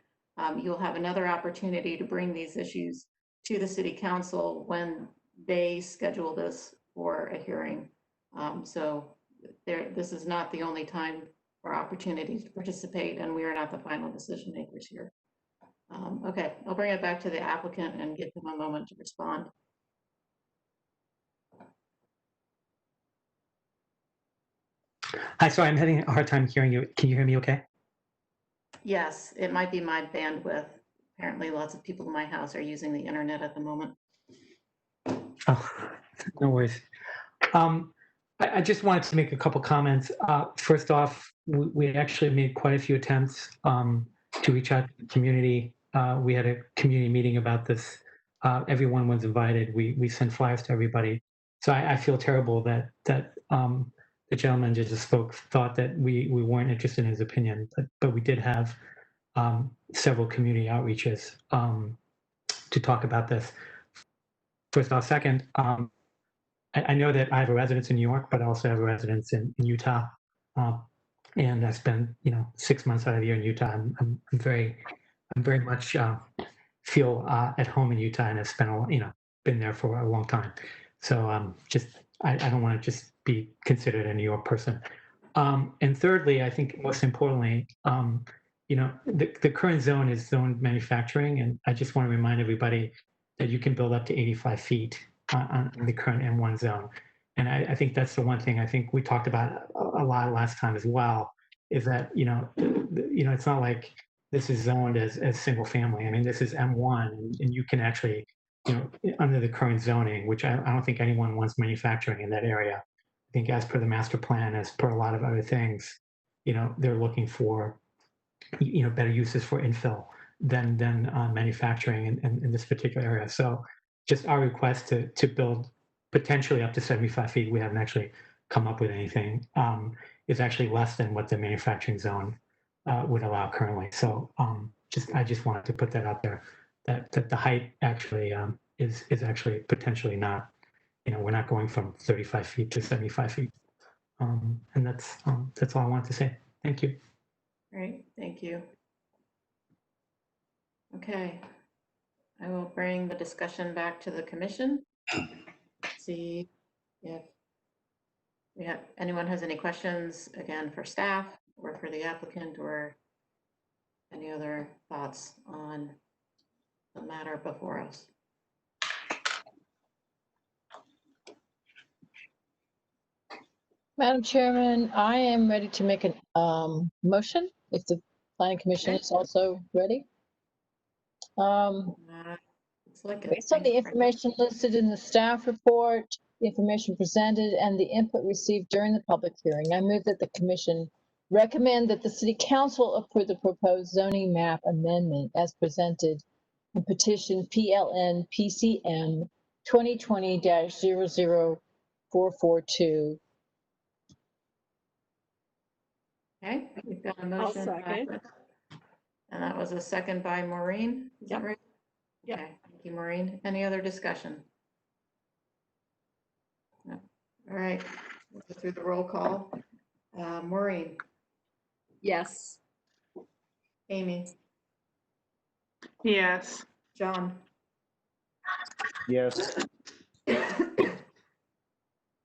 You'll have another opportunity to bring these issues to the City Council when they schedule this for a hearing. So this is not the only time or opportunity to participate, and we are not the final decision makers here. Okay, I'll bring it back to the applicant and give them a moment to respond. Hi, sorry, I'm having a hard time hearing you. Can you hear me okay? Yes, it might be my bandwidth. Apparently lots of people in my house are using the internet at the moment. Oh, no worries. I just wanted to make a couple comments. First off, we actually made quite a few attempts to reach out to the community. We had a community meeting about this. Everyone was invited. We sent flyers to everybody. So I feel terrible that the gentleman just spoke thought that we weren't interested in his opinion, but we did have several community outreaches to talk about this. First off, second, I know that I have a residence in New York, but I also have a residence in Utah, and I spent 6 months out of the year in Utah. I'm very much feel at home in Utah, and have spent been there for a long time. So I don't want to just be considered a New York person. And thirdly, I think most importantly, the current zone is zoned manufacturing, and I just want to remind everybody that you can build up to 85 feet on the current M1 zone. And I think that's the one thing I think we talked about a lot last time as well, is that, it's not like this is zoned as single family. I mean, this is M1, and you can actually, under the current zoning, which I don't think anyone wants manufacturing in that area. I think as per the master plan, as per a lot of other things, they're looking for, better uses for infill than manufacturing in this particular area. So just our request to build potentially up to 75 feet. We haven't actually come up with anything, is actually less than what the manufacturing zone would allow currently. So I just wanted to put that out there, that the height actually is actually potentially not, we're not going from 35 feet to 75 feet. And that's all I wanted to say. Thank you. Great, thank you. Okay, I will bring the discussion back to the commission. See if anyone has any questions, again, for staff or for the applicant, or any other thoughts on the matter before us. Madam Chairman, I am ready to make a motion if the planning commission is also ready. Based on the information listed in the staff report, the information presented, and the input received during the public hearing, I move that the commission recommend that the city council approve the proposed zoning map amendment as presented in petition PLN PCM 2020-00442. Okay, we've got a I'll motion. second. And that was a second by Maureen. Is that Yep. right? Yep. Okay, thank you, Maureen. Any other discussion? No. All right, we'll go through the roll call. Maureen, Yes. Amy, Yes. John, Yes.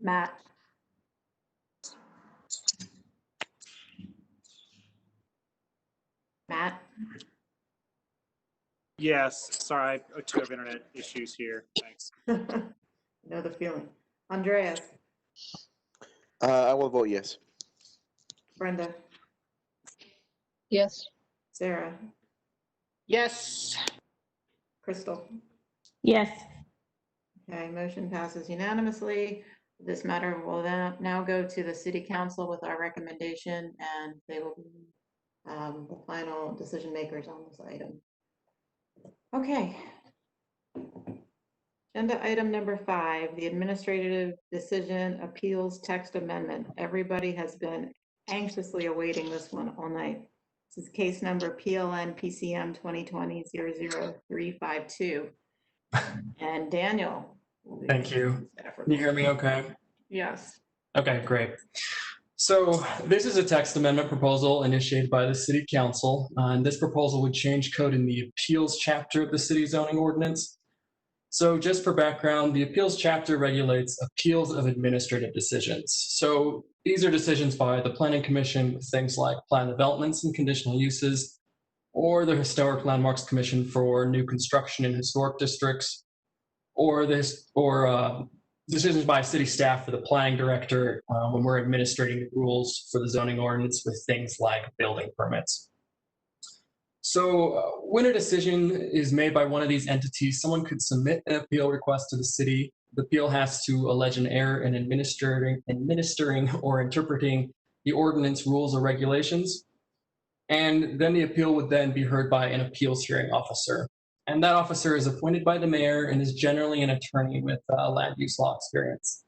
Matt, Matt, Yes, sorry, I do have internet issues here. Thanks. know the feeling. Andreas, I will vote yes. Brenda, Yes. Sarah, Yes. Crystal. Yes. Okay, motion passes unanimously. This matter will now go to the city council with our recommendation, and they will be the final decision makers on this item. Okay. Agenda item number 5, the administrative decision appeals text amendment. Everybody has been anxiously awaiting this one all night. This is case number PLN PCM 2020-00352. And Daniel. Thank you. Can you hear me okay? Yes. Okay, great. So this is a text amendment proposal initiated by the City Council. And this proposal would change code in the appeals chapter of the city zoning ordinance. So just for background, the appeals chapter regulates appeals of administrative decisions. So these are decisions by the Planning Commission with things like plan developments and conditional uses, or the Historic Landmarks Commission for new construction in historic districts, or decisions by city staff for the planning director when we're administrating the rules for the zoning ordinance with things like building permits. So when a decision is made by one of these entities, someone could submit an appeal request to the city. The appeal has to allege an error in administering or interpreting the ordinance rules or regulations. And then the appeal would then be heard by an appeals hearing officer. And that officer is appointed by the mayor and is generally an attorney with land use law experience.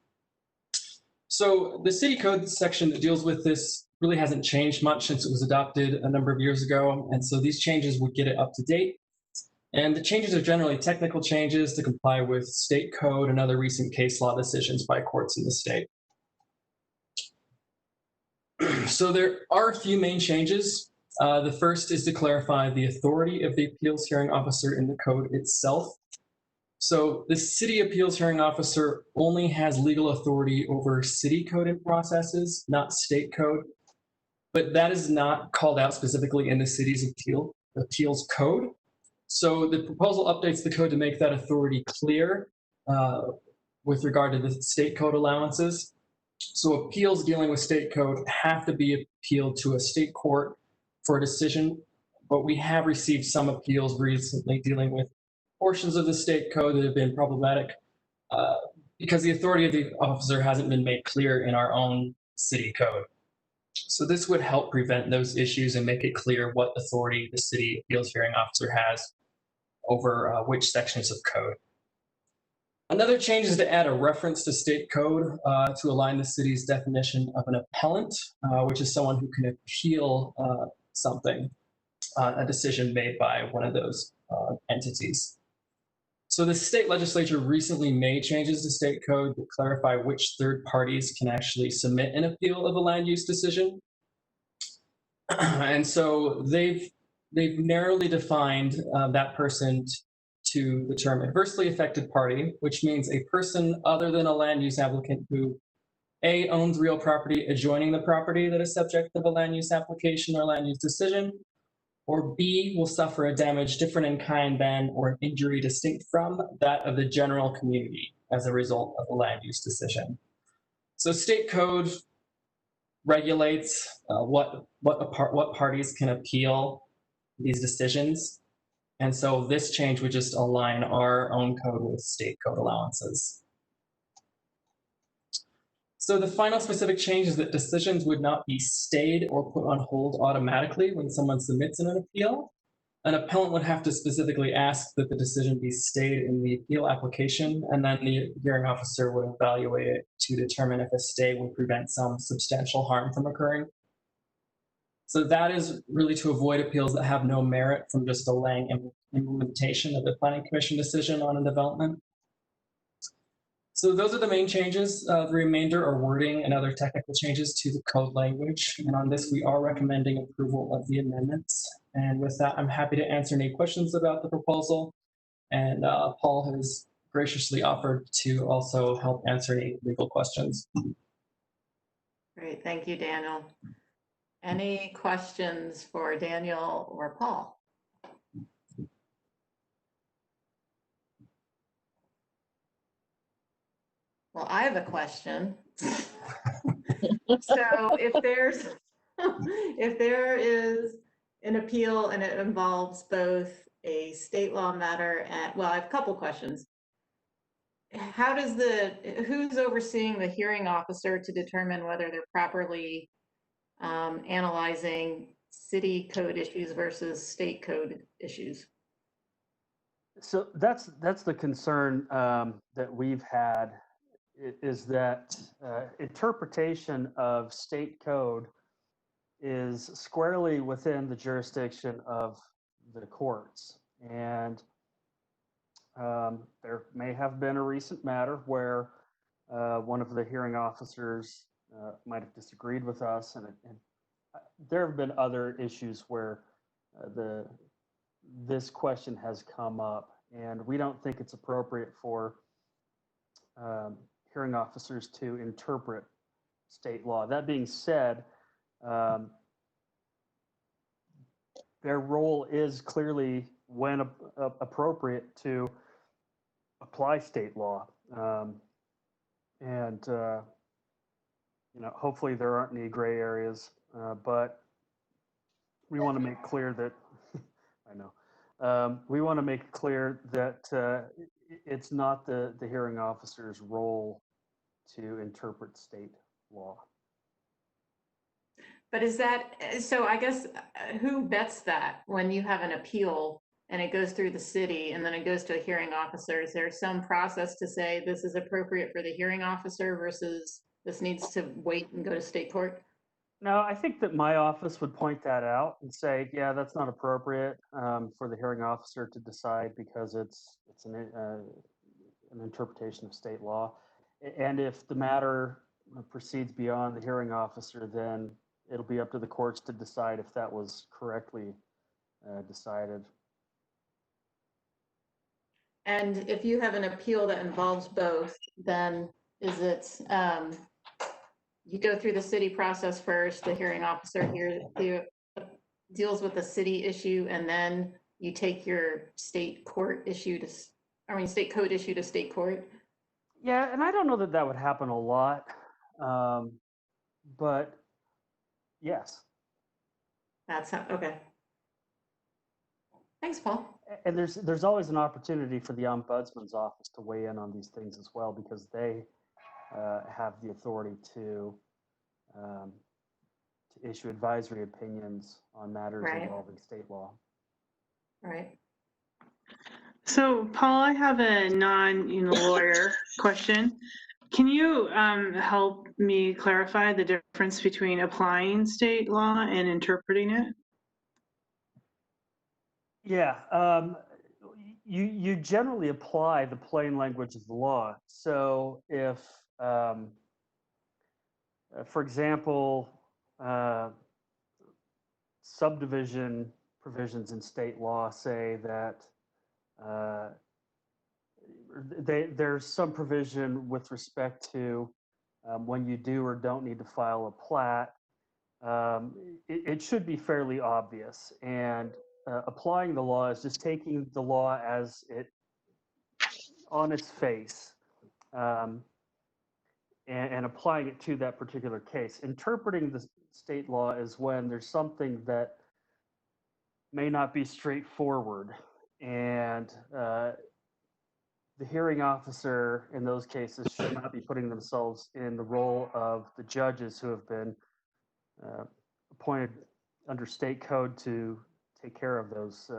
So the city code section that deals with this really hasn't changed much since it was adopted a number of years ago. And so these changes would get it up to date. And the changes are generally technical changes to comply with state code and other recent case law decisions by courts in the state. So there are a few main changes. The first is to clarify the authority of the appeals hearing officer in the code itself. So the city appeals hearing officer only has legal authority over city code and processes, not state code. But that is not called out specifically in the city's appeals code. So the proposal updates the code to make that authority clear with regard to the state code allowances. So appeals dealing with state code have to be appealed to a state court for a decision, but we have received some appeals recently dealing with portions of the state code that have been problematic because the authority of the officer hasn't been made clear in our own city code. So this would help prevent those issues and make it clear what authority the city appeals hearing officer has over which sections of code. Another change is to add a reference to state code to align the city's definition of an appellant, which is someone who can appeal something, a decision made by one of those entities. So the state legislature recently made changes to state code that clarify which third parties can actually submit an appeal of a land use decision. And so they've narrowly defined that person to the term adversely affected party, which means a person other than a land use applicant who A, owns real property adjoining the property that is subject of a land use application or land use decision, or B, will suffer a damage different in kind than or an injury distinct from that of the general community as a result of a land use decision. So state code regulates what parties can appeal these decisions. And so this change would just align our own code with state code allowances. So the final specific change is that decisions would not be stayed or put on hold automatically when someone submits an appeal. An appellant would have to specifically ask that the decision be stayed in the appeal application, and then the hearing officer would evaluate it to determine if a stay would prevent some substantial harm from occurring. So that is really to avoid appeals that have no merit from just delaying implementation of the planning commission decision on a development. So those are the main changes. The remainder are wording and other technical changes to the code language. And on this, we are recommending approval of the amendments. And with that, I'm happy to answer any questions about the proposal. And Paul has graciously offered to also help answer any legal questions. Great, thank you, Daniel. Any questions for Daniel or Paul? Well, I have a question. So if there is an appeal and it involves both a state law matter and, well, I have a couple questions. How does who's overseeing the hearing officer to determine whether they're properly analyzing city code issues versus state code issues? So that's the concern that we've had, is that interpretation of state code is squarely within the jurisdiction of the courts. And there may have been a recent matter where one of the hearing officers might have disagreed with us, and there have been other issues where this question has come up, and we don't think it's appropriate for hearing officers to interpret state law. That being said, their role is clearly, when appropriate, to apply state law. Hopefully there aren't any gray areas, but we want to make clear that, I know, we want to make clear that it's not the hearing officer's role to interpret state law. But is that, so I guess, who vets that when you have an appeal and it goes through the city and then it goes to a hearing officer? Is there some process to say this is appropriate for the hearing officer versus this needs to wait and go to state court? No, I think that my office would point that out and say, yeah, that's not appropriate for the hearing officer to decide, because it's an interpretation of state law. And if the matter proceeds beyond the hearing officer, then it'll be up to the courts to decide if that was correctly decided. And if you have an appeal that involves both, then is it, you go through the city process first, the hearing officer here deals with the city issue, and then you take your state court issue to, state code issue to state court? Yeah, and I don't know that that would happen a lot, but yes. That's how, okay. Thanks, Paul. And there's always an opportunity for the ombudsman's office to weigh in on these things as well, because they have the authority to issue advisory opinions on matters involving state law. Right. So, Paul, I have a non-lawyer question. Can you help me clarify the difference between applying state law and interpreting it? Yeah, you generally apply the plain language of the law. So if, for example, subdivision provisions in state law say that there's some provision with respect to when you do or don't need to file a plat, it should be fairly obvious. And applying the law is just taking the law as it on its face and applying it to that particular case. Interpreting the state law is when there's something that may not be straightforward, and the hearing officer in those cases should not be putting themselves in the role of the judges who have been appointed under state code to take care of those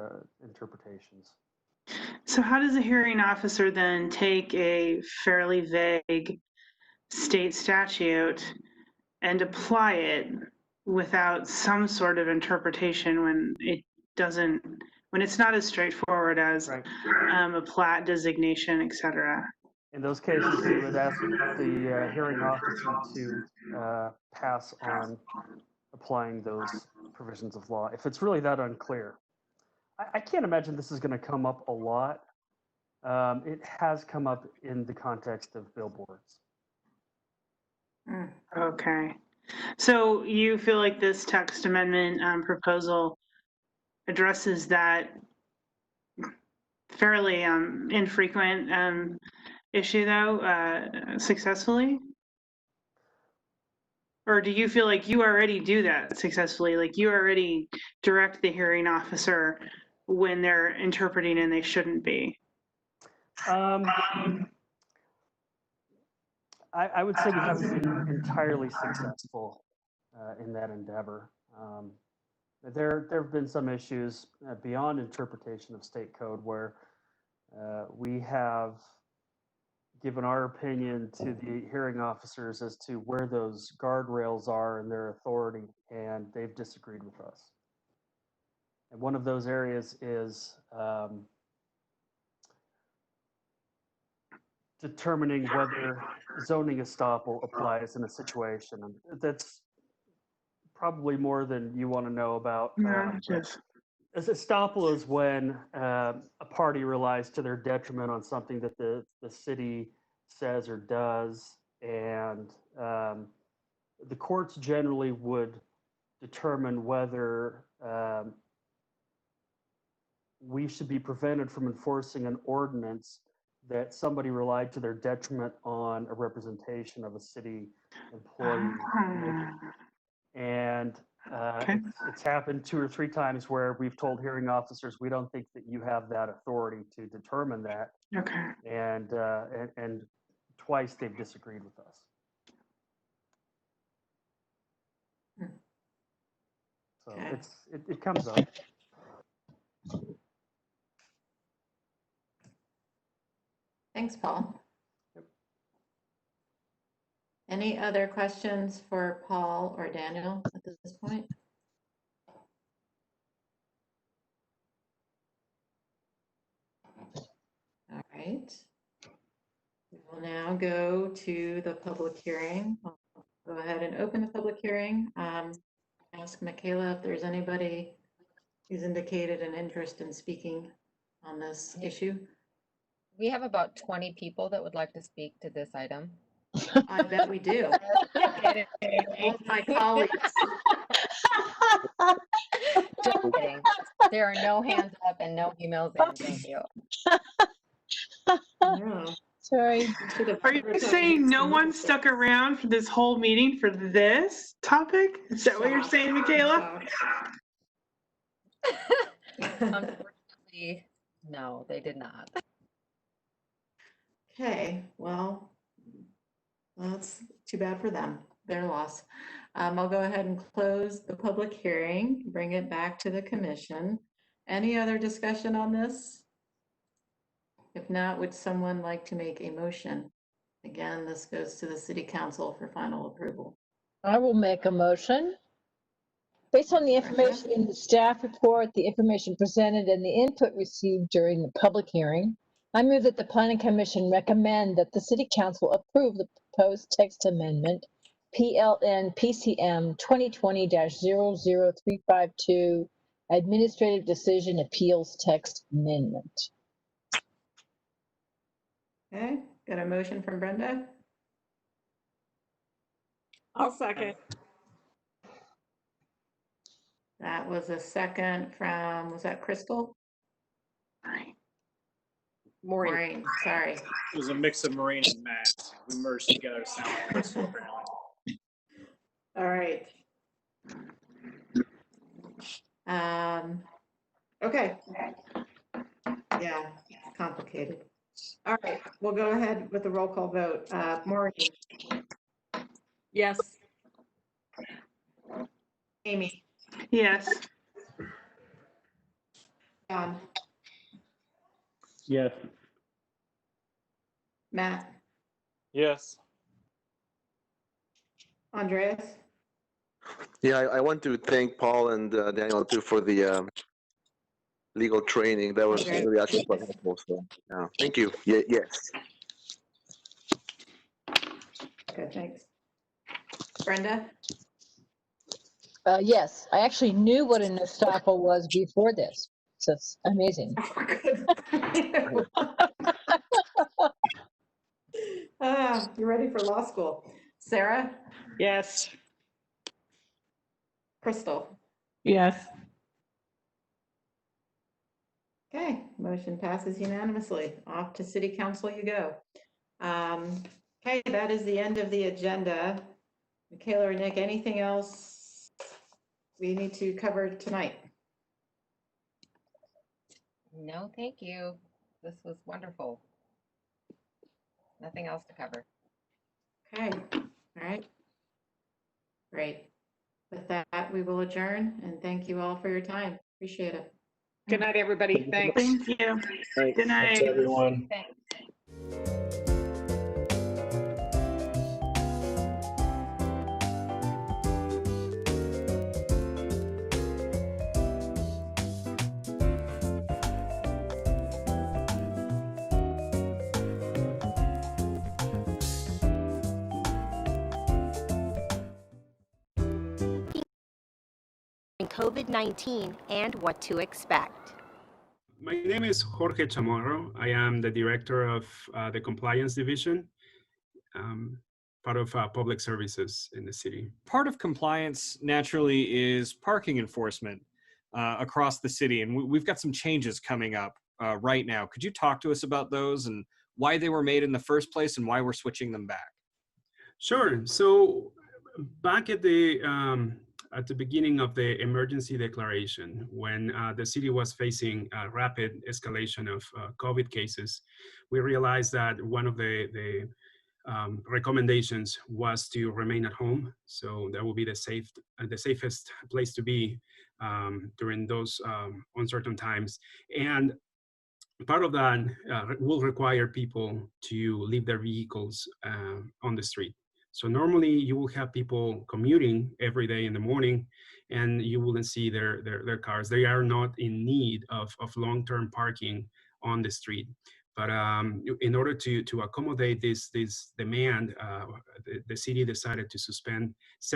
interpretations. So how does a hearing officer then take a fairly vague state statute and apply it without some sort of interpretation when it's not as straightforward as a plat designation, et cetera? In those cases, you would ask the hearing officer to pass on applying those provisions of law if it's really that unclear. I can't imagine this is going to come up a lot. It has come up in the context of billboards. Okay. So you feel like this text amendment proposal addresses that fairly infrequent issue, though, successfully? Or do you feel like you already do that successfully? Like you already direct the hearing officer when they're interpreting and they shouldn't be? I would say we haven't been entirely successful in that endeavor. There have been some issues beyond interpretation of state code where we have given our opinion to the hearing officers as to where those guardrails are in their authority, and they've disagreed with us. And one of those areas is determining whether zoning estoppel applies in a situation. And that's probably more than you want to know about. As estoppel is when a party relies to their detriment on something that the city says or does, and the courts generally would determine whether we should be prevented from enforcing an ordinance that somebody relied to their detriment on a representation of a city employee. And it's happened 2 or 3 times where we've told hearing officers, we don't think that you have that authority to determine that. Okay. And twice they've disagreed with us. So it comes up. Thanks, Paul. Any other questions for Paul or Daniel at this point? All right. We will now go to the public hearing. I'll go ahead and open the public hearing. Ask Michaela if there's anybody who's indicated an interest in speaking on this issue. We have about 20 people that would like to speak to this item. I bet we do. All my colleagues. Just kidding. There are no hands up and no emails in. Thank you. Sorry. Are you saying no one stuck around for this whole meeting for this topic? Is that what you're saying, Michaela? Unfortunately, no, they did not. Okay, well, that's too bad for them, their loss. I'll go ahead and close the public hearing, bring it back to the commission. Any other discussion on this? If not, would someone like to make a motion? Again, this goes to the city council for final approval. I will make a motion. Based on the information in the staff report, the information presented, and the input received during the public hearing, I move that the Planning Commission recommend that the City Council approve the proposed text amendment, PLN PCM 2020-00352, Administrative Decision Appeals Text Amendment. Okay, got a motion from Brenda? I'll second. That was a second from, was that Crystal? Maureen, sorry. It was a mix of Maureen and Matt. We merged together to sound like Crystal, apparently. All right. Okay. Yeah, it's complicated. All right, we'll go ahead with the roll call vote. Maureen, Yes. Amy, Yes. John, Yes. Matt, Yes. Andreas. Yeah, I want to thank Paul and Daniel too for the legal training. That was Okay. really actually quite helpful. So, yeah, thank you. Yes. Okay, thanks. Brenda? Yes, I actually knew what an estoppel was before this. So it's amazing. You're ready for law school. Sarah? Yes. Crystal? Yes. Okay, motion passes unanimously. Off to city council you go. Okay, that is the end of the agenda. Michaela or Nick, anything else we need to cover tonight? No, thank you. This was wonderful. Nothing else to cover. Okay, all right. Great. With that, we will adjourn and thank you all for your time. Appreciate it. Good night, everybody. Thanks. Thank you. Good night. Thanks, everyone. Thanks. COVID-19 and what to expect. My name is Jorge Chamorro. I am the director of the compliance division, part of public services in the city. Part of compliance naturally is parking enforcement across the city, and we've got some changes coming up right now. Could you talk to us about those and why they were made in the first place and why we're switching them back? Sure. So back at the beginning of the emergency declaration, when the city was facing a rapid escalation of COVID cases, we realized that one of the recommendations was to remain at home. So that will be the safest place to be during those uncertain times. And part of that will require people to leave their vehicles on the street. So normally you will have people commuting every day in the morning and you wouldn't see their cars. They are not in need of long-term parking on the street. But in order to accommodate this demand, the city decided to suspend